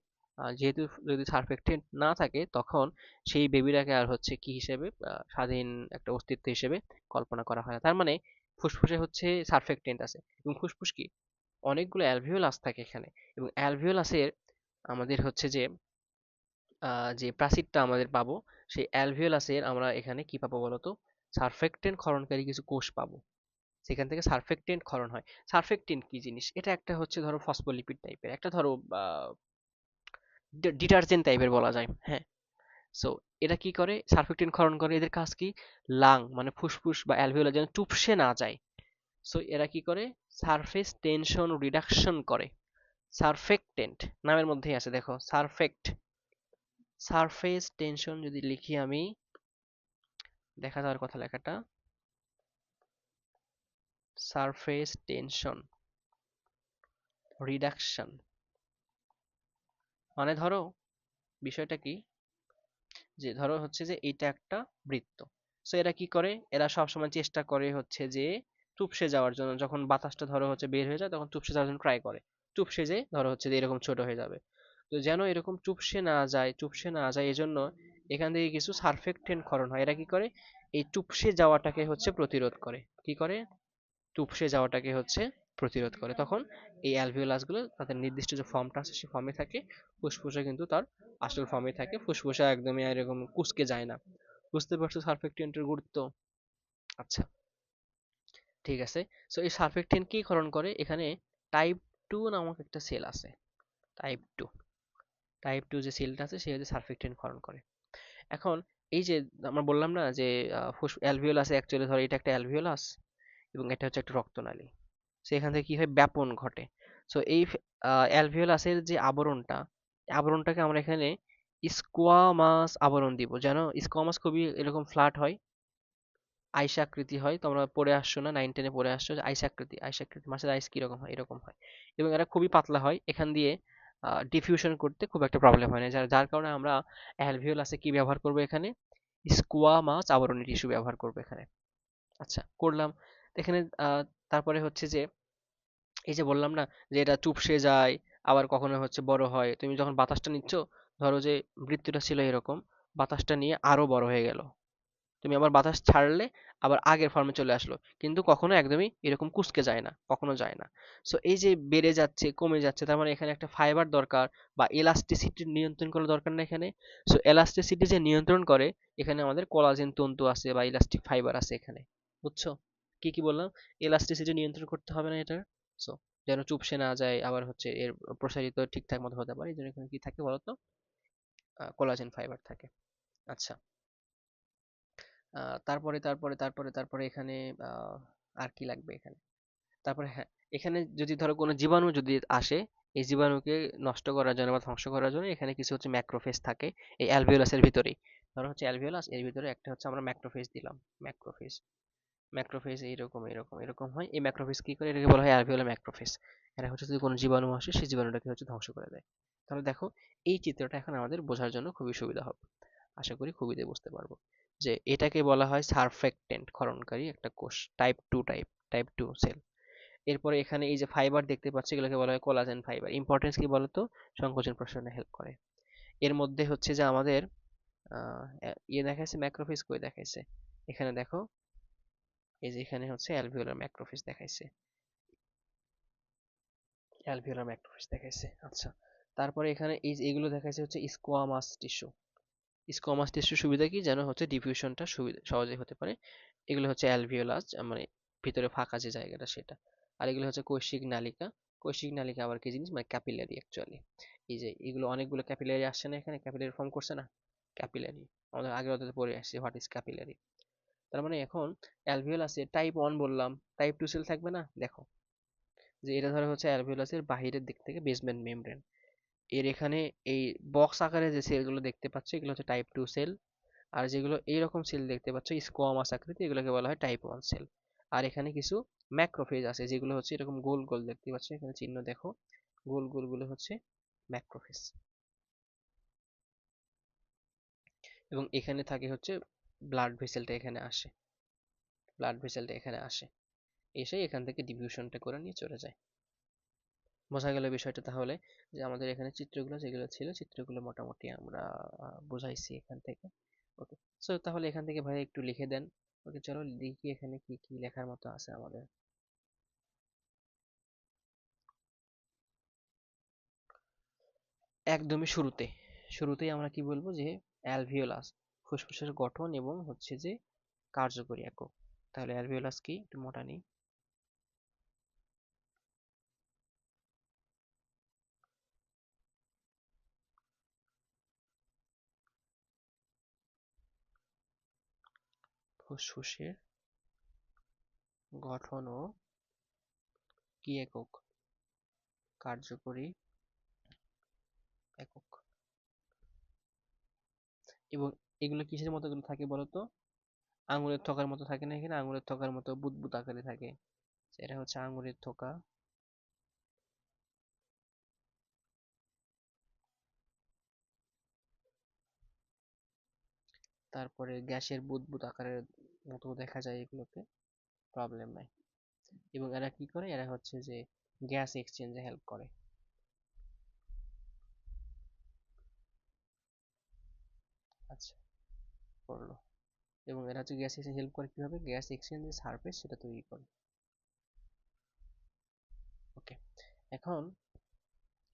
যেহেতু যদি সারফেক্টেন্ট না থাকে তখন সেই বেবিটাকে আর হচ্ছে কি হিসেবে স্বাধীন একটা অস্তিত্ব হিসেবে কল্পনা করা হয় না। তার মানে ফুসফুসে হচ্ছে সারফেক্টেন্ট আছে। এবং ফুসফুস কি, অনেকগুলো অ্যালভিওলাস থাকে এখানে। এবং অ্যালভিওলাসের আমাদের হচ্ছে যে যে প্রাচীরটা আমাদের পাবো, সেই অ্যালভিওলাসের আমরা এখানে কি পাবো বলতো? সারফেক্টেন্ট ক্ষরণকারী কিছু কোষ পাবো। সেখান থেকে সারফেক্টেন্ট ক্ষরণ হয়। সারফেক্টেন্ট কি জিনিস? এটা একটা হচ্ছে ধরো ফসফোলিপিড টাইপের, একটা ধরো ডিটারজেন্ট টাইপের বলা যায়, হ্যাঁ। সো এরা কি করে? সারফেক্টেন্ট ক্ষরণ করে। এদের কাজ কি? লাং মানে ফুসফুস বা অ্যালভিওলা যেন চুপসে না যায়। সো এরা কি করে? সারফেস টেনশন রিডাকশন করে। সারফেক্টেন্ট নামের মধ্যেই আছে, দেখো সারফেক্ট। সারফেস টেনশন যদি লিখি আমি, দেখা যাওয়ার কথা লেখাটা, সারফেস টেনশন রিডাকশন, মানে ধরো বিষয়টা কি, যে ধরো হচ্ছে যে এটা একটা বৃত্ত। সো এরা কি করে? এরা সবসময় চেষ্টা করে হচ্ছে যে চুপসে যাওয়ার জন্য, যখন বাতাসটা ধরো হচ্ছে বের হয়ে যায় তখন চুপসে যাওয়ার জন্য ট্রাই করে। চুপসে যে ধরো হচ্ছে যে এরকম ছোট হয়ে যাবে। তো যেন এরকম চুপসে না যায়, চুপসে না যায় এজন্য এখান থেকে কিছু সারফেক্টেন্ট ক্ষরণ হয়। এরা কি করে? এই চুপসে যাওয়াটাকে হচ্ছে প্রতিরোধ করে। কি করে? চুপসে যাওয়াটাকে হচ্ছে প্রতিরোধ করে। তখন এই অ্যালভিওলাস গুলো তাদের নির্দিষ্ট যে ফর্মটা আছে সেই ফর্মে থাকে। ফুসফুসে কিন্তু তার আসল ফর্মে থাকে। ফুসফুসে একদমই এরকম কুঁচকে যায় না। বুঝতে পারছো সারফেক্টেন্টের গুরুত্ব? আচ্ছা, ঠিক আছে। সো এই সারফেক্টেন্ট কি ক্ষরণ করে? এখানে টাইপ 2 নামক একটা সেল আছে। টাইপ 2, টাইপ 2 যে সেলটা আছে সে হচ্ছে সারফেক্টেন্ট ক্ষরণ করে। এখন এই যে আমরা বললাম না যে অ্যালভিওলাসে অ্যাকচুয়ালি ধরো এটা একটা অ্যালভিওলাস এবং এটা হচ্ছে একটা রক্তনালী। সেখান থেকে কি হয়? ব্যাপন ঘটে। সো এই অ্যালভিওলাসের যে আবরণটা, আবরণটাকে আমরা এখানে স্কোয়ামাস আবরণ দিব। যেন স্কোয়ামাস খুবই এরকম ফ্ল্যাট হয়, আইসাকৃতি হয়। তোমরা পড়ে আসছো না, 9-10-এ পড়ে আসছো যে আইসাকৃতি, আইসাকৃতি মাছের আইস কিরকম হয়, এরকম হয়। এবং এরা খুবই পাতলা হয়, এখান দিয়ে ডিফিউশন করতে খুব একটা প্রবলেম হয় না। যার যার কারণে আমরা অ্যালভিওলাসে কি ব্যবহার করবো এখানে? স্কোয়ামাস আবরণী টিস্যু ব্যবহার করবো এখানে। আচ্ছা, করলাম। তো এখানে তারপরে হচ্ছে যে এই যে বললাম না যে এটা চুপসে যায়, আবার কখনো হচ্ছে বড় হয়। তুমি যখন বাতাসটা নিচ্ছ, ধরো যে বৃত্তটা ছিল এরকম, বাতাসটা নিয়ে আরো বড় হয়ে গেল। তুমি আবার বাতাস ছাড়লে আবার আগের ফর্মে চলে আসলো, কিন্তু কখনো একদমই এরকম কুঁচকে যায় না, কখনো যায় না। সো এই যে বেড়ে যাচ্ছে কমে যাচ্ছে, তার মানে এখানে একটা ফাইবার দরকার বা এলাস্টিসিটি নিয়ন্ত্রণ করা দরকার না এখানে। সো এলাস্টিসিটি যে নিয়ন্ত্রণ করে, এখানে আমাদের কোলাজেন তন্তু আছে বা ইলাস্টিক ফাইবার আছে এখানে। বুঝছো কি কি বললাম? এলাস্টিসিটি নিয়ন্ত্রণ করতে হবে না এটার। সো যেন চুপসে না যায়, আবার হচ্ছে এর প্রসারিত ঠিকঠাক মতো হতে পারে, এই জন্য এখানে কি থাকে বলতো? কোলাজেন ফাইবার থাকে। আচ্ছা, তারপরে এখানে আহ, আর কি লাগবে এখানে? তারপরে হ্যাঁ, এখানে যদি ধরো কোনো জীবাণু যদি আসে, এই জীবাণুকে নষ্ট করার জন্য বা ধ্বংস করার জন্য এখানে কিছু হচ্ছে ম্যাক্রোফেজ থাকে এই অ্যালভিওলাসের ভিতরেই। ধরো হচ্ছে অ্যালভিওলাস, এর ভিতরে একটা হচ্ছে আমরা ম্যাক্রোফেজ দিলাম। ম্যাক্রোফেজ, ম্যাক্রোফেজ এইরকম এরকম এরকম হয়। এই ম্যাক্রোফেজ কি করে? এটাকে বলা হয় অ্যালভিওলার ম্যাক্রোফেজ। এরা হচ্ছে যদি কোনো জীবাণু আসে সেই জীবাণুটাকে হচ্ছে ধ্বংস করে দেয়। তাহলে দেখো, এই চিত্রটা এখন আমাদের বোঝার জন্য খুবই সুবিধা হবে। আশা করি খুবই বুঝতে পারবো যে এটাকে বলা হয় সারফেক্টেন্ট ক্ষরণকারী একটা কোষ, টাইপ 2 টাইপ 2 সেল। এরপরে এখানে এই যে ফাইবার দেখতে পাচ্ছি, এগুলোকে বলা হয় কোলাজেন ফাইবার। ইম্পর্টেন্স কি বলতো? সংকোচন প্রসারণে হেল্প করে। এর মধ্যে হচ্ছে যে আমাদের ইয়ে দেখাইছে, ম্যাক্রোফেজ কই দেখাইছে? এখানে দেখো, এই যে এখানে হচ্ছে অ্যালভিওলার ম্যাক্রোফেজ দেখাইছে, অ্যালভিওলার ম্যাক্রোফেজ দেখাইছে। আচ্ছা, তারপরে এখানে এই যে এগুলো দেখাইছে হচ্ছে স্কোয়ামাস টিস্যু। স্কোয়ামাস টিস্যুর সুবিধা কি? যেন হচ্ছে ডিফিউশনটা সুবিধা সহজে হতে পারে। এগুলো হচ্ছে অ্যালভিওলাস, মানে ভিতরে ফাঁকা যে জায়গাটা সেটা। আর এগুলো হচ্ছে কৈশিক নালিকা। কৈশিক নালিকা আবার কি জিনিস? মানে ক্যাপিলারি অ্যাকচুয়ালি। এই যে এগুলো অনেকগুলো ক্যাপিলারি আসছে না এখানে, ক্যাপিলারি ফর্ম করছে না, ক্যাপিলারি। আমাদের আগের অধ্যায়ে পড়ে আসছে হোয়াট ইজ ক্যাপিলারি। তার মানে এখন অ্যালভিওলাসে টাইপ 1 বললাম, টাইপ 2 সেল থাকবে না? দেখো যে এটা ধরো হচ্ছে অ্যালভিওলাসের বাহিরের দিক থেকে বেসমেন্ট মেমব্রেন, এর এখানে এই বক্স আকারে যে সেলগুলো দেখতে পাচ্ছ এগুলো হচ্ছে টাইপ 2 সেল, আর যেগুলো এইরকম সেল দেখতে পাচ্ছ স্কোয়ামাস আকৃতি এগুলোকে বলা হয় টাইপ 1 সেল। আর এখানে কিছু ম্যাক্রোফেজ আছে যেগুলো হচ্ছে এরকম গোল গোল দেখতে পাচ্ছ, এখানে চিহ্ন দেখো, গোল গোল গুলো হচ্ছে ম্যাক্রোফেজ। এবং এখানে থাকে হচ্ছে ব্লাড ভেসেলটা, এখানে আসে, ব্লাড ভেসেলটা এখানে আসে, এসে এখান থেকে ডিভিউশনটা করে নিয়ে চলে যায়। বোঝা গেল বিষয়টা তাহলে, যে আমাদের এখানে চিত্রগুলো যেগুলো ছিল চিত্রগুলো মোটামুটি আমরা বুঝাইছি এখান থেকে। ওকে, সো তাহলে এখান থেকে ভাই একটু লিখে দেন। ওকে চলো দেখি এখানে কি কি লেখার মতো আছে আমাদের। একদমই শুরুতে, শুরুতেই আমরা কি বলবো যে অ্যালভিওলাস ফুসফুসের গঠন এবং হচ্ছে যে কার্যকরী একক। তাহলে অ্যালভিওলাস কি, একটু মোটা নেই। ফুসফুসের গঠন ও কি একক, কার্যকরী একক। এবং এগুলো কিসের মতো এগুলো থাকে বলতো? আঙুলের থোকার মতো থাকে না, এখানে আঙুলের থোকার মতো বুদবুদ আকারে থাকে, এটা হচ্ছে আঙুলের থোকা। তারপরে গ্যাসের বুদবুদ আকারের মতো দেখা যায় এগুলোকে, প্রবলেম নাই। এবং এরা কি করে, এরা হচ্ছে যে গ্যাস এক্সচেঞ্জে হেল্প করে। আচ্ছা, করলো। এবং এরা হচ্ছে গ্যাস এক্সচেঞ্জ হেল্প করে কিভাবে, গ্যাস এক্সচেঞ্জের সারফেস সেটা তৈরি করে। ওকে, এখন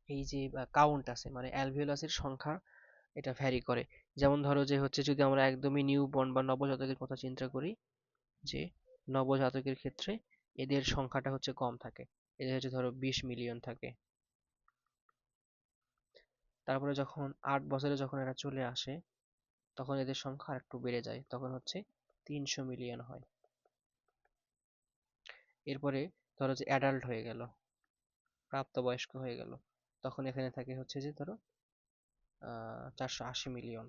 এই যে কাউন্ট আছে মানে অ্যালভিওলাসের সংখ্যা, এটা ভ্যারি করে। যেমন ধরো যে হচ্ছে যদি আমরা একদমই নিউ বর্ন বা নবজাতকের কথা চিন্তা করি, যে নবজাতকের ক্ষেত্রে এদের সংখ্যাটা হচ্ছে কম থাকে, এদের হচ্ছে ধরো 20 মিলিয়ন থাকে। তারপরে যখন 8 বছরে যখন এরা চলে আসে তখন এদের সংখ্যা আর একটু বেড়ে যায়, তখন হচ্ছে 300 মিলিয়ন হয়। এরপরে ধরো যে অ্যাডাল্ট হয়ে গেল, প্রাপ্তবয়স্ক হয়ে গেল, তখন এখানে থাকে হচ্ছে যে ধরো 480 মিলিয়ন।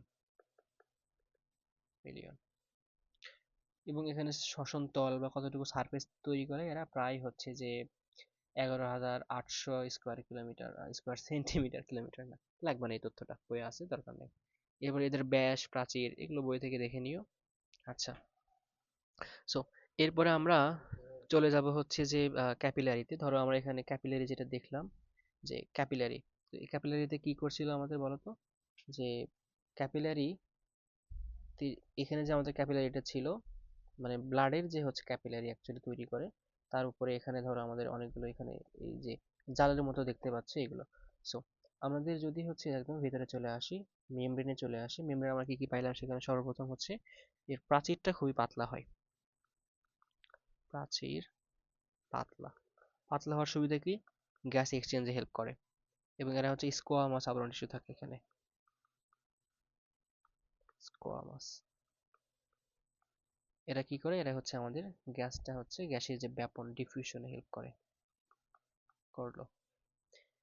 এবং এখানে শ্বসন তল বা কতটুকু সারফেস তৈরি করে এরা প্রায় হচ্ছে যে 11,800 square kilometre, square centimetre, kilometre না, লাগবে না এই তথ্যটা, বই আছে দরকার নেই। এরপর এদের ব্যাস, প্রাচীর এগুলো বই থেকে দেখে নিও। আচ্ছা, সো এরপরে আমরা চলে যাব হচ্ছে যে ক্যাপিলারিতে। ধরো আমরা এখানে ক্যাপিলারি যেটা দেখলাম, যে ক্যাপিলারি, তো এই ক্যাপিলারিতে কি করছিল আমাদের বলতো, যে ক্যাপিলারি, এখানে যে আমাদের ক্যাপিলারিটা ছিল মানে ব্লাডের যে হচ্ছে ক্যাপিলারি অ্যাকচুয়ালি তৈরি করে, তার উপরে এখানে ধরো আমাদের অনেকগুলো এখানে এই যে জালের মতো দেখতে পাচ্ছি এগুলো। সো আমাদের যদি হচ্ছে একদম ভিতরে চলে আসি, মেমব্রেনে চলে আসি, মেমব্রেনে আমরা কি কি পাইলাম সেখানে সর্বপ্রথম হচ্ছে এর প্রাচীরটা খুবই পাতলা হয়, প্রাচীর পাতলা। পাতলা হওয়ার সুবিধা কি, গ্যাস এক্সচেঞ্জে হেল্প করে। এবং এরা হচ্ছে স্কোয়ামাস আবরণ টিস্যু থাকে এখানে, স্কোয়ামাস। এরা কি করে, এরা হচ্ছে আমাদের গ্যাসটা হচ্ছে গ্যাসের যে ব্যাপন ডিফিউশনে হেল্প করে, করলো।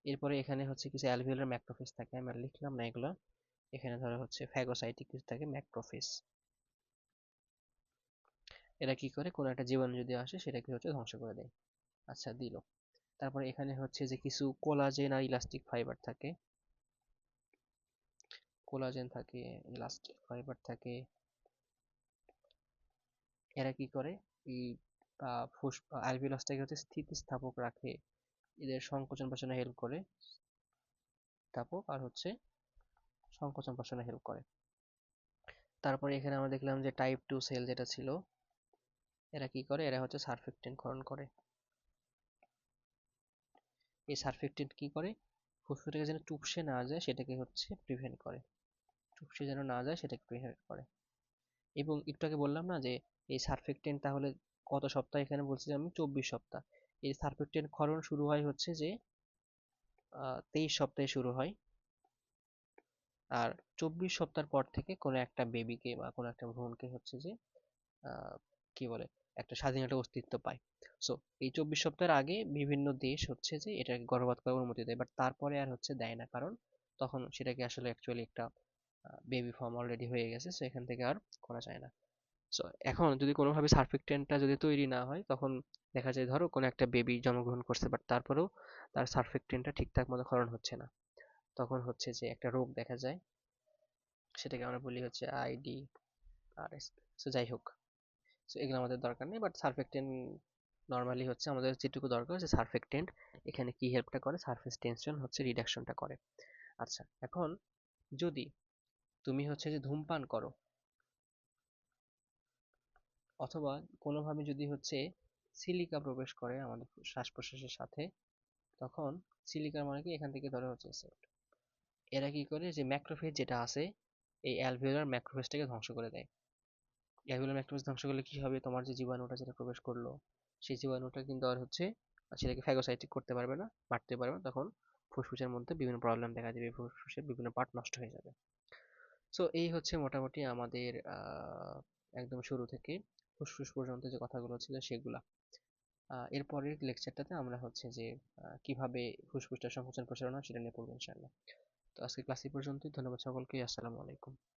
এরপরে এখানে হচ্ছে কিছু অ্যালভিওলার ম্যাক্রোফেজ থাকে, আমি আর লিখলাম না এগুলো। এখানে ধরো হচ্ছে ফ্যাগোসাইটিক কিছু থাকে, ম্যাক্রোফেজ। এরা কি করে, কোনো একটা জীবাণু যদি আসে সেটাকে হচ্ছে ধ্বংস করে দেয়। আচ্ছা, দিল। তারপরে এখানে হচ্ছে যে কিছু কোলাজেন আর ইলাস্টিক ফাইবার থাকে, কোলাজেন থাকে, ইলাস্টিক ফাইবার থাকে। এরা কি করে, এই অ্যালভিওলাসটাকে হচ্ছে স্থিতিস্থাপক রাখে, এদের সংকোচন প্রসারণে হেল্প করে, স্থাপক আর হচ্ছে সংকোচন প্রসারণে হেল্প করে। তারপরে এখানে আমরা দেখলাম যে টাইপ 2 সেল যেটা ছিল, এরা কি করে, এরা হচ্ছে সারফেক্টেন্ট ক্ষরণ করে। এই সারফেক্টেন্ট কি করে, ফুসফুসটাকে যেন চুপসে না যায় সেটাকে হচ্ছে প্রিভেন্ট করে, চুপসে যেন না যায় সেটাকে প্রিভেন্ট করে। এবং একটু আগে বললাম না যে এই সারফেক্টেন্ট তাহলে কত সপ্তাহ, এখানে বলছি যে আমি 24 সপ্তাহ। এই সারফেক্টেন্ট ক্ষরণ শুরু হয় হচ্ছে যে 23 সপ্তাহে শুরু হয়। আর 24 সপ্তাহ পর থেকে কোনো একটা বেবিকে বা কোনো একটা ভ্রূণকে হচ্ছে যে কি বলে একটা স্বাধীন একটা অস্তিত্ব পায়। সো এই 24 সপ্তাহের আগে বিভিন্ন দেশ হচ্ছে যে এটাকে গর্ভপাত করার অনুমতি দেয়, বাট তারপরে আর হচ্ছে দেয় না, কারণ তখন সেটাকে আসলে অ্যাকচুয়ালি একটা বেবি ফর্ম অলরেডি হয়ে গেছে, সো এখান থেকে আর করা যায় না। সো এখন যদি কোনোভাবে সার্ফেক্টেন্টটা যদি তৈরি না হয়, তখন দেখা যায় ধরো কোনো একটা বেবি জন্মগ্রহণ করছে, বাট তারপরেও তার সার্ফেক্টেন্টটা ঠিকঠাক মতো ক্ষরণ হচ্ছে না, তখন হচ্ছে যে একটা রোগ দেখা যায়, সেটাকে আমরা বলি হচ্ছে IDRS। সো যাই হোক, সো এগুলো আমাদের দরকার নেই, বাট সারফেক্টেন্ট নর্মালি হচ্ছে আমাদের যেটুকু দরকার হচ্ছে সারফেক্টেন্ট এখানে কি হেল্পটা করে, সারফেস টেনশন হচ্ছে রিডাকশনটা করে। আচ্ছা, এখন যদি তুমি হচ্ছে যে ধূমপান করো অথবা কোনোভাবে যদি হচ্ছে সিলিকা প্রবেশ করে আমাদের শ্বাস প্রশ্বাসের সাথে, তখন সিলিকার মানে কি এখান থেকে ধরো হচ্ছে এরা কি করে যে ম্যাক্রোফেজ যেটা আছে এই অ্যালভিওলার ম্যাক্রোফেজটাকে ধ্বংস করে দেয়। অ্যালভিওলার ম্যাক্রোফেজ ধ্বংস করলে কি হবে, তোমার যে জীবাণুটা যেটা প্রবেশ করলো সেই জীবাণুটা কিন্তু আর হচ্ছে সেটাকে ফ্যাগোসাইটিক করতে পারবে না, মারতে পারবে না, তখন ফুসফুসের মধ্যে বিভিন্ন প্রবলেম দেখা যাবে, ফুসফুসের বিভিন্ন পার্ট নষ্ট হয়ে যাবে। সো এই হচ্ছে মোটামুটি আমাদের একদম শুরু থেকে ফুসফুস পর্যন্ত যে কথাগুলো ছিল সেগুলা। এরপরের লেকচারটাতে আমরা হচ্ছে যে কিভাবে ফুসফুসটা সংকোচন প্রসারণ হয় সেটা নিয়ে পড়বো ইনশাআল্লাহ। তো আজকে ক্লাস এই পর্যন্তই। ধন্যবাদ সকলকে। আসসালামু আলাইকুম।